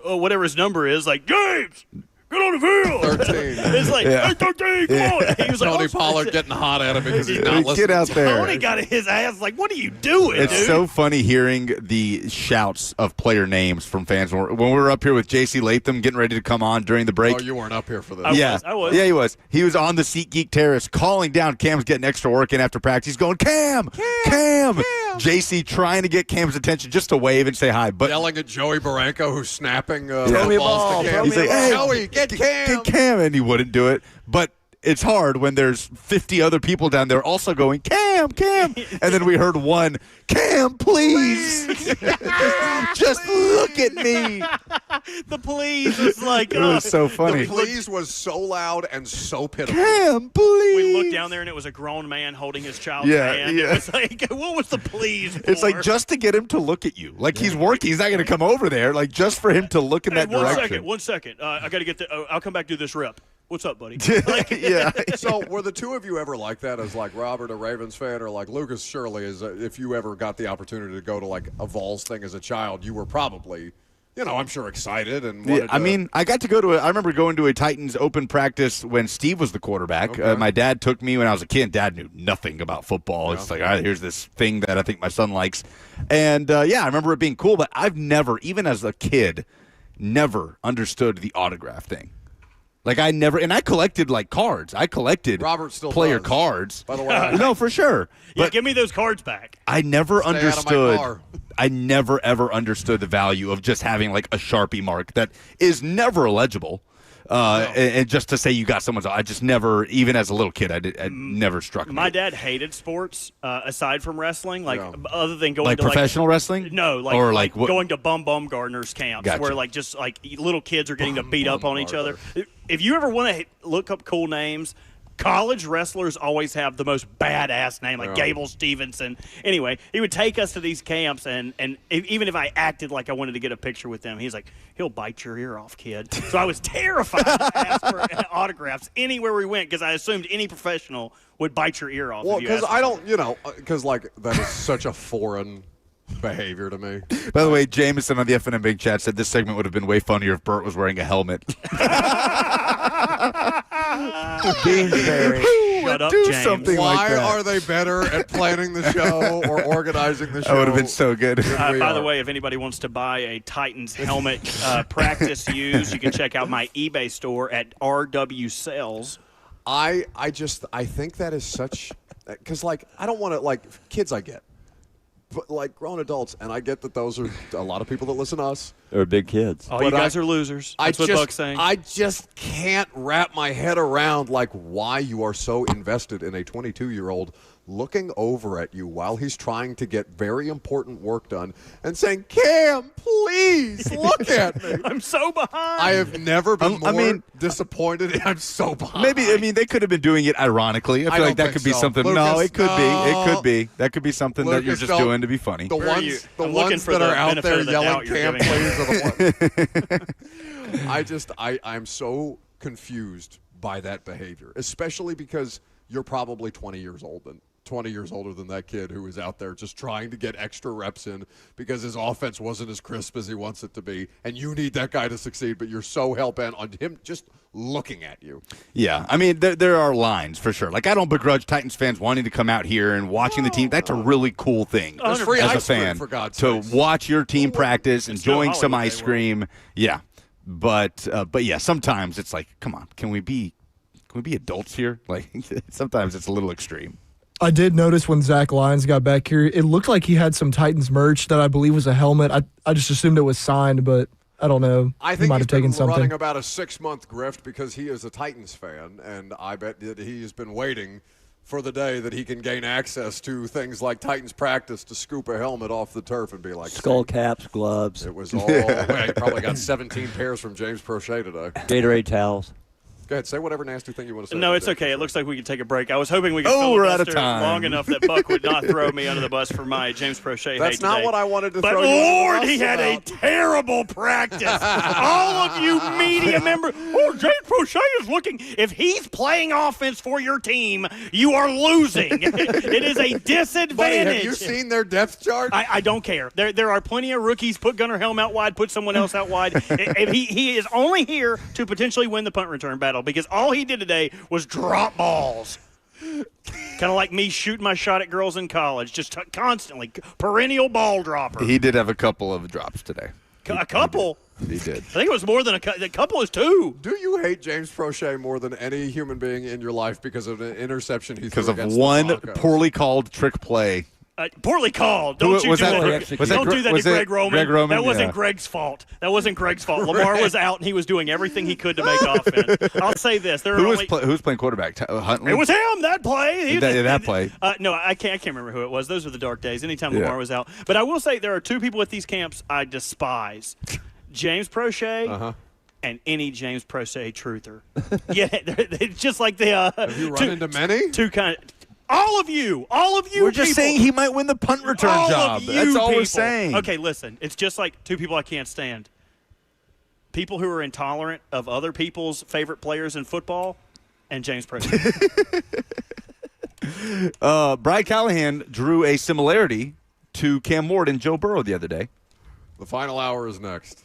Speaker 11: whatever his number is, like, James, get on the field.
Speaker 1: 13.
Speaker 11: It's like, hey, 13, come on. He was
Speaker 1: Tony
Speaker 11: like,
Speaker 1: Pollard getting hot at him because he's not listening.
Speaker 2: Get out there.
Speaker 11: Tony got his ass like, what are you doing,
Speaker 2: It's
Speaker 11: dude?
Speaker 2: so funny hearing the shouts of player names from fans. When we were up here with JC Latham getting ready to come on during the break.
Speaker 1: Oh, you weren't up here for this.
Speaker 11: I was.
Speaker 2: Yeah, he was. He was on the SeatGeek Terrace calling down. Cam's getting extra work in after practice. He's going, Cam. JC trying to get Cam's attention just to wave and say hi. But
Speaker 1: yelling at Joey Barranco, who's snapping
Speaker 4: Throw me a
Speaker 1: balls
Speaker 4: ball,
Speaker 1: to Cam.
Speaker 2: He's like, hey,
Speaker 1: Joey, get Cam.
Speaker 2: Get Cam. And he wouldn't do it. But it's hard when there's 50 other people down there also going, Cam. And then we heard one, Cam, please. Just look at me.
Speaker 11: The please was like,
Speaker 2: It was so funny.
Speaker 1: The please was so loud and so pitiful.
Speaker 2: Cam, please.
Speaker 11: we looked down there and it was a grown man holding his child's hand.
Speaker 2: Yeah.
Speaker 11: It was like, what was the please for?
Speaker 2: It's like just to get him to look at you. Like he's working. He's not going to come over there. Like just for him to look in that direction.
Speaker 11: One second. I got to get I'll come back do this rep. What's up, buddy?
Speaker 2: Yeah.
Speaker 1: So were the two of you ever like that as like Robert, a Ravens fan, or like Lucas Shirley is if you ever got the opportunity to go to like a Vols thing as a child, you were probably, I'm sure excited and wanted
Speaker 2: I mean, I got to go to I remember going to a Titans open practice when Steve was the quarterback.
Speaker 1: Okay.
Speaker 2: My dad took me when I was a kid. Dad knew nothing about football. It's like, all right, here's this thing that I think my son likes. And, I remember it being cool, but I've never, even as a kid, never understood the autograph thing. Like I collected like cards. I collected
Speaker 1: Robert still
Speaker 2: player
Speaker 1: does.
Speaker 2: cards.
Speaker 1: By the way,
Speaker 2: no, for sure.
Speaker 11: Yeah,
Speaker 2: But
Speaker 11: give me those cards back.
Speaker 2: I never
Speaker 1: Stay out of my
Speaker 2: understood.
Speaker 1: car.
Speaker 2: I never ever understood the value of just having like a Sharpie mark that is never illegible. And just to say you got someone's, I just never, even as a little kid, it never struck me.
Speaker 11: My dad hated sports aside from wrestling, other than going
Speaker 2: like
Speaker 11: to
Speaker 2: professional wrestling.
Speaker 11: No,
Speaker 2: or like what?
Speaker 11: going to Baumgartner's camps
Speaker 2: Gotcha.
Speaker 11: where like just like little kids are getting to beat up on each other. If you ever want to look up cool names, college wrestlers always have the most badass name, like Gable Stevenson. Anyway, he would take us to these camps, and even if I acted like I wanted to get a picture with them, he's like, he'll bite your ear off, kid. So I was terrified to ask for autographs anywhere we went because I assumed any professional would bite your ear off.
Speaker 1: Well,
Speaker 11: because
Speaker 1: I don't, because like that is such a foreign behavior to me.
Speaker 2: By the way, Jameson on the FNM Big Chat said this segment would have been way funnier if Burt was wearing a helmet.
Speaker 4: Beansbury.
Speaker 11: Shut up,
Speaker 2: do
Speaker 11: James.
Speaker 2: something
Speaker 1: Why
Speaker 2: like that.
Speaker 1: are they better at planning the show or organizing the show?
Speaker 2: That would have been so good.
Speaker 11: By the way, if anybody wants to buy a Titans helmet practice used, you can check out my eBay store at RW Sales.
Speaker 1: I think that is such, because like I don't want to, like kids I get, but like grown adults, and I get that those are a lot of people that listen to us.
Speaker 4: They're big kids.
Speaker 11: Oh, you guys are losers. That's what Buck's saying.
Speaker 1: I just can't wrap my head around like why you are so invested in a 22-year-old looking over at you while he's trying to get very important work done and saying, Cam, please look at me.
Speaker 11: I'm so behind.
Speaker 1: I have never been more disappointed. I'm so behind.
Speaker 2: Maybe, they could have been doing it ironically. I feel like that could be something.
Speaker 1: Lucas,
Speaker 2: no, it could be. It could be. That could be something that you're just doing to be funny.
Speaker 1: The ones that are out there yelling, Cam, please, are the ones. I'm so confused by that behavior, especially because you're probably 20 years older than that kid who is out there just trying to get extra reps in because his offense wasn't as crisp as he wants it to be, and you need that guy to succeed, but you're so hell-bent on him just looking at you.
Speaker 2: Yeah, I mean, there are lines for sure. Like, I don't begrudge Titans fans wanting to come out here and watching the team. That's a really cool thing
Speaker 1: That's free
Speaker 2: as a
Speaker 1: ice cream,
Speaker 2: fan,
Speaker 1: for God's
Speaker 2: to
Speaker 1: sakes.
Speaker 2: watch your team practice, enjoying some
Speaker 11: Hollywood
Speaker 2: ice cream. Yeah, but yeah, sometimes it's like, come on, can we be adults here? Like, sometimes it's a little extreme.
Speaker 3: I did notice when Zach Lyons got back here, it looked like he had some Titans merch that I believe was a helmet. I just assumed it was signed, but I don't know.
Speaker 1: I
Speaker 3: He
Speaker 1: think
Speaker 3: might
Speaker 1: he's
Speaker 3: have taken
Speaker 1: been
Speaker 3: something.
Speaker 1: running about a 6-month grift because he is a Titans fan, and I bet that he's been waiting for the day that he can gain access to things like Titans practice to scoop a helmet off the turf and be like,
Speaker 4: Skull caps, gloves.
Speaker 1: It was all, well, he probably got 17 pairs from James Prochet today.
Speaker 4: Gatorade towels.
Speaker 1: Go ahead, say whatever nasty thing you want to say.
Speaker 11: No, it's okay. It looks like we can take a break. I was hoping we could
Speaker 2: we're out of
Speaker 11: filibuster
Speaker 2: time.
Speaker 11: long enough that Buck would not throw me under the bus for my James Prochet
Speaker 1: That's
Speaker 11: hate
Speaker 1: not
Speaker 11: today.
Speaker 1: what I wanted to
Speaker 11: But
Speaker 1: throw you under the
Speaker 11: Lord,
Speaker 1: bus
Speaker 11: he had a
Speaker 1: about.
Speaker 11: terrible practice. All of you media members, James Prochet is looking. If he's playing offense for your team, you are losing. It is a disadvantage.
Speaker 1: Buddy, have you seen their depth chart?
Speaker 11: I don't care. There are plenty of rookies. Put Gunnar Helm out wide. Put someone else out wide. If he is only here to potentially win the punt return battle because all he did today was drop balls. Kind of like me shooting my shot at girls in college, just constantly perennial ball dropper.
Speaker 2: He did have a couple of drops today.
Speaker 11: A couple.
Speaker 2: He did.
Speaker 11: I think it was more than a couple. A couple is two.
Speaker 1: Do you hate James Prochet more than any human being in your life because of an interception he threw
Speaker 2: Because of
Speaker 1: against
Speaker 2: one
Speaker 1: the Broncos?
Speaker 2: poorly called trick play.
Speaker 11: Poorly called. Don't you
Speaker 2: was
Speaker 11: do
Speaker 2: that?
Speaker 11: that.
Speaker 2: Was that
Speaker 11: Don't do that
Speaker 2: was
Speaker 11: to
Speaker 2: it
Speaker 11: Greg Roman.
Speaker 2: Greg Roman?
Speaker 11: That wasn't
Speaker 2: Yeah.
Speaker 11: Greg's fault. That wasn't Greg's fault. Lamar was out, and he was doing everything he could to make offense. I'll say this: there are
Speaker 2: Who
Speaker 11: only.
Speaker 2: was playing quarterback? Huntley?
Speaker 11: It was him. That play.
Speaker 2: That play.
Speaker 11: No, I can't remember who it was. Those were the dark days. Anytime
Speaker 2: Yeah.
Speaker 11: Lamar was out. But I will say there are two people at these camps I despise: James Prochet. And any James Prochet truther. Yeah, it's just like the.
Speaker 1: Have you run into many?
Speaker 11: Two kind. All of you.
Speaker 2: We're just
Speaker 11: people.
Speaker 2: saying he might win the punt return
Speaker 11: All
Speaker 2: job.
Speaker 11: of you
Speaker 2: That's all
Speaker 11: people.
Speaker 2: we're saying.
Speaker 11: Okay, listen. It's just like two people I can't stand. People who are intolerant of other people's favorite players in football and James Prochet.
Speaker 2: Brian Callahan drew a similarity to Cam Ward and Joe Burrow the other day.
Speaker 1: The final hour is next.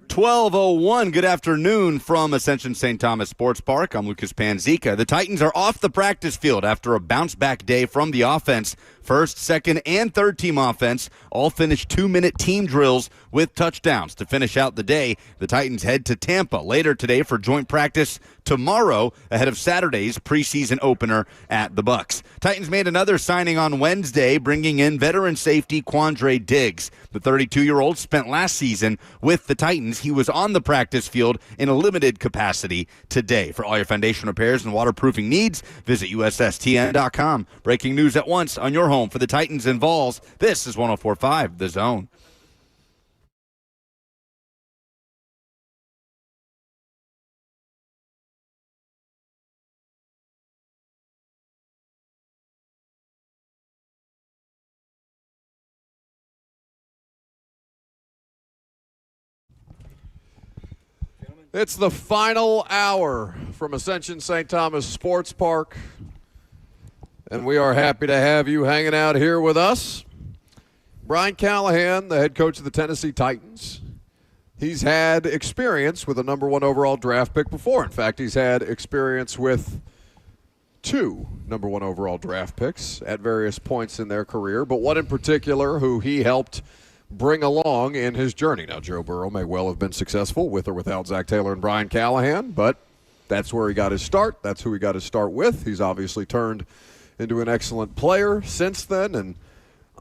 Speaker 2: 12:01. Good afternoon from Ascension St. Thomas Sports Park. I'm Lucas Panzica. The Titans are off the practice field after a bounce-back day from the offense. First, second, and third team offense all finished 2-minute team drills with touchdowns. To finish out the day, the Titans head to Tampa later today for joint practice tomorrow ahead of Saturday's preseason opener at the Bucs. Titans made another signing on Wednesday, bringing in veteran safety Quandre Diggs. The 32-year-old spent last season with the Titans. He was on the practice field in a limited capacity today. For all your foundation repairs and waterproofing needs, visit USSTN.com. Breaking news at once on your home for the Titans and Vols. This is 104.5 The Zone.
Speaker 1: It's the final hour from Ascension St. Thomas Sports Park, and we are happy to have you hanging out here with us. Brian Callahan, the head coach of the Tennessee Titans, he's had experience with a number 1 overall draft pick before. In fact, he's had experience with 2 number 1 overall draft picks at various points in their career, but one in particular who he helped bring along in his journey. Now, Joe Burrow may well have been successful with or without Zach Taylor and Brian Callahan, but that's where he got his start. That's who he got his start with. He's obviously turned into an excellent player since then, and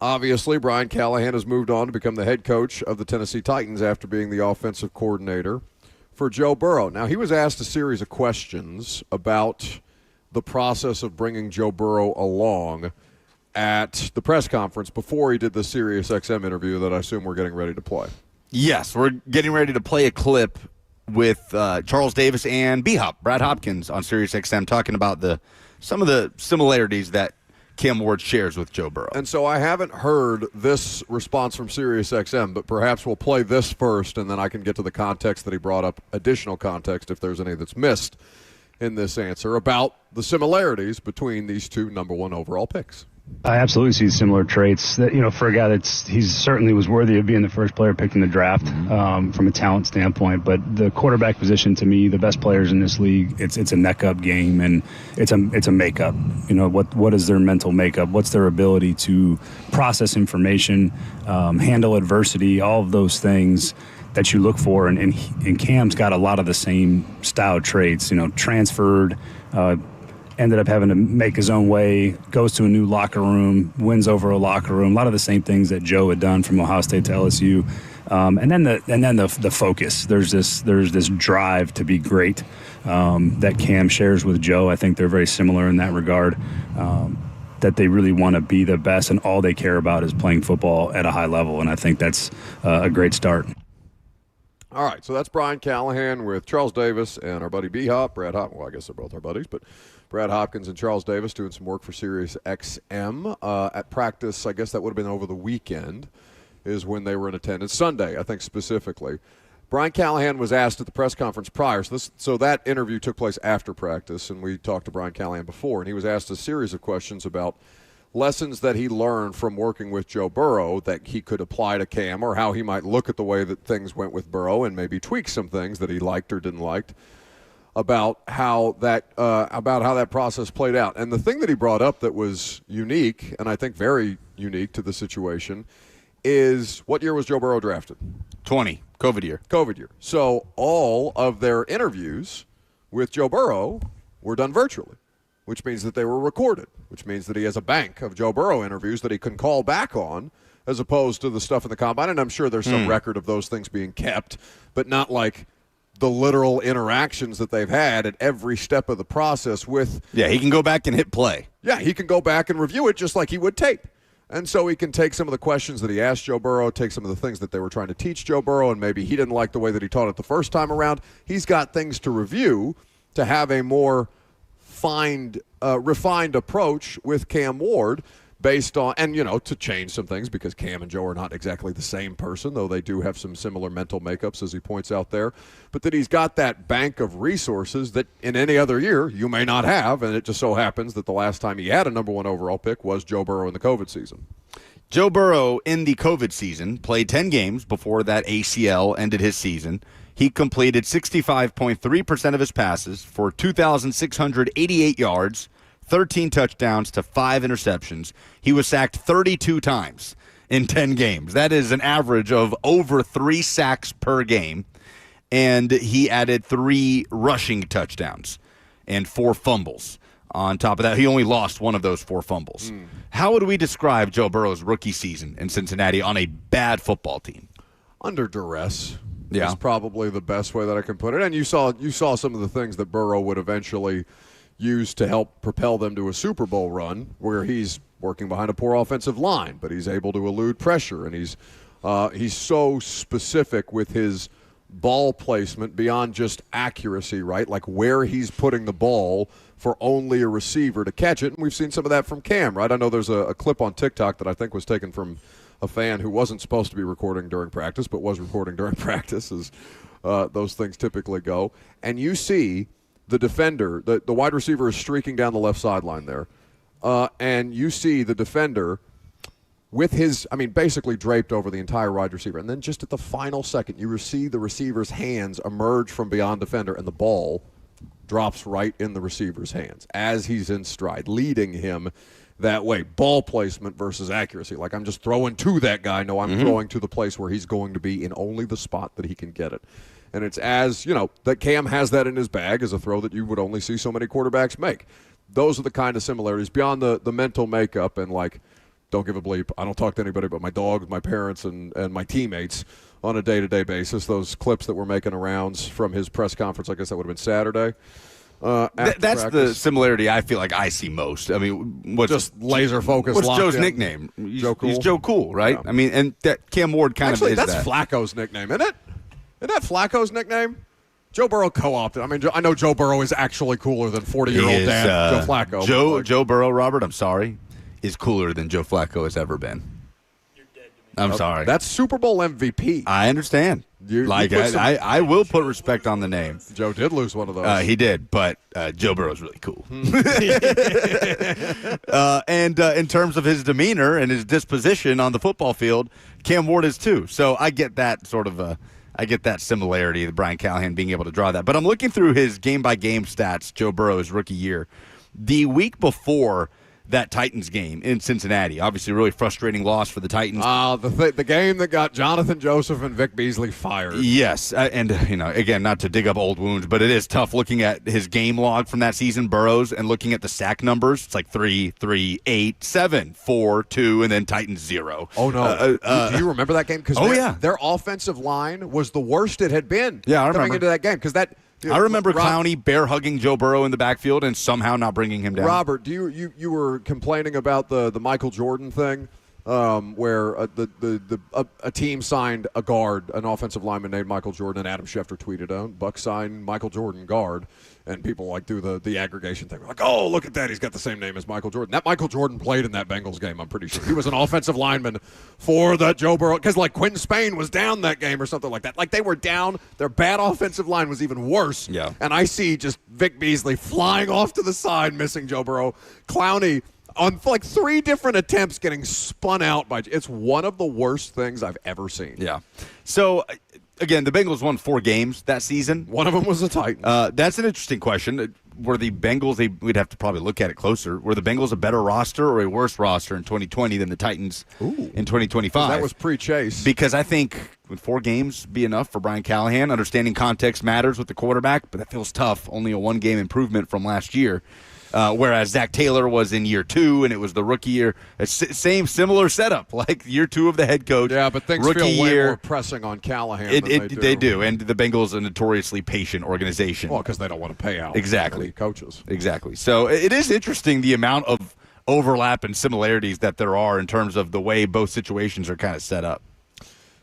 Speaker 1: obviously Brian Callahan has moved on to become the head coach of the Tennessee Titans after being the offensive coordinator for Joe Burrow. Now, he was asked a series of questions about the process of bringing Joe Burrow along at the press conference before he did the SiriusXM interview that I assume we're getting ready to play.
Speaker 2: Yes, we're getting ready to play a clip with Charles Davis and B-Hop, Brad Hopkins, on SiriusXM talking about some of the similarities that Cam Ward shares with Joe Burrow.
Speaker 1: And so I haven't heard this response from SiriusXM, but perhaps we'll play this first, and then I can get to the context that he brought up, additional context if there's any that's missed in this answer, about the similarities between these 2 number 1 overall picks.
Speaker 5: I absolutely see similar traits. That, for a guy he certainly was worthy of being the first player picked in the draft from a talent standpoint. But the quarterback position, to me, the best players in this league, it's a neck-up game, and it's a makeup. What is their mental makeup? What's their ability to process information, handle adversity, all of those things that you look for. And Cam's got a lot of the same style traits. Transferred. Ended up having to make his own way, goes to a new locker room, wins over a locker room. A lot of the same things that Joe had done from Ohio State to LSU. And then the focus. There's this drive to be great that Cam shares with Joe. I think they're very similar in that regard. That they really want to be the best, and all they care about is playing football at a high level. And I think that's a great start.
Speaker 1: All right, so that's Brian Callahan with Charles Davis and our buddy B-Hop, Brad Hopkins. Well, I guess they're both our buddies, but Brad Hopkins and Charles Davis doing some work for SiriusXM at practice. I guess that would have been over the weekend is when they were in attendance. Sunday, I think specifically. Brian Callahan was asked at the press conference prior. So that interview took place after practice, and we talked to Brian Callahan before, and he was asked a series of questions about lessons that he learned from working with Joe Burrow that he could apply to Cam, or how he might look at the way that things went with Burrow and maybe tweak some things that he liked or didn't like about how that process played out. And the thing that he brought up that was unique, and I think very unique to the situation, is what year was Joe Burrow drafted?
Speaker 2: 20, COVID year.
Speaker 1: So all of their interviews with Joe Burrow were done virtually, which means that they were recorded, which means that he has a bank of Joe Burrow interviews that he can call back on, as opposed to the stuff in the combine. And I'm sure there's some record of those things being kept, but not like the literal interactions that they've had at every step of the process with.
Speaker 2: Yeah, he can go back and hit play.
Speaker 1: Yeah, he can go back and review it just like he would tape. And so he can take some of the questions that he asked Joe Burrow, take some of the things that they were trying to teach Joe Burrow, and maybe he didn't like the way that he taught it the first time around. He's got things to review to have a more refined approach with Cam Ward, based on, and, to change some things because Cam and Joe are not exactly the same person, though they do have some similar mental makeups, as he points out there. But that he's got that bank of resources that in any other year you may not have, and it just so happens that the last time he had a number 1 overall pick was Joe Burrow in the COVID season.
Speaker 2: Joe Burrow in the COVID season played 10 games before that ACL ended his season. He completed 65.3% of his passes for 2,688 yards, 13 touchdowns to 5 interceptions. He was sacked 32 times in 10 games. That is an average of over 3 sacks per game. And he added 3 rushing touchdowns and 4 fumbles. On top of that, he only lost 1 of those 4 fumbles. How would we describe Joe Burrow's rookie season in Cincinnati on a bad football team?
Speaker 1: Under duress.
Speaker 2: Yeah.
Speaker 1: Is probably the best way that I can put it. And you saw some of the things that Burrow would eventually use to help propel them to a Super Bowl run, where he's working behind a poor offensive line, but he's able to elude pressure, and he's so specific with his ball placement beyond just accuracy, right? Like where he's putting the ball for only a receiver to catch it. And we've seen some of that from Cam, right? I know there's a clip on TikTok that I think was taken from a fan who wasn't supposed to be recording during practice, but was recording during practice, as those things typically go. And you see the defender, the wide receiver is streaking down the left sideline there. And you see the defender with his, basically draped over the entire wide receiver. And then just at the final second, you see the receiver's hands emerge from beyond defender, and the ball drops right in the receiver's hands as he's in stride, leading him that way. Ball placement versus accuracy. Like, I'm just throwing to that guy. No, I'm throwing to the place where he's going to be in only the spot that he can get it. And it's that Cam has that in his bag as a throw that you would only see so many quarterbacks make. Those are the kind of similarities beyond the mental makeup and, like, don't give a bleep. I don't talk to anybody but my dogs, my parents, and my teammates on a day-to-day basis. Those clips that were making rounds from his press conference, I guess that would have been Saturday.
Speaker 2: That's
Speaker 1: practice.
Speaker 2: The similarity I feel like I see most. What's
Speaker 1: just laser focus.
Speaker 2: What's Joe's
Speaker 1: in.
Speaker 2: nickname?
Speaker 1: Joe Cool.
Speaker 2: He's Joe Cool, right?
Speaker 1: Yeah.
Speaker 2: And that Cam Ward kind
Speaker 1: Actually,
Speaker 2: of is
Speaker 1: that's
Speaker 2: that.
Speaker 1: Flacco's nickname, isn't it? Isn't that Flacco's nickname? Joe Burrow co-opted. I know Joe Burrow is actually cooler than 40-year-old dad Joe Flacco.
Speaker 2: Joe Burrow, Robert, I'm sorry, is cooler than Joe Flacco has ever been. You're dead to me. I'm sorry.
Speaker 1: That's Super Bowl MVP.
Speaker 2: I understand. I will put respect on the name.
Speaker 1: Joe did lose one of those.
Speaker 2: He did, but Joe Burrow's really cool. And in terms of his demeanor and his disposition on the football field, Cam Ward is too. So I get that I get that similarity, the Brian Callahan being able to draw that. But I'm looking through his game-by-game stats, Joe Burrow's rookie year. The week before that Titans game in Cincinnati, obviously a really frustrating loss for the Titans.
Speaker 1: The game that got Jonathan Joseph and Vic Beasley fired.
Speaker 2: Yes, and again, not to dig up old wounds, but it is tough looking at his game log from that season, Burrows, and looking at the sack numbers. It's like 3, 3, 8, 7, 4, 2, and then Titans 0.
Speaker 1: Oh, no. Do you remember that game? Because their offensive line was the worst it had been coming into that game. Because
Speaker 2: I remember Clowney bear-hugging Joe Burrow in the backfield and somehow not bringing him down.
Speaker 1: Robert, you were complaining about the Michael Jordan thing, where a team signed a guard, an offensive lineman named Michael Jordan, and Adam Schefter tweeted out, Buck signed Michael Jordan guard, and people do the aggregation thing. Like, oh, look at that, he's got the same name as Michael Jordan. That Michael Jordan played in that Bengals game, I'm pretty sure. He was an offensive lineman for the Joe Burrow, because Quentin Spain was down that game or something like that. Like, they were down, their bad offensive line was even worse.
Speaker 2: Yeah.
Speaker 1: And I see just Vic Beasley flying off to the side, missing Joe Burrow. Clowney on 3 different attempts getting spun out by. It's one of the worst things I've ever seen.
Speaker 2: Yeah. So, again, the Bengals won 4 games that season.
Speaker 1: One of them was the Titans.
Speaker 2: That's an interesting question. Were the Bengals, we'd have to probably look at it closer, were the Bengals a better roster or a worse roster in 2020 than the Titans in 2025?
Speaker 1: That was pre-Chase.
Speaker 2: Because I think would 4 games be enough for Brian Callahan? Understanding context matters with the quarterback, but that feels tough. Only a 1-game improvement from last year. Whereas Zach Taylor was in year 2, and it was the rookie year. Similar setup, like year 2 of the head coach.
Speaker 1: Yeah, but things
Speaker 2: rookie
Speaker 1: feel way
Speaker 2: year,
Speaker 1: more pressing on Callahan than
Speaker 2: they do. And the Bengals are a notoriously patient organization.
Speaker 1: Well, because they don't want to pay out
Speaker 2: exactly
Speaker 1: coaches.
Speaker 2: Exactly. So it is interesting the amount of overlap and similarities that there are in terms of the way both situations are kind of set up.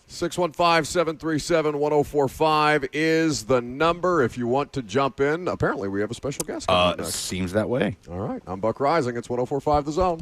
Speaker 1: 615-737-1045 is the number if you want to jump in. Apparently, we have a special guest coming next.
Speaker 2: Seems that way.
Speaker 1: All right. I'm Buck Rising. It's 104.5 The Zone.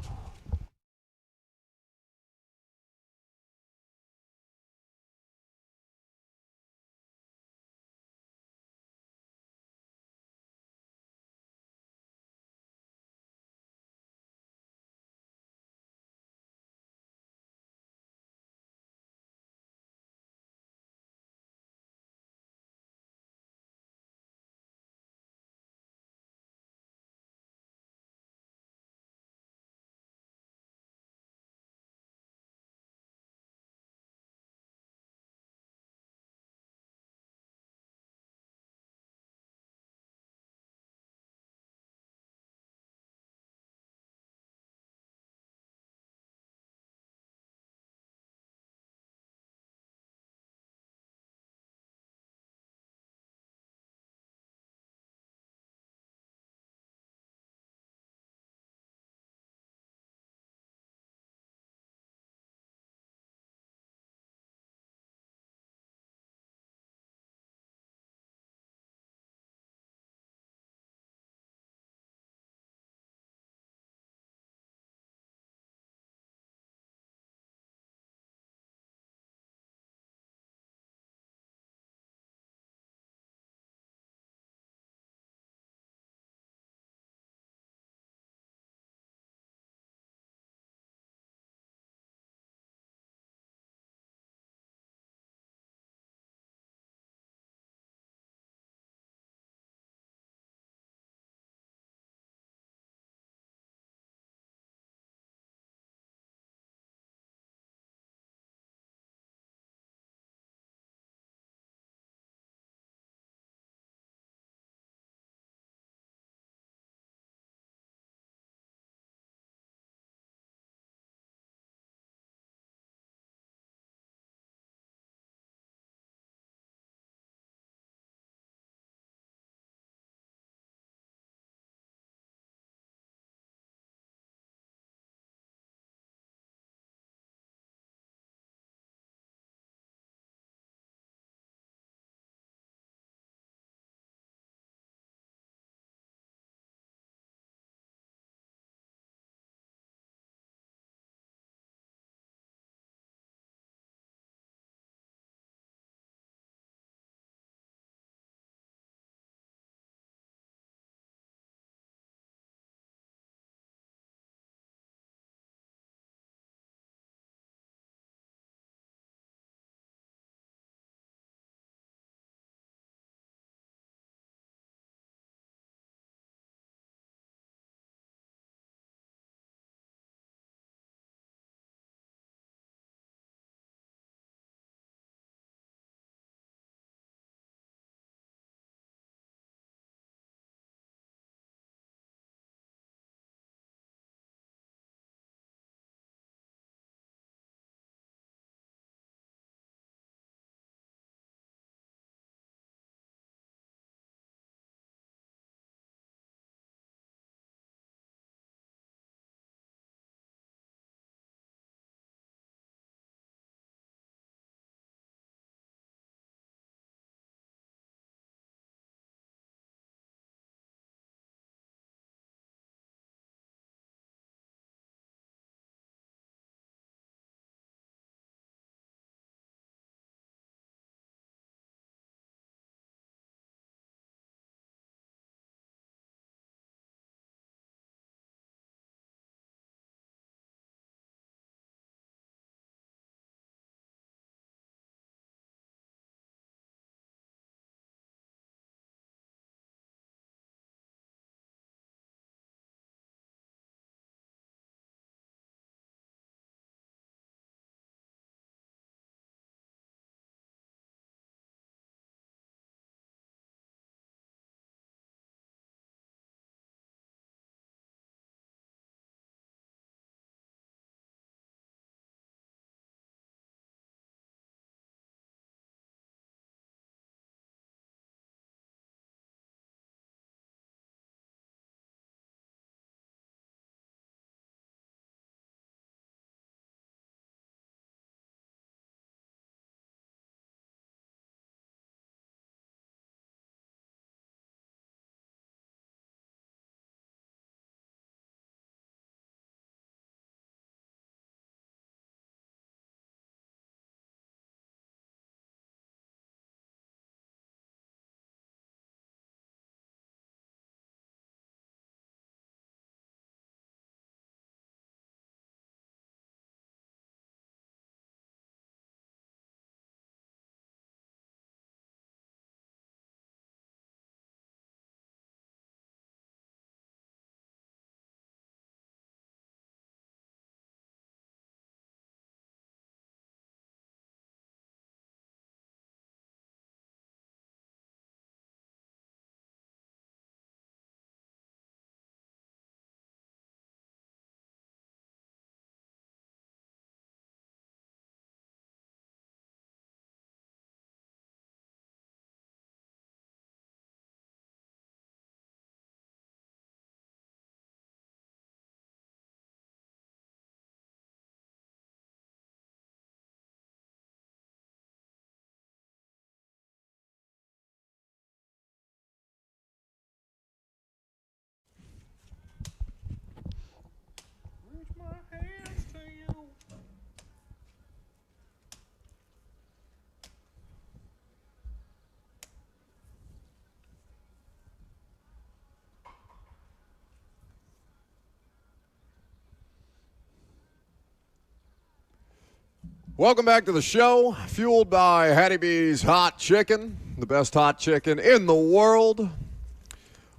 Speaker 1: Welcome back to the show, fueled by Hattie B's Hot Chicken, the best hot chicken in the world.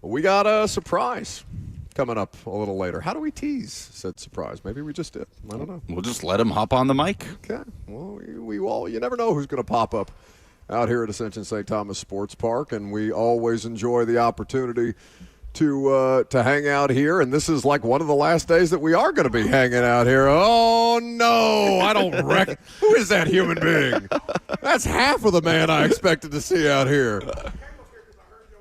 Speaker 1: We got a surprise coming up a little later. How do we tease said surprise? Maybe we just did. I don't know.
Speaker 2: We'll just let him hop on the mic.
Speaker 1: Okay. Well, we all, you never know who's going to pop up out here at Ascension St. Thomas Sports Park, and we always enjoy the opportunity to hang out here, and this is like one of the last days that we are going to be hanging out here. Oh, no, I don't reckon. Who is that human being? That's half of the man I expected to see out here.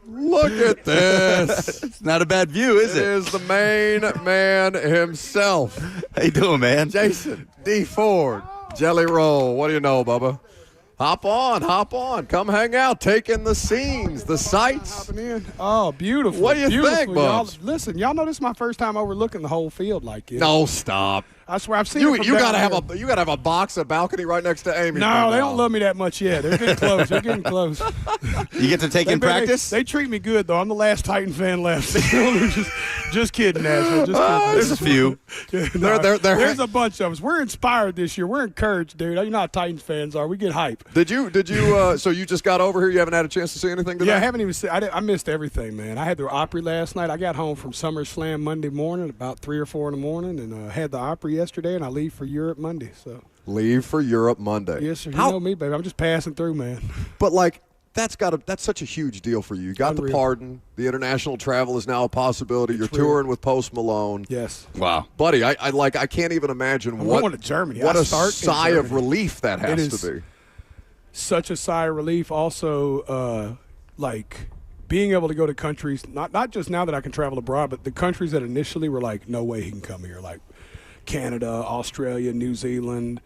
Speaker 1: Look at this.
Speaker 2: It's not a bad view, is it?
Speaker 1: It is the main man himself.
Speaker 2: How you doing, man?
Speaker 1: Jason D. Ford, Jelly Roll. What do you know, Bubba? Hop on. Come hang out. Take in the scenes, the sights.
Speaker 12: Hopping in. Oh, beautiful.
Speaker 1: What do you think,
Speaker 12: y'all,
Speaker 1: Bubs?
Speaker 12: listen, y'all know this is my first time overlooking the whole field like this.
Speaker 1: No, stop.
Speaker 12: I swear I've seen
Speaker 1: You
Speaker 12: it from
Speaker 1: you
Speaker 12: down
Speaker 1: gotta
Speaker 12: here.
Speaker 1: have a box, a balcony right next to Amy.
Speaker 12: No, they don't love me that much yet. They're getting close. They're getting close.
Speaker 2: You get to take in practice?
Speaker 12: They treat me good, though. I'm the last Titan fan left. just kidding, Nashville. Just kidding.
Speaker 2: There's a few.
Speaker 12: There's a bunch of us. We're inspired this year. We're encouraged, dude. You know how Titans fans are. We get hype.
Speaker 1: Did you? So you just got over here? You haven't had a chance to see anything today?
Speaker 12: Yeah, I haven't even seen. I missed everything, man. I had the Opry last night. I got home from SummerSlam Monday morning, about 3 or 4 in the morning, and had the Opry yesterday, and I leave for Europe Monday. So
Speaker 1: leave for Europe Monday.
Speaker 12: Yes, sir. You know me, baby. I'm just passing through, man.
Speaker 1: But like that's such a huge deal for you. You got the pardon. The international travel is now a possibility. You're touring with Post Malone.
Speaker 12: Yes.
Speaker 2: Wow,
Speaker 1: buddy. I can't even imagine
Speaker 12: I'm going to Germany.
Speaker 1: What a sigh of relief that has to be.
Speaker 12: Such a sigh of relief. Also, like being able to go to countries, not just now that I can travel abroad, but the countries that initially were like, no way he can come here, like Canada, Australia, New Zealand,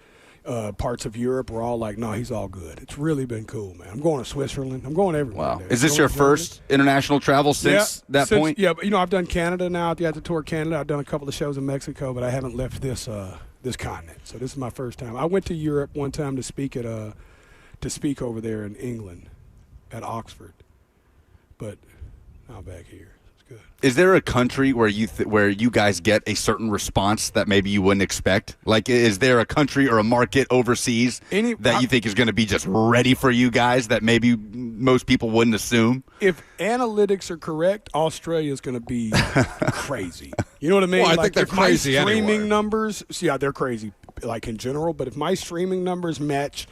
Speaker 12: parts of Europe were all like, no, he's all good. It's really been cool, man. I'm going to Switzerland. I'm going everywhere.
Speaker 2: Wow. Is this your first international travel since that point?
Speaker 12: Yeah, but I've done Canada now. I've got to tour Canada. I've done a couple of shows in Mexico, but I haven't left this continent. So this is my first time. I went to Europe one time to speak over there in England at Oxford, but now back here. Good.
Speaker 2: Is there a country where you guys get a certain response that maybe you wouldn't expect? Like, is there a country or a market overseas that you think is going to be just ready for you guys that maybe most people wouldn't assume?
Speaker 12: If analytics are correct, Australia is going to be crazy. You know what I mean?
Speaker 1: Well, I think they're crazy
Speaker 12: my streaming
Speaker 1: anyway.
Speaker 12: numbers, yeah, they're crazy, like in general. But if my streaming numbers match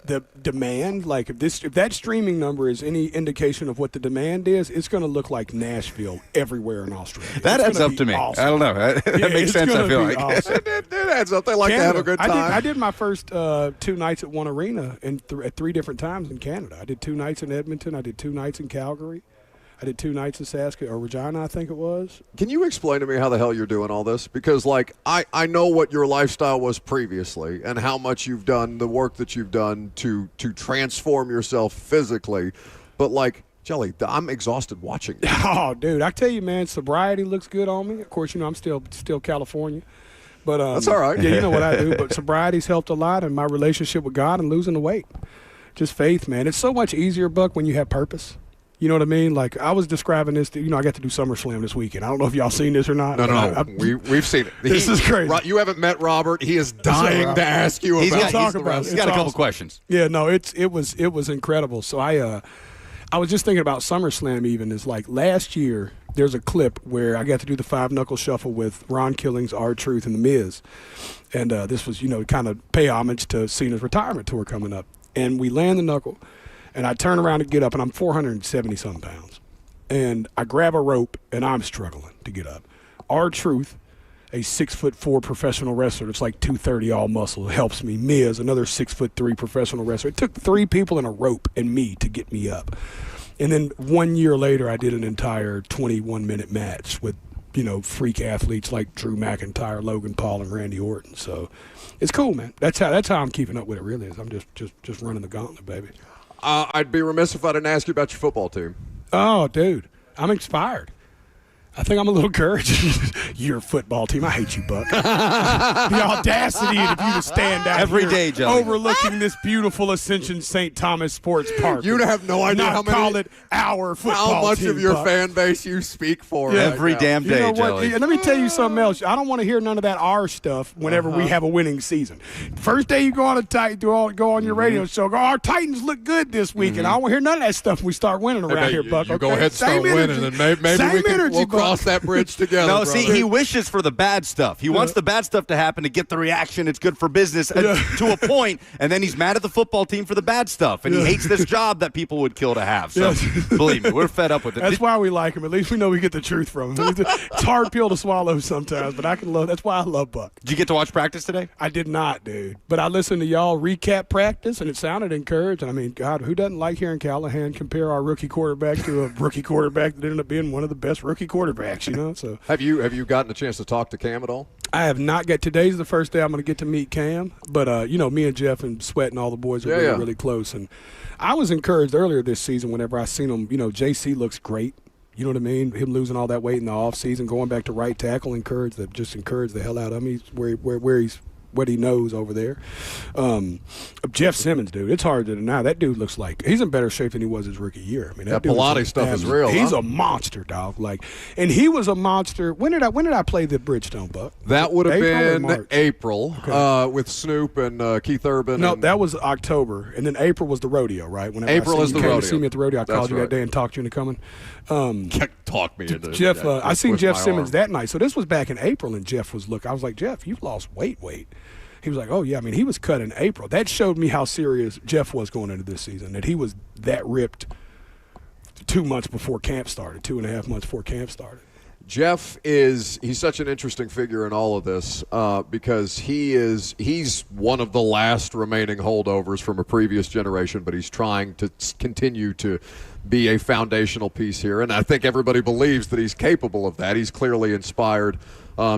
Speaker 12: the demand, like if that streaming number is any indication of what the demand is, it's going to look like Nashville everywhere in Australia.
Speaker 2: That adds up to me.
Speaker 12: Awesome.
Speaker 2: I don't know. That makes sense, I feel like.
Speaker 12: Awesome.
Speaker 1: It adds up. They like
Speaker 12: Canada,
Speaker 1: to have a good time.
Speaker 12: I did my first 2 nights at one arena at 3 different times in Canada. I did 2 nights in Edmonton. I did 2 nights in Calgary. I did 2 nights in Saskatchewan or Regina, I think it was.
Speaker 1: Can you explain to me how the hell you're doing all this? Because, like, I know what your lifestyle was previously and how much you've done, the work that you've done to transform yourself physically. But, like, Jelly, I'm exhausted watching you.
Speaker 12: Oh, dude, I tell you, man, sobriety looks good on me. Of course, I'm still California. But
Speaker 1: that's all right.
Speaker 12: Yeah, you know what I do. But sobriety's helped a lot, and my relationship with God and losing the weight. Just faith, man. It's so much easier, Buck, when you have purpose. You know what I mean? Like, I was describing this I got to do SummerSlam this weekend. I don't know if y'all seen this or not.
Speaker 1: No. We've seen it.
Speaker 12: This is crazy.
Speaker 1: You haven't met Robert. He is dying to ask you about it.
Speaker 2: He's got a couple questions.
Speaker 12: Yeah, no, it was incredible. So I was just thinking about SummerSlam even. Is like last year, there's a clip where I got to do the 5-knuckle shuffle with Ron Killings, R-Truth, and The Miz. And this was, kind of pay homage to Cena's retirement tour coming up. And we land the knuckle. And I turn around to get up, and I'm 470-something pounds. And I grab a rope, and I'm struggling to get up. R-Truth, a 6'4" professional wrestler, it's like 230 all muscle, helps me. Miz, another 6'3" professional wrestler. It took 3 people and a rope and me to get me up. And then 1 year later, I did an entire 21-minute match with, freak athletes like Drew McIntyre, Logan Paul, and Randy Orton. So it's cool, man. That's how I'm keeping up with it, really, is I'm just running the gauntlet, baby.
Speaker 1: I'd be remiss if I didn't ask you about your football team.
Speaker 12: Oh, dude, I'm inspired. I think I'm a little encouraged. Your football team. I hate you, Buck. The audacity of you to stand out
Speaker 2: every
Speaker 12: here
Speaker 2: day, Joey,
Speaker 12: overlooking this beautiful Ascension St. Thomas Sports Park.
Speaker 1: You have no idea
Speaker 12: not
Speaker 1: how many,
Speaker 12: call it our football
Speaker 1: how much
Speaker 12: team,
Speaker 1: of your
Speaker 12: Buck.
Speaker 1: fan base you speak for.
Speaker 12: Yeah.
Speaker 1: Right
Speaker 2: every
Speaker 1: now.
Speaker 2: damn day,
Speaker 12: You know what?
Speaker 2: Joey.
Speaker 12: And let me tell you something else. I don't want to hear none of that our stuff whenever we have a winning season. First day you go on go on your radio show, go, our Titans look good this week, and I don't want to hear none of that stuff when we start winning around here, Buck.
Speaker 1: You
Speaker 12: okay?
Speaker 1: go ahead and start winning, and maybe we'll cross that bridge together.
Speaker 2: No,
Speaker 1: brother.
Speaker 2: see, he wishes for the bad stuff. He wants the bad stuff to happen to get the reaction. It's good for business to a point, and then he's mad at the football team for the bad stuff, and he hates this job that people would kill to have. So, believe me, we're fed up with it.
Speaker 12: That's why we like him. At least we know we get the truth from him. It's a hard pill to swallow sometimes, but that's why I love Buck.
Speaker 2: Did you get to watch practice today?
Speaker 12: I did not, dude. But I listened to y'all recap practice, and it sounded encouraging. I mean, God, who doesn't like hearing Callahan compare our rookie quarterback to a rookie quarterback that ended up being one of the best rookie quarterbacks, you know? So
Speaker 1: Have you gotten a chance to talk to Cam at all?
Speaker 12: I have not got. Today's the first day I'm going to get to meet Cam, but me and Jeff and Sweat and all the boys are really close. And I was encouraged earlier this season whenever I seen him. JC looks great. You know what I mean? Him losing all that weight in the offseason, going back to right tackle, encouraged the hell out of him. He's where he's what he knows over there. Jeff Simmons, dude, it's hard to deny. That dude looks like he's in better shape than he was his rookie year. I mean, that
Speaker 1: Pilates stuff is real.
Speaker 12: He's
Speaker 1: a
Speaker 12: monster, dog. And he was a monster. When did I play the Bridgestone, Buck?
Speaker 1: That would have been April with Snoop and Keith Urban.
Speaker 12: No, that was October, and then April was the rodeo, right? Whenever
Speaker 1: April is the rodeo.
Speaker 12: You see me at the rodeo. I called you that day and talked you into coming.
Speaker 1: Talk me into
Speaker 12: Jeff. I seen Jeff Simmons that night. So this was back in April, and Jeff was I was like, Jeff, you've lost weight. He was like, oh, yeah. I mean, he was cut in April. That showed me how serious Jeff was going into this season, that he was that ripped 2 months before camp started, 2.5 months before camp started.
Speaker 1: Jeff he's such an interesting figure in all of this because he's one of the last remaining holdovers from a previous generation, but he's trying to continue to be a foundational piece here. And I think everybody believes that he's capable of that. He's clearly inspired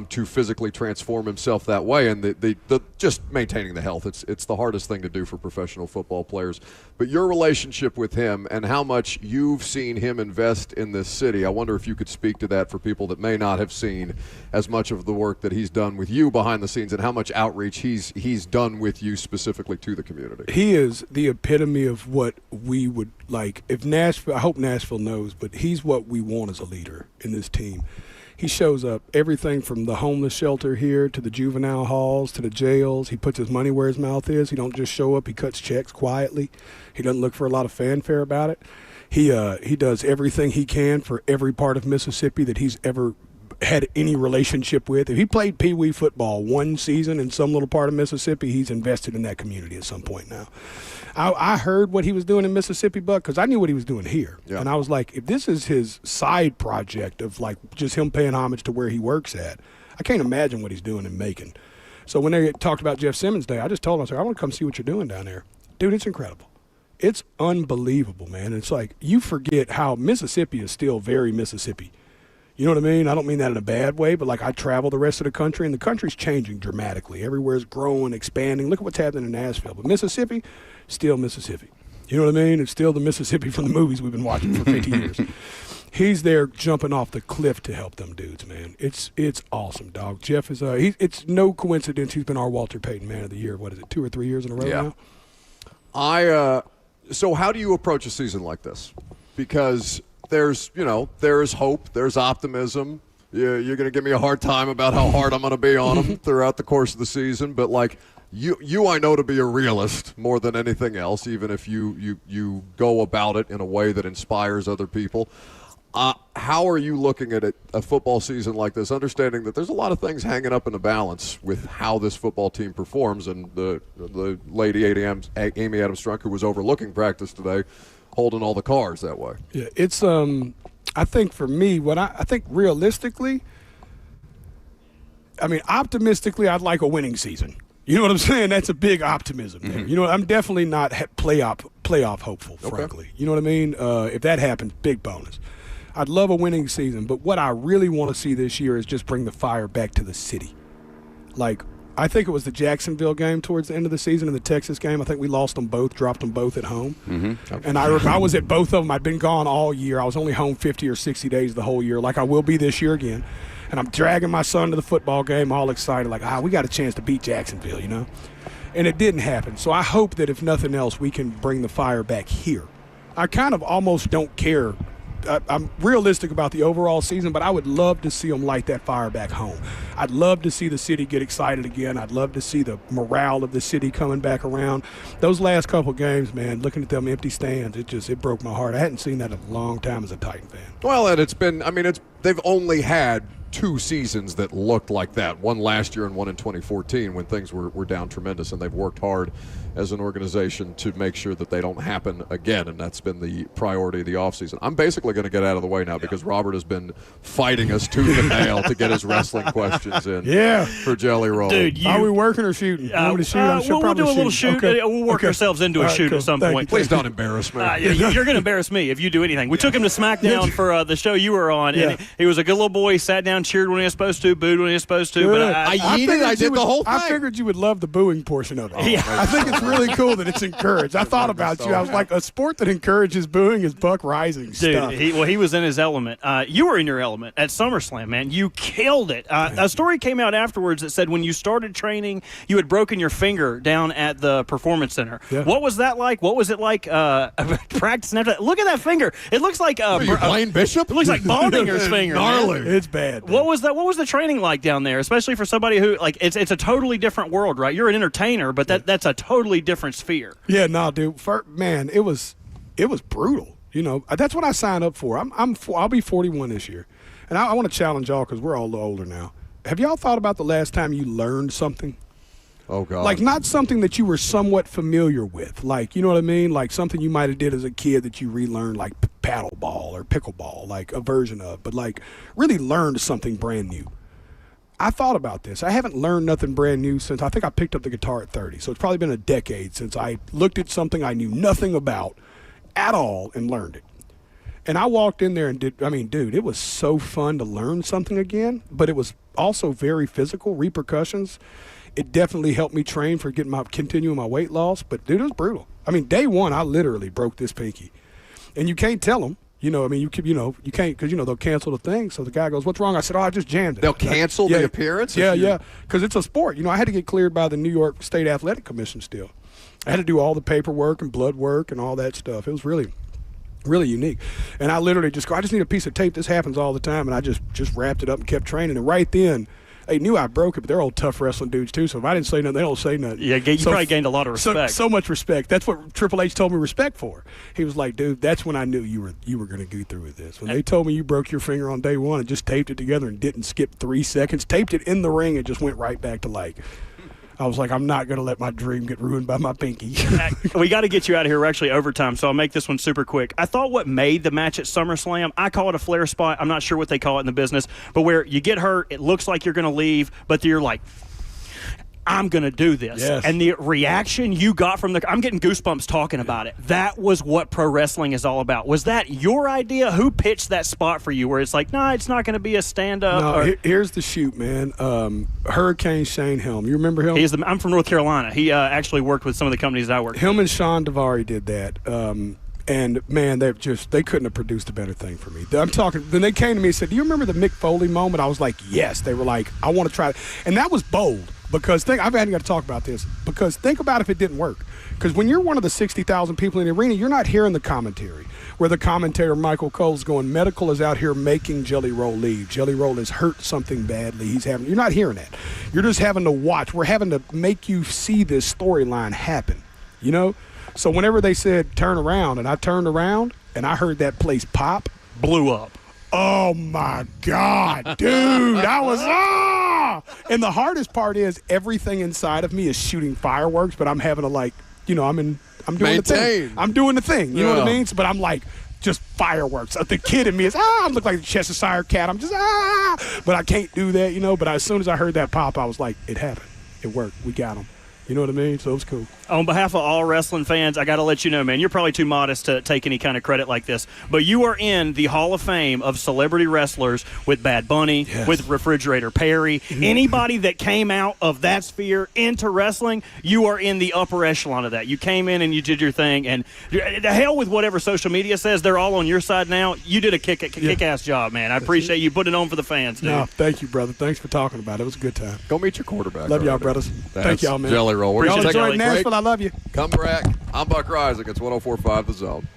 Speaker 1: to physically transform himself that way, and the just maintaining the health. It's the hardest thing to do for professional football players. But your relationship with him and how much you've seen him invest in this city, I wonder if you could speak to that for people that may not have seen as much of the work that he's done with you behind the scenes and how much outreach he's done with you specifically to the community.
Speaker 12: He is the epitome of what we would like. If Nashville, I hope Nashville knows, but he's what we want as a leader in this team. He shows up everything from the homeless shelter here to the juvenile halls to the jails. He puts his money where his mouth is. He don't just show up. He cuts checks quietly. He doesn't look for a lot of fanfare about it. He does everything he can for every part of Mississippi that he's ever had any relationship with. If he played Pee Wee football one season in some little part of Mississippi, he's invested in that community at some point now. I heard what he was doing in Mississippi, Buck, because I knew what he was doing here. Yeah. And I was like, if this is his side project of like just him paying homage to where he works at, I can't imagine what he's doing in Macon. So when they talked about Jeff Simmons Day, I just told him, I said, I want to come see what you're doing down there. Dude, it's incredible. It's unbelievable, man. It's like you forget how Mississippi is still very Mississippi. You know what I mean? I don't mean that in a bad way, but like I travel the rest of the country, and the country's changing dramatically. Everywhere's growing, expanding. Look at what's happening in Nashville. But Mississippi, still Mississippi. You know what I mean? It's still the Mississippi from the movies we've been watching for 50 years. He's there jumping off the cliff to help them dudes, man. It's awesome, dog. Jeff is it's no coincidence he's been our Walter Payton Man of the Year. What is it, 2 or 3 years in a row now?
Speaker 1: So how do you approach a season like this? Because there's hope, there's optimism. You're going to give me a hard time about how hard I'm going to be on them throughout the course of the season, but like you I know to be a realist more than anything else, even if you go about it in a way that inspires other people. How are you looking at a football season like this, understanding that there's a lot of things hanging up in the balance with how this football team performs, and the lady Amy Adams-Strunk, who was overlooking practice today, holding all the cars that way?
Speaker 12: Yeah, it's I think for me, I think realistically, I mean optimistically, I'd like a winning season. You know what I'm saying? That's a big optimism there. Mm-hmm. You know, I'm definitely not playoff hopeful, frankly. You know what I mean? If that happens, big bonus. I'd love a winning season, but what I really want to see this year is just bring the fire back to the city. Like, I think it was the Jacksonville game towards the end of the season and the Texas game. I think we lost them both, dropped them both at home.
Speaker 2: Mm-hmm.
Speaker 12: And I was at both of them. I'd been gone all year. I was only home 50 or 60 days the whole year, like I will be this year again. And I'm dragging my son to the football game, all excited, like, we got a chance to beat Jacksonville, you know? And it didn't happen. So I hope that if nothing else, we can bring the fire back here. I kind of almost don't care. I'm realistic about the overall season, but I would love to see them light that fire back home. I'd love to see the city get excited again. I'd love to see the morale of the city coming back around. Those last couple games, man, looking at them empty stands, it broke my heart. I hadn't seen that in a long time as a Titan fan.
Speaker 1: Well, and they've only had 2 seasons that looked like that, one last year and one in 2014 when things were down tremendous, and they've worked hard as an organization to make sure that they don't happen again, and that's been the priority of the offseason. I'm basically going to get out of the way now because Robert has been fighting us tooth and nail to get his wrestling questions in for Jelly Roll.
Speaker 11: Dude,
Speaker 12: are we working or shooting?
Speaker 11: We'll do a little shoot.
Speaker 12: Okay.
Speaker 11: We'll work ourselves into a shoot
Speaker 12: cool.
Speaker 11: at some
Speaker 12: Thank
Speaker 11: point.
Speaker 12: you.
Speaker 1: Please don't embarrass me.
Speaker 11: You're going to embarrass me if you do anything. We took him to SmackDown for the show you were on, and he was a good little boy. He sat down, cheered when he was supposed to, booed when he was supposed to.
Speaker 12: Good.
Speaker 11: But
Speaker 1: I did the whole thing.
Speaker 12: I figured you would love the booing portion of it.
Speaker 11: Yeah.
Speaker 12: I think it's really cool that it's encouraged. I thought about you. I was like, a sport that encourages booing is Buck Rising stuff.
Speaker 11: Dude, he was in his element. You were in your element at SummerSlam, man. You killed it. A story came out afterwards that said when you started training, you had broken your finger down at the Performance Center.
Speaker 12: Yeah.
Speaker 11: What was that like? What was it like practicing after that? Look at that finger. It looks like
Speaker 1: Blaine Bishop?
Speaker 11: It looks like Baldinger's finger.
Speaker 1: Gnarly.
Speaker 11: Man.
Speaker 12: It's bad.
Speaker 11: What was that? What was the training like down there, especially for somebody who it's a totally different world, right? You're an entertainer, but that's a totally different sphere.
Speaker 12: Yeah, no, dude. Man, it was brutal. You know, that's what I signed up for. I'll be 41 this year, and I want to challenge y'all because we're all a little older now. Have y'all thought about the last time you learned something?
Speaker 1: Oh God!
Speaker 12: Like not something that you were somewhat familiar with, like you know what I mean, like something you might have did as a kid that you relearned, like paddleball or pickleball, like a version of, but like really learned something brand new. I thought about this. I haven't learned nothing brand new since I think I picked up the guitar at 30. So it's probably been a decade since I looked at something I knew nothing about at all and learned it. And I walked in there and dude, it was so fun to learn something again, but it was also very physical, repercussions. It definitely helped me train for continuing my weight loss, but dude, it was brutal. I mean, day one, I literally broke this pinky. And you can't tell them. You know, I mean, you can't, because, they'll cancel the thing. So the guy goes, what's wrong? I said, I just jammed it.
Speaker 1: They'll cancel the appearance?
Speaker 12: Yeah, because it's a sport. I had to get cleared by the New York State Athletic Commission still. I had to do all the paperwork and blood work and all that stuff. It was really, really unique. And I literally just go, I just need a piece of tape. This happens all the time. And I just wrapped it up and kept training. And right then, they knew I broke it, but they're all tough wrestling dudes too. So if I didn't say nothing, they don't say nothing.
Speaker 11: Yeah, you probably gained a lot of respect.
Speaker 12: So much respect. That's what Triple H told me respect for. He was like, dude, that's when I knew you were going to go through with this. When they told me you broke your finger on day one and just taped it together and didn't skip 3 seconds, taped it in the ring and just went right back to I was like, I'm not going to let my dream get ruined by my pinky.
Speaker 11: We got to get you out of here. We're actually overtime, so I'll make this one super quick. I thought what made the match at SummerSlam, I call it a flare spot. I'm not sure what they call it in the business, but where you get hurt, it looks like you're going to leave, but you're like, I'm going to do this.
Speaker 12: Yes.
Speaker 11: And the reaction you got from I'm getting goosebumps talking about it. That was what pro wrestling is all about. Was that your idea? Who pitched that spot for you where it's like, nah, it's not going to be a stand-up?
Speaker 12: No, here's the shoot, man. Hurricane Shane Helm. You remember him?
Speaker 11: I'm from North Carolina. He actually worked with some of the companies that I worked with.
Speaker 12: Him and Sean Davari did that. And, man, they couldn't have produced a better thing for me. I'm talking – then they came to me and said, do you remember the Mick Foley moment? I was like, yes. They were like, I want to try it. And that was bold. Because I've had to talk about this. Because think about if it didn't work. Because when you're one of the 60,000 people in the arena, you're not hearing the commentary. Where the commentator, Michael Cole's going, medical is out here making Jelly Roll leave. Jelly Roll has hurt something badly. You're not hearing that. You're just having to watch. We're having to make you see this storyline happen. So whenever they said turn around, and I turned around, and I heard that place pop.
Speaker 11: Blew up.
Speaker 12: Oh, my God, dude. I was, And the hardest part is everything inside of me is shooting fireworks, but I'm having to I'm doing the thing. I'm doing the thing. You know what I mean? But I'm like, just fireworks. The kid in me is, I look like a Cheshire cat. I'm just, But I can't do that, But as soon as I heard that pop, I was like, it happened. It worked. We got him. You know what I mean? So it was cool.
Speaker 11: On behalf of all wrestling fans, I got to let you know, man, you're probably too modest to take any kind of credit like this, but you are in the Hall of Fame of celebrity wrestlers with Bad Bunny,
Speaker 12: Yes.
Speaker 11: with Refrigerator Perry. Anybody that came out of that sphere into wrestling, you are in the upper echelon of that. You came in and you did your thing, and the hell with whatever social media says. They're all on your side now. You did a kick-ass job, man. I appreciate you putting it on for the fans, dude.
Speaker 12: No, thank you, brother. Thanks for talking about it. It was a good time.
Speaker 1: Go meet your quarterback.
Speaker 12: Love y'all,
Speaker 1: already.
Speaker 12: brothers.
Speaker 1: That's
Speaker 12: Thank y'all, man.
Speaker 1: Jelly Roll. We're
Speaker 12: Y'all
Speaker 1: going to take
Speaker 12: enjoyed
Speaker 1: a
Speaker 12: Nashville.
Speaker 1: break.
Speaker 12: I love you.
Speaker 1: Come back. I'm Buck Isaac. It's 104.5 The Zone.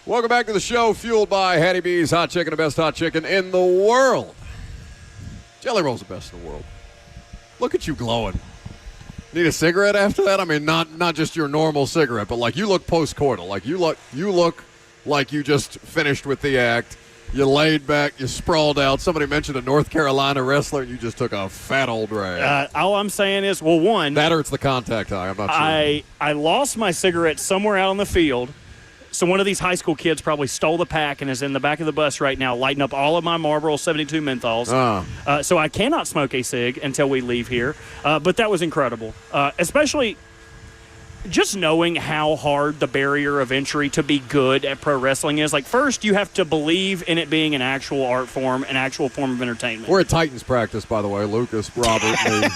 Speaker 1: Welcome back to the show, fueled by Hattie B's Hot Chicken, the best hot chicken in the world. Jelly Roll's the best in the world. Look at you glowing. Need a cigarette after that? I mean, not just your normal cigarette, but like you look post-coital. Like you look like you just finished with the act. You laid back, you sprawled out. Somebody mentioned a North Carolina wrestler, and you just took a fat old drag.
Speaker 11: All I'm saying is, well, one.
Speaker 1: That or it's the contact high. I'm not sure.
Speaker 11: I lost my cigarette somewhere out on the field. So one of these high school kids probably stole the pack and is in the back of the bus right now lighting up all of my Marlboro 72 menthols. So I cannot smoke a cig until we leave here. But that was incredible, especially just knowing how hard the barrier of entry to be good at pro wrestling is. Like, first, you have to believe in it being an actual art form, an actual form of entertainment.
Speaker 1: We're at Titans practice, by the way. Lucas, Robert, me.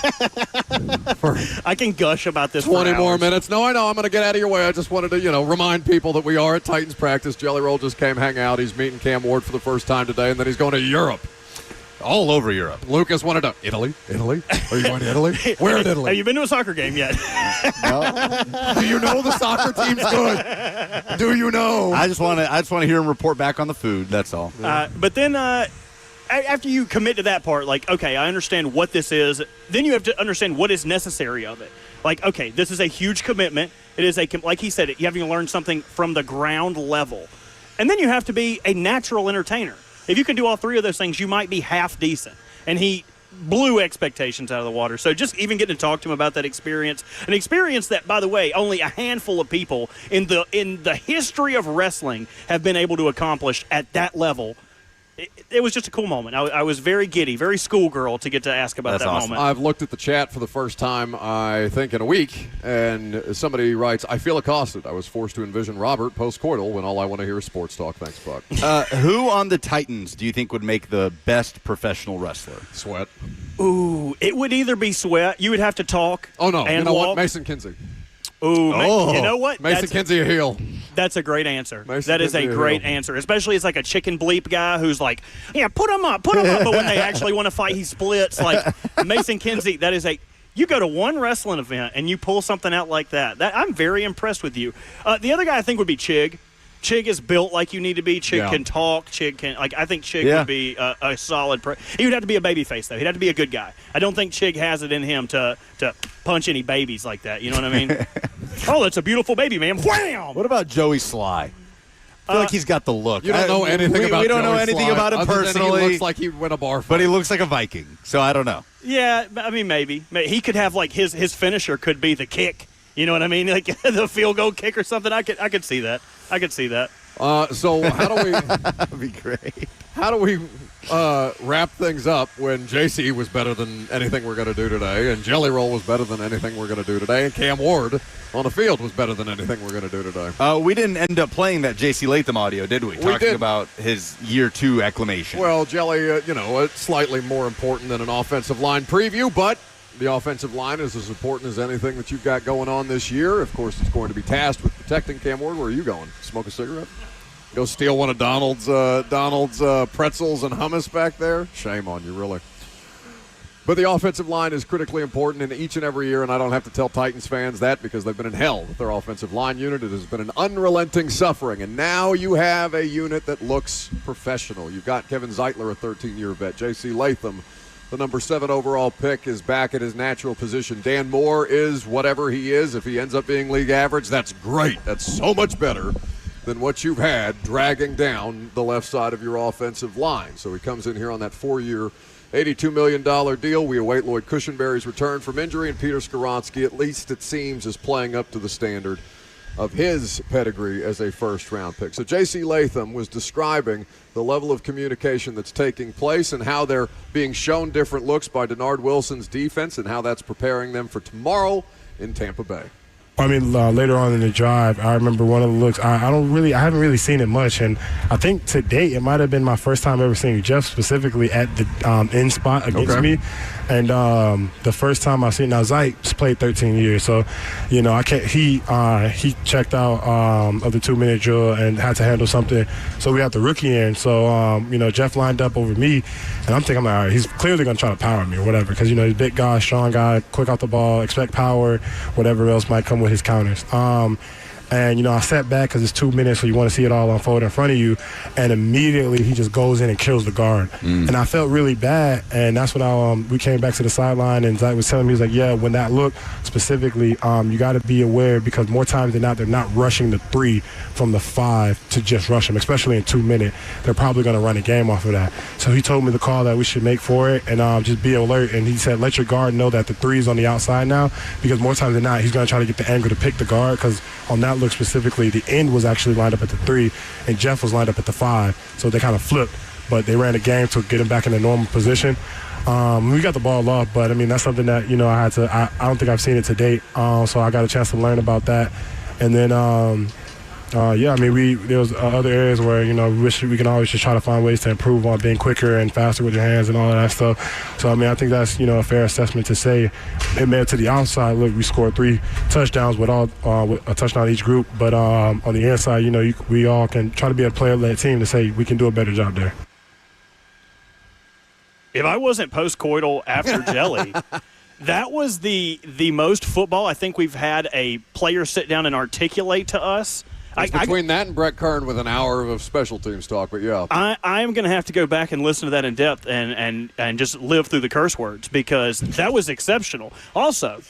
Speaker 11: I can gush about this
Speaker 1: 20
Speaker 11: for
Speaker 1: more
Speaker 11: hours.
Speaker 1: minutes. No, I know. I'm going to get out of your way. I just wanted to, remind people that we are at Titans practice. Jelly Roll just came hang out. He's meeting Cam Ward for the first time today, and then he's going to Europe.
Speaker 2: All over Europe.
Speaker 1: Lucas wanted to Italy. Are you going to Italy? Where in Italy?
Speaker 11: Have you been to a soccer game yet?
Speaker 1: Do you know the soccer team's good? Do you know?
Speaker 2: I just want to hear him report back on the food. That's all.
Speaker 11: But then after you commit to that part, like, okay, I understand what this is. Then you have to understand what is necessary of it. Like, okay, this is a huge commitment. It is like he said, you have to learn something from the ground level, and then you have to be a natural entertainer. If you can do all three of those things, you might be half decent. And he blew expectations out of the water. So just even getting to talk to him about that experience, an experience that, by the way, only a handful of people in the history of wrestling have been able to accomplish at that level. It was just a cool moment. I was very giddy, very schoolgirl to get to ask about
Speaker 2: That's
Speaker 11: that
Speaker 2: awesome.
Speaker 11: moment.
Speaker 1: I've looked at the chat for the first time, I think, in a week, and somebody writes, I feel accosted. I was forced to envision Robert post-coital when all I want to hear is sports talk. Thanks, Buck.
Speaker 2: Who on the Titans do you think would make the best professional wrestler?
Speaker 1: Sweat.
Speaker 11: Ooh, it would either be Sweat. You would have to talk.
Speaker 1: Oh, no.
Speaker 11: And
Speaker 1: You know
Speaker 11: walk.
Speaker 1: what? Mason Kinsey.
Speaker 11: Ooh, you know what?
Speaker 1: Mason Kinsey a heel.
Speaker 11: That's a great answer.
Speaker 1: Mason
Speaker 11: That is a
Speaker 1: Kinsey
Speaker 11: great
Speaker 1: heel.
Speaker 11: answer, especially as like a chicken bleep guy who's like, yeah, put him up. But when they actually want to fight, he splits. Like Mason Kinsey, that is you go to one wrestling event and you pull something out like that. I'm very impressed with you. The other guy I think would be Chig. Chig is built like you need to be. Chig can talk. Chig can I think Chig would be a solid. He would have to be a babyface though. He'd have to be a good guy. I don't think Chig has it in him to punch any babies like that. You know what I mean? Oh, that's a beautiful baby, man. Wham!
Speaker 2: What about Joey Sly? I feel like he's got the look.
Speaker 1: You don't know anything about
Speaker 2: We don't know
Speaker 1: Joey
Speaker 2: anything
Speaker 1: Sly,
Speaker 2: about him
Speaker 1: other than
Speaker 2: personally.
Speaker 1: He looks like he went a bar fight.
Speaker 2: But he looks like a Viking, so I don't know.
Speaker 11: Yeah, I mean maybe he could have like his finisher could be the kick. You know what I mean? Like the field goal kick or something. I could see that. I could see that.
Speaker 1: So how do we?
Speaker 2: That'd be great.
Speaker 1: How do we wrap things up when JC was better than anything we're going to do today, and Jelly Roll was better than anything we're going to do today, and Cam Ward on the field was better than anything we're going to do today?
Speaker 2: We didn't end up playing that JC Latham audio, did we? Talking
Speaker 1: did.
Speaker 2: about his year 2 acclamation.
Speaker 1: Well, Jelly, it's slightly more important than an offensive line preview, but the offensive line is as important as anything that you've got going on this year. Of course, it's going to be tasked with protecting Cam Ward. Where are you going? Smoke a cigarette? Go steal one of Donald's pretzels and hummus back there? Shame on you, really. But the offensive line is critically important in each and every year, and I don't have to tell Titans fans that because they've been in hell with their offensive line unit. It has been an unrelenting suffering, and now you have a unit that looks professional. You've got Kevin Zeitler, a 13-year vet. JC Latham, the number 7 overall pick, is back at his natural position. Dan Moore is whatever he is. If he ends up being league average, that's great. That's so much better than what you've had dragging down the left side of your offensive line. So he comes in here on that 4-year, $82 million deal. We await Lloyd Cushenberry's return from injury, and Peter Skoronski, at least it seems, is playing up to the standard of his pedigree as a first-round pick. So JC Latham was describing the level of communication that's taking place and how they're being shown different looks by Denard Wilson's defense and how that's preparing them for tomorrow in Tampa Bay.
Speaker 6: I mean, later on in the drive, I remember one of the looks. I haven't really seen it much, and I think to date it might have been my first time ever seeing Jeff specifically at the end spot against me. And the first time I seen now, Zeit's played 13 years, so I can't. He checked out of the 2-minute drill and had to handle something, so we had the rookie in. So Jeff lined up over me, and I'm thinking, all right, he's clearly gonna try to power me or whatever, because he's a big guy, strong guy, quick off the ball, expect power, whatever else might come with his counters. And, I sat back because it's 2 minutes, so you want to see it all unfold in front of you. And immediately he just goes in and kills the guard. And I felt really bad. And that's when we came back to the sideline, and Zach was telling me, he was like, yeah, when that look specifically, you got to be aware because more times than not, they're not rushing the 3 from the 5 to just rush them, especially in 2 minutes. They're probably going to run a game off of that. So he told me the call that we should make for it and just be alert. And he said, let your guard know that the 3 is on the outside now because more times than not, he's going to try to get the angle to pick the guard because on that look specifically, the end was actually lined up at the 3 and Jeff was lined up at the 5. So they kind of flipped, but they ran a game to get him back in the normal position. We got the ball off, but, that's something that, I don't think I've seen it to date. So I got a chance to learn about that. And then, there was other areas where, we wish we can always just try to find ways to improve on being quicker and faster with your hands and all of that stuff. So, I think that's, a fair assessment to say. It made it to the outside. Look, we scored 3 touchdowns with a touchdown each group. But on the inside, we all can try to be a player-led team to say we can do a better job there.
Speaker 11: If I wasn't post-coital after Jelly, that was the most football I think we've had a player sit down and articulate to us.
Speaker 1: Between that and Brett Kern with an hour of special teams talk, but yeah.
Speaker 11: I am going to have to go back and listen to that in depth and just live through the curse words because that was exceptional. Also,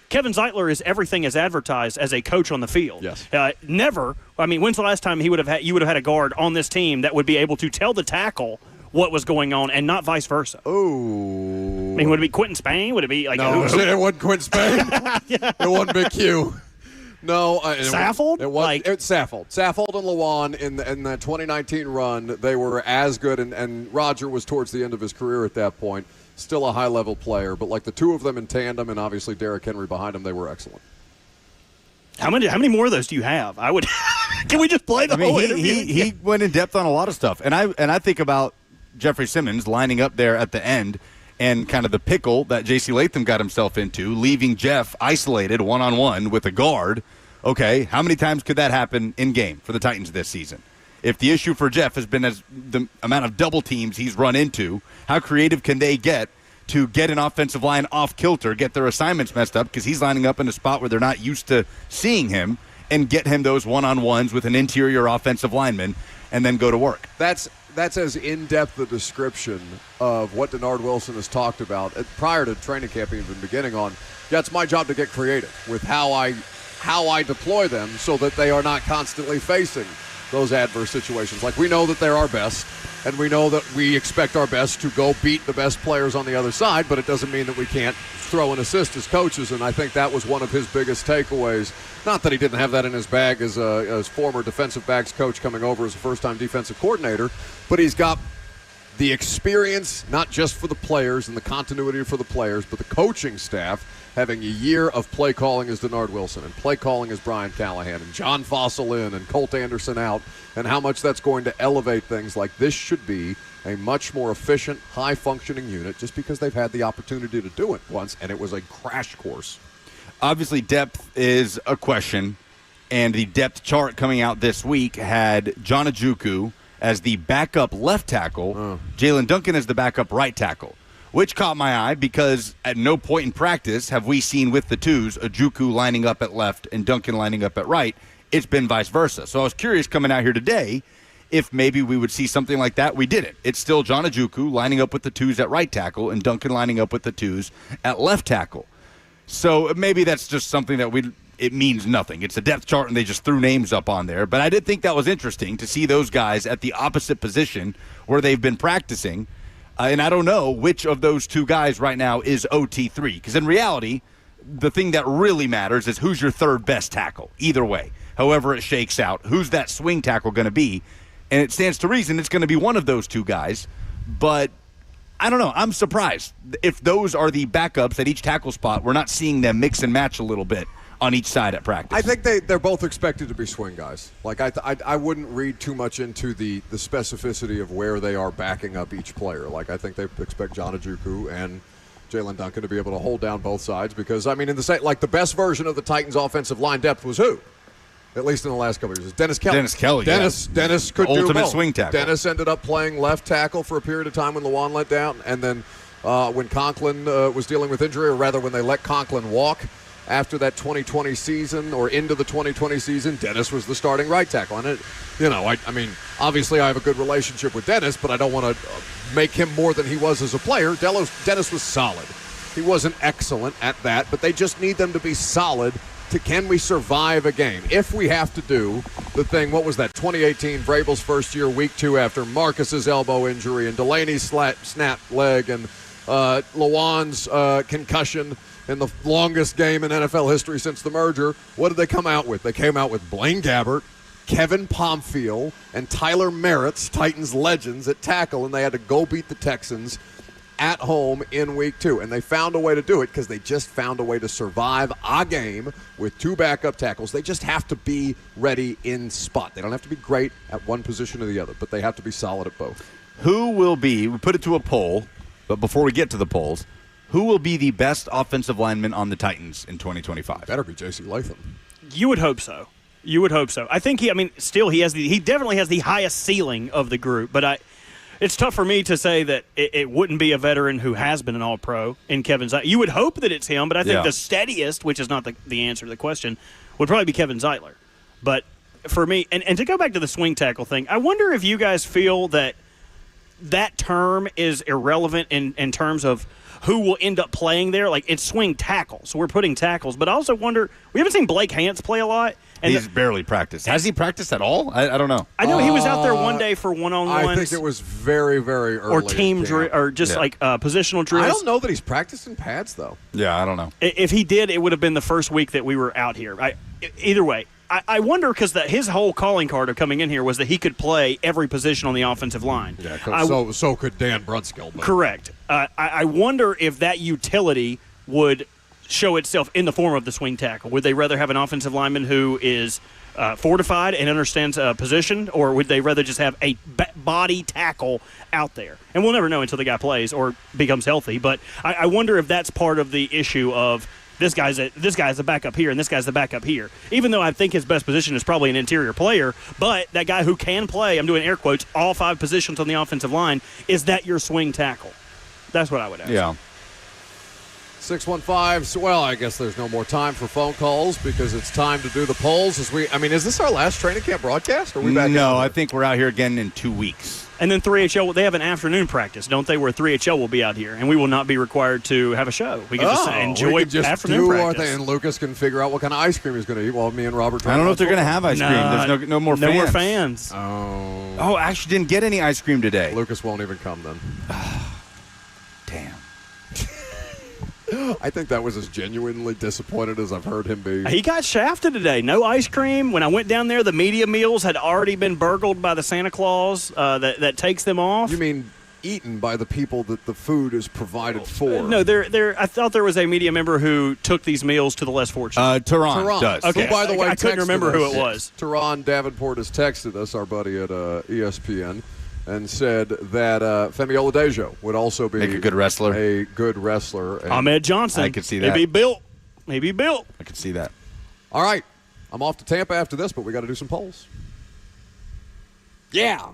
Speaker 11: Kevin Zeitler is everything as advertised as a coach on the field.
Speaker 1: Yes.
Speaker 11: Never. When's the last time you would have had a guard on this team that would be able to tell the tackle what was going on and not vice versa?
Speaker 1: Oh.
Speaker 11: Would it be Quentin Spain? Would it be like
Speaker 1: no? It wasn't Quentin Spain.
Speaker 11: Yeah.
Speaker 1: It wasn't Big Q. No,
Speaker 11: Saffold?
Speaker 1: It's Saffold. Saffold and Lawan in that 2019 run, they were as good, and Roger was towards the end of his career at that point, still a high-level player. But the two of them in tandem, and obviously Derrick Henry behind them, they were excellent.
Speaker 11: How many more of those do you have? Can we just play the whole interview?
Speaker 2: He went in depth on a lot of stuff, and I think about Jeffrey Simmons lining up there at the end. And kind of the pickle that JC Latham got himself into, leaving Jeff isolated one-on-one with a guard. Okay, how many times could that happen in game for the Titans this season? If the issue for Jeff has been as the amount of double teams he's run into, how creative can they get to get an offensive line off kilter, get their assignments messed up because he's lining up in a spot where they're not used to seeing him, and get him those one-on-ones with an interior offensive lineman and then go to work?
Speaker 1: That's as in-depth a description of what Denard Wilson has talked about prior to training camp even beginning on. Yeah, it's my job to get creative with how I deploy them so that they are not constantly facing those adverse situations. We know that they're our best, and we know that we expect our best to go beat the best players on the other side, but it doesn't mean that we can't throw an assist as coaches, and I think that was one of his biggest takeaways. Not that he didn't have that in his bag as former defensive backs coach coming over as a first-time defensive coordinator, but he's got the experience, not just for the players and the continuity for the players, but the coaching staff having a year of play calling as Denard Wilson and play calling as Brian Callahan and John Fossil in and Colt Anderson out, and how much that's going to elevate things. This should be a much more efficient, high-functioning unit just because they've had the opportunity to do it once, and it was a crash course.
Speaker 2: Obviously, depth is a question, and the depth chart coming out this week had John Ojukwu as the backup left tackle, Jalen Duncan as the backup right tackle, which caught my eye because at no point in practice have we seen with the twos Ojukwu lining up at left and Duncan lining up at right. It's been vice versa. So I was curious coming out here today if maybe we would see something like that. We didn't. It's still John Ojukwu lining up with the twos at right tackle and Duncan lining up with the twos at left tackle. So maybe that's just something that it means nothing. It's a depth chart, and they just threw names up on there. But I did think that was interesting to see those guys at the opposite position where they've been practicing. And I don't know which of those two guys right now is OT3. Because in reality, the thing that really matters is who's your third best tackle, either way. However it shakes out, who's that swing tackle going to be? And it stands to reason it's going to be one of those two guys. But I don't know. I'm surprised. If those are the backups at each tackle spot, we're not seeing them mix and match a little bit on each side at practice.
Speaker 1: I think they're both expected to be swing guys. I wouldn't read too much into the specificity of where they are backing up each player. I think they expect John Ojukwu and Jalen Duncan to be able to hold down both sides because, in the best version of the Titans' offensive line depth was who? At least in the last couple of years. Dennis Kelly. Dennis could do both.
Speaker 2: Ultimate swing tackle.
Speaker 1: Dennis ended up playing left tackle for a period of time when Lawan let down, and then when Conklin was dealing with injury, or rather when they let Conklin walk, after that 2020 season or into the 2020 season, Dennis was the starting right tackle. And, I mean, obviously I have a good relationship with Dennis, but I don't want to make him more than he was as a player. Dennis was solid. He wasn't excellent at that, but they just need them to be solid to can we survive a game. If we have to do the thing, what was that, 2018, Vrabel's first year, week 2 after Marcus's elbow injury and Delaney's snapped leg and Lawan's concussion in the longest game in NFL history since the merger. What did they come out with? They came out with Blaine Gabbert, Kevin Pomfield, and Tyler Merritt's Titans legends at tackle, and they had to go beat the Texans at home in week 2. And they found a way to do it because they just found a way to survive a game with 2 backup tackles. They just have to be ready in spot. They don't have to be great at one position or the other, but they have to be solid at both.
Speaker 2: Who will be, we put it to a poll, but before we get to the polls, who will be the best offensive lineman on the Titans in 2025?
Speaker 1: Better be JC Latham.
Speaker 11: You would hope so. I think he definitely has the highest ceiling of the group, but it's tough for me to say that it wouldn't be a veteran who has been an All-Pro in Kevin Zeitler. You would hope that it's him, but I think the steadiest, which is not the answer to the question, would probably be Kevin Zeitler. But for me, and to go back to the swing tackle thing, I wonder if you guys feel that term is irrelevant in terms of who will end up playing there. Like, it's swing tackle, so we're putting tackles. But I also wonder, we haven't seen Blake Hance play a lot. And
Speaker 2: he's barely practiced. Has he practiced at all? I don't know.
Speaker 11: I know he was out there one day for one-on-ones.
Speaker 1: I think it was very, very early.
Speaker 11: Or team drill, or just positional drills.
Speaker 1: I don't know that he's practiced in pads, though.
Speaker 2: Yeah, I don't know.
Speaker 11: If he did, it would have been the first week that we were out here. Either way, I wonder because his whole calling card of coming in here was that he could play every position on the offensive line.
Speaker 1: Yeah, so could Dan Brunskill. But.
Speaker 11: Correct. I wonder if that utility would show itself in the form of the swing tackle. Would they rather have an offensive lineman who is fortified and understands position, or would they rather just have a body tackle out there? And we'll never know until the guy plays or becomes healthy. But I wonder if that's part of the issue of this guy's the backup here and this guy's the backup here. Even though I think his best position is probably an interior player, but that guy who can play, I'm doing air quotes, all 5 positions on the offensive line, is that your swing tackle? That's what I would ask.
Speaker 2: Yeah.
Speaker 1: 615. Well, I guess there's no more time for phone calls because it's time to do the polls. Is this our last training camp broadcast? Or are we back?
Speaker 2: No, I think we're out here again in 2 weeks.
Speaker 11: And then 3HL, they have an afternoon practice, don't they, where 3HL will be out here, and we will not be required to have a show. We can just enjoy afternoon practice.
Speaker 1: And Lucas can figure out what kind of ice cream he's going to eat while me and Robert.
Speaker 2: I don't know if they're going to have ice cream. There's no more fans.
Speaker 11: No more fans.
Speaker 2: Oh, I actually didn't get any ice cream today.
Speaker 1: Lucas won't even come then.
Speaker 2: Damn.
Speaker 1: I think that was as genuinely disappointed as I've heard him be.
Speaker 11: He got shafted today. No ice cream. When I went down there, the media meals had already been burgled by the Santa Claus that takes them off.
Speaker 1: You mean eaten by the people that the food is provided for?
Speaker 11: No, I thought there was a media member who took these meals to the less fortunate.
Speaker 2: Tehran does.
Speaker 11: Okay.
Speaker 1: Who, by the way,
Speaker 11: I couldn't remember who it was.
Speaker 1: Tehran Davenport has texted us, our buddy at ESPN, and said that Femi Oladejo would also be
Speaker 2: a good wrestler.
Speaker 1: And
Speaker 11: Ahmed Johnson.
Speaker 2: I could see that.
Speaker 11: Maybe built.
Speaker 2: I could see that.
Speaker 1: All right. I'm off to Tampa after this, but we got to do some polls. Yeah.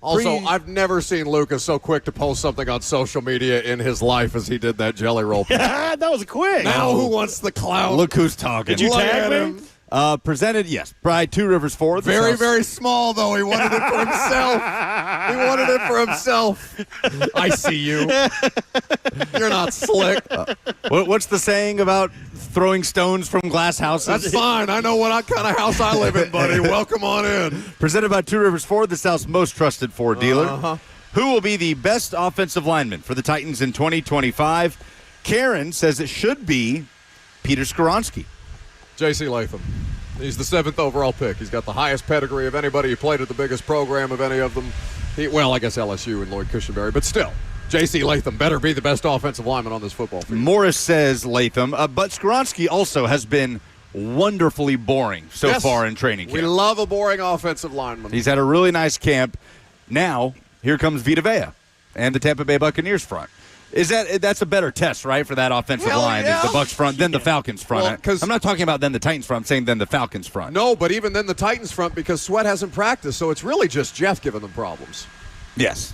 Speaker 1: Also, I've never seen Lucas so quick to post something on social media in his life as he did that Jelly Roll.
Speaker 11: That was quick.
Speaker 1: Now who wants the clout?
Speaker 2: Look who's talking.
Speaker 11: Did you tag him?
Speaker 2: Presented, yes, by Two Rivers Ford.
Speaker 1: Very, very small, though. He wanted it for himself. He wanted it for himself. I see you. You're not slick.
Speaker 2: What's the saying about throwing stones from glass houses?
Speaker 1: That's fine. I know what kind of house I live in, buddy. Welcome on in.
Speaker 2: Presented by Two Rivers Ford, the South's most trusted Ford dealer.
Speaker 1: Uh-huh.
Speaker 2: Who will be the best offensive lineman for the Titans in 2025? Karen says it should be Peter Skoronski.
Speaker 1: JC Latham. He's the 7th overall pick. He's got the highest pedigree of anybody. He played at the biggest program of any of them. Well, I guess LSU and Lloyd Cushenberry, but still. JC Latham better be the best offensive lineman on this football field.
Speaker 2: Morris says Latham, but Skoronski also has been wonderfully boring so far in training camp.
Speaker 1: We love a boring offensive lineman.
Speaker 2: He's had a really nice camp. Now, here comes Vita Vea and the Tampa Bay Buccaneers front. That's a better test, right, for that offensive line, is the Bucs front, then the Falcons front.
Speaker 1: Well,
Speaker 2: I'm not talking about then the Titans front, I'm saying then the Falcons front.
Speaker 1: No, but even then the Titans front, because Sweat hasn't practiced, so it's really just Jeff giving them problems.
Speaker 2: Yes.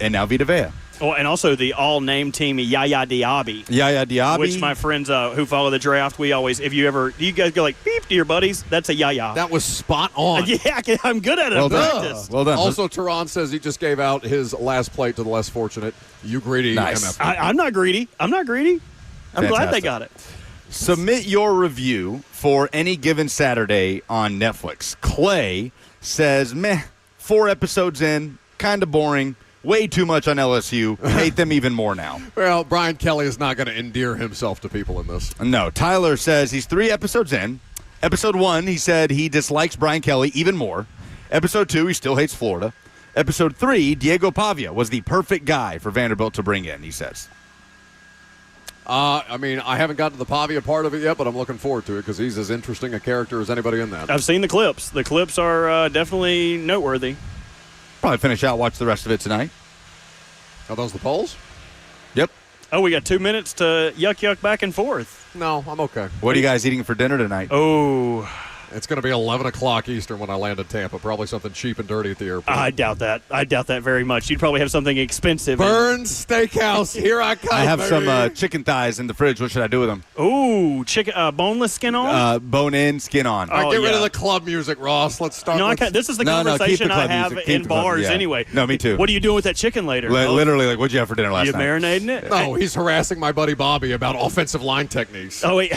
Speaker 2: And now Vita Vea.
Speaker 11: Oh, and also the all-name team, Yaya Diaby.
Speaker 2: Yaya Diaby.
Speaker 11: Which my friends who follow the draft, we always, do you guys go like, beep to your buddies? That's a Yaya.
Speaker 1: That was spot on.
Speaker 11: Yeah, I'm good at it.
Speaker 2: Well done.
Speaker 11: Practice.
Speaker 2: Well done.
Speaker 1: Also, Tehran says he just gave out his last plate to the less fortunate. You greedy
Speaker 2: nice.
Speaker 1: MF.
Speaker 11: I'm not greedy. I'm glad they got it.
Speaker 2: Submit your review for Any Given Saturday on Netflix. Clay says, 4 episodes in, kind of boring. Way too much on LSU. Hate them even more now.
Speaker 1: Well, Brian Kelly is not going to endear himself to people in this.
Speaker 2: No. Tyler says he's 3 episodes in. Episode 1, he said he dislikes Brian Kelly even more. Episode 2, he still hates Florida. Episode 3, Diego Pavia was the perfect guy for Vanderbilt to bring in, he says.
Speaker 1: I haven't gotten to the Pavia part of it yet, but I'm looking forward to it because he's as interesting a character as anybody in that.
Speaker 11: I've seen the clips. The clips are definitely noteworthy.
Speaker 2: Probably finish out, watch the rest of it tonight.
Speaker 1: Are those the polls?
Speaker 2: Yep.
Speaker 11: Oh, we got 2 minutes to yuck back and forth.
Speaker 1: No, I'm okay.
Speaker 2: What are you guys eating for dinner tonight?
Speaker 11: Oh.
Speaker 1: It's going to be 11 o'clock Eastern when I land in Tampa. Probably something cheap and dirty at the airport.
Speaker 11: I doubt that. I doubt that very much. You'd probably have something expensive.
Speaker 1: Burns Steakhouse, here I come.
Speaker 2: I have
Speaker 1: baby.
Speaker 2: some chicken thighs in the fridge. What should I do with them?
Speaker 11: Ooh, chicken, boneless skin on?
Speaker 2: Bone in, skin on.
Speaker 1: All right, get rid of the club music, Ross. Let's start.
Speaker 11: This is the conversation I have in bars
Speaker 2: yeah.
Speaker 11: anyway.
Speaker 2: No, me too.
Speaker 11: What are you doing with that chicken later?
Speaker 2: Literally, like, what'd you have for dinner last
Speaker 11: you
Speaker 2: night?
Speaker 11: You marinating it?
Speaker 1: No, he's harassing my buddy Bobby about offensive line techniques.
Speaker 11: Oh, wait.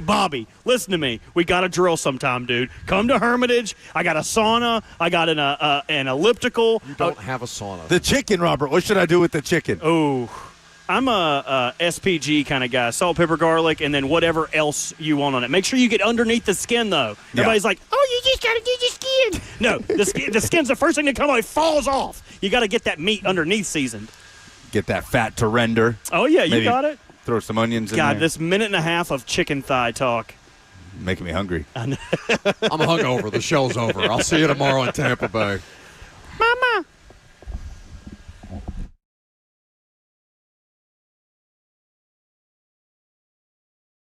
Speaker 11: Bobby, listen to me. We got to drill sometime, dude. Come to Hermitage. I got a sauna. I got an elliptical.
Speaker 1: You don't have a sauna.
Speaker 2: The chicken, Robert. What should I do with the chicken?
Speaker 11: Oh, I'm a SPG kind of guy. Salt, pepper, garlic, and then whatever else you want on it. Make sure you get underneath the skin, though. Everybody's like, oh, you just got to do the skin. No, the skin's the first thing to come off. It falls off. You got to get that meat underneath seasoned.
Speaker 2: Get that fat to render.
Speaker 11: Oh, yeah,
Speaker 2: Maybe
Speaker 11: you got it.
Speaker 2: Throw some onions in there.
Speaker 11: God, this minute and a half of chicken thigh talk.
Speaker 2: Making me hungry.
Speaker 1: I'm hungover. The show's over. I'll see you tomorrow in Tampa Bay.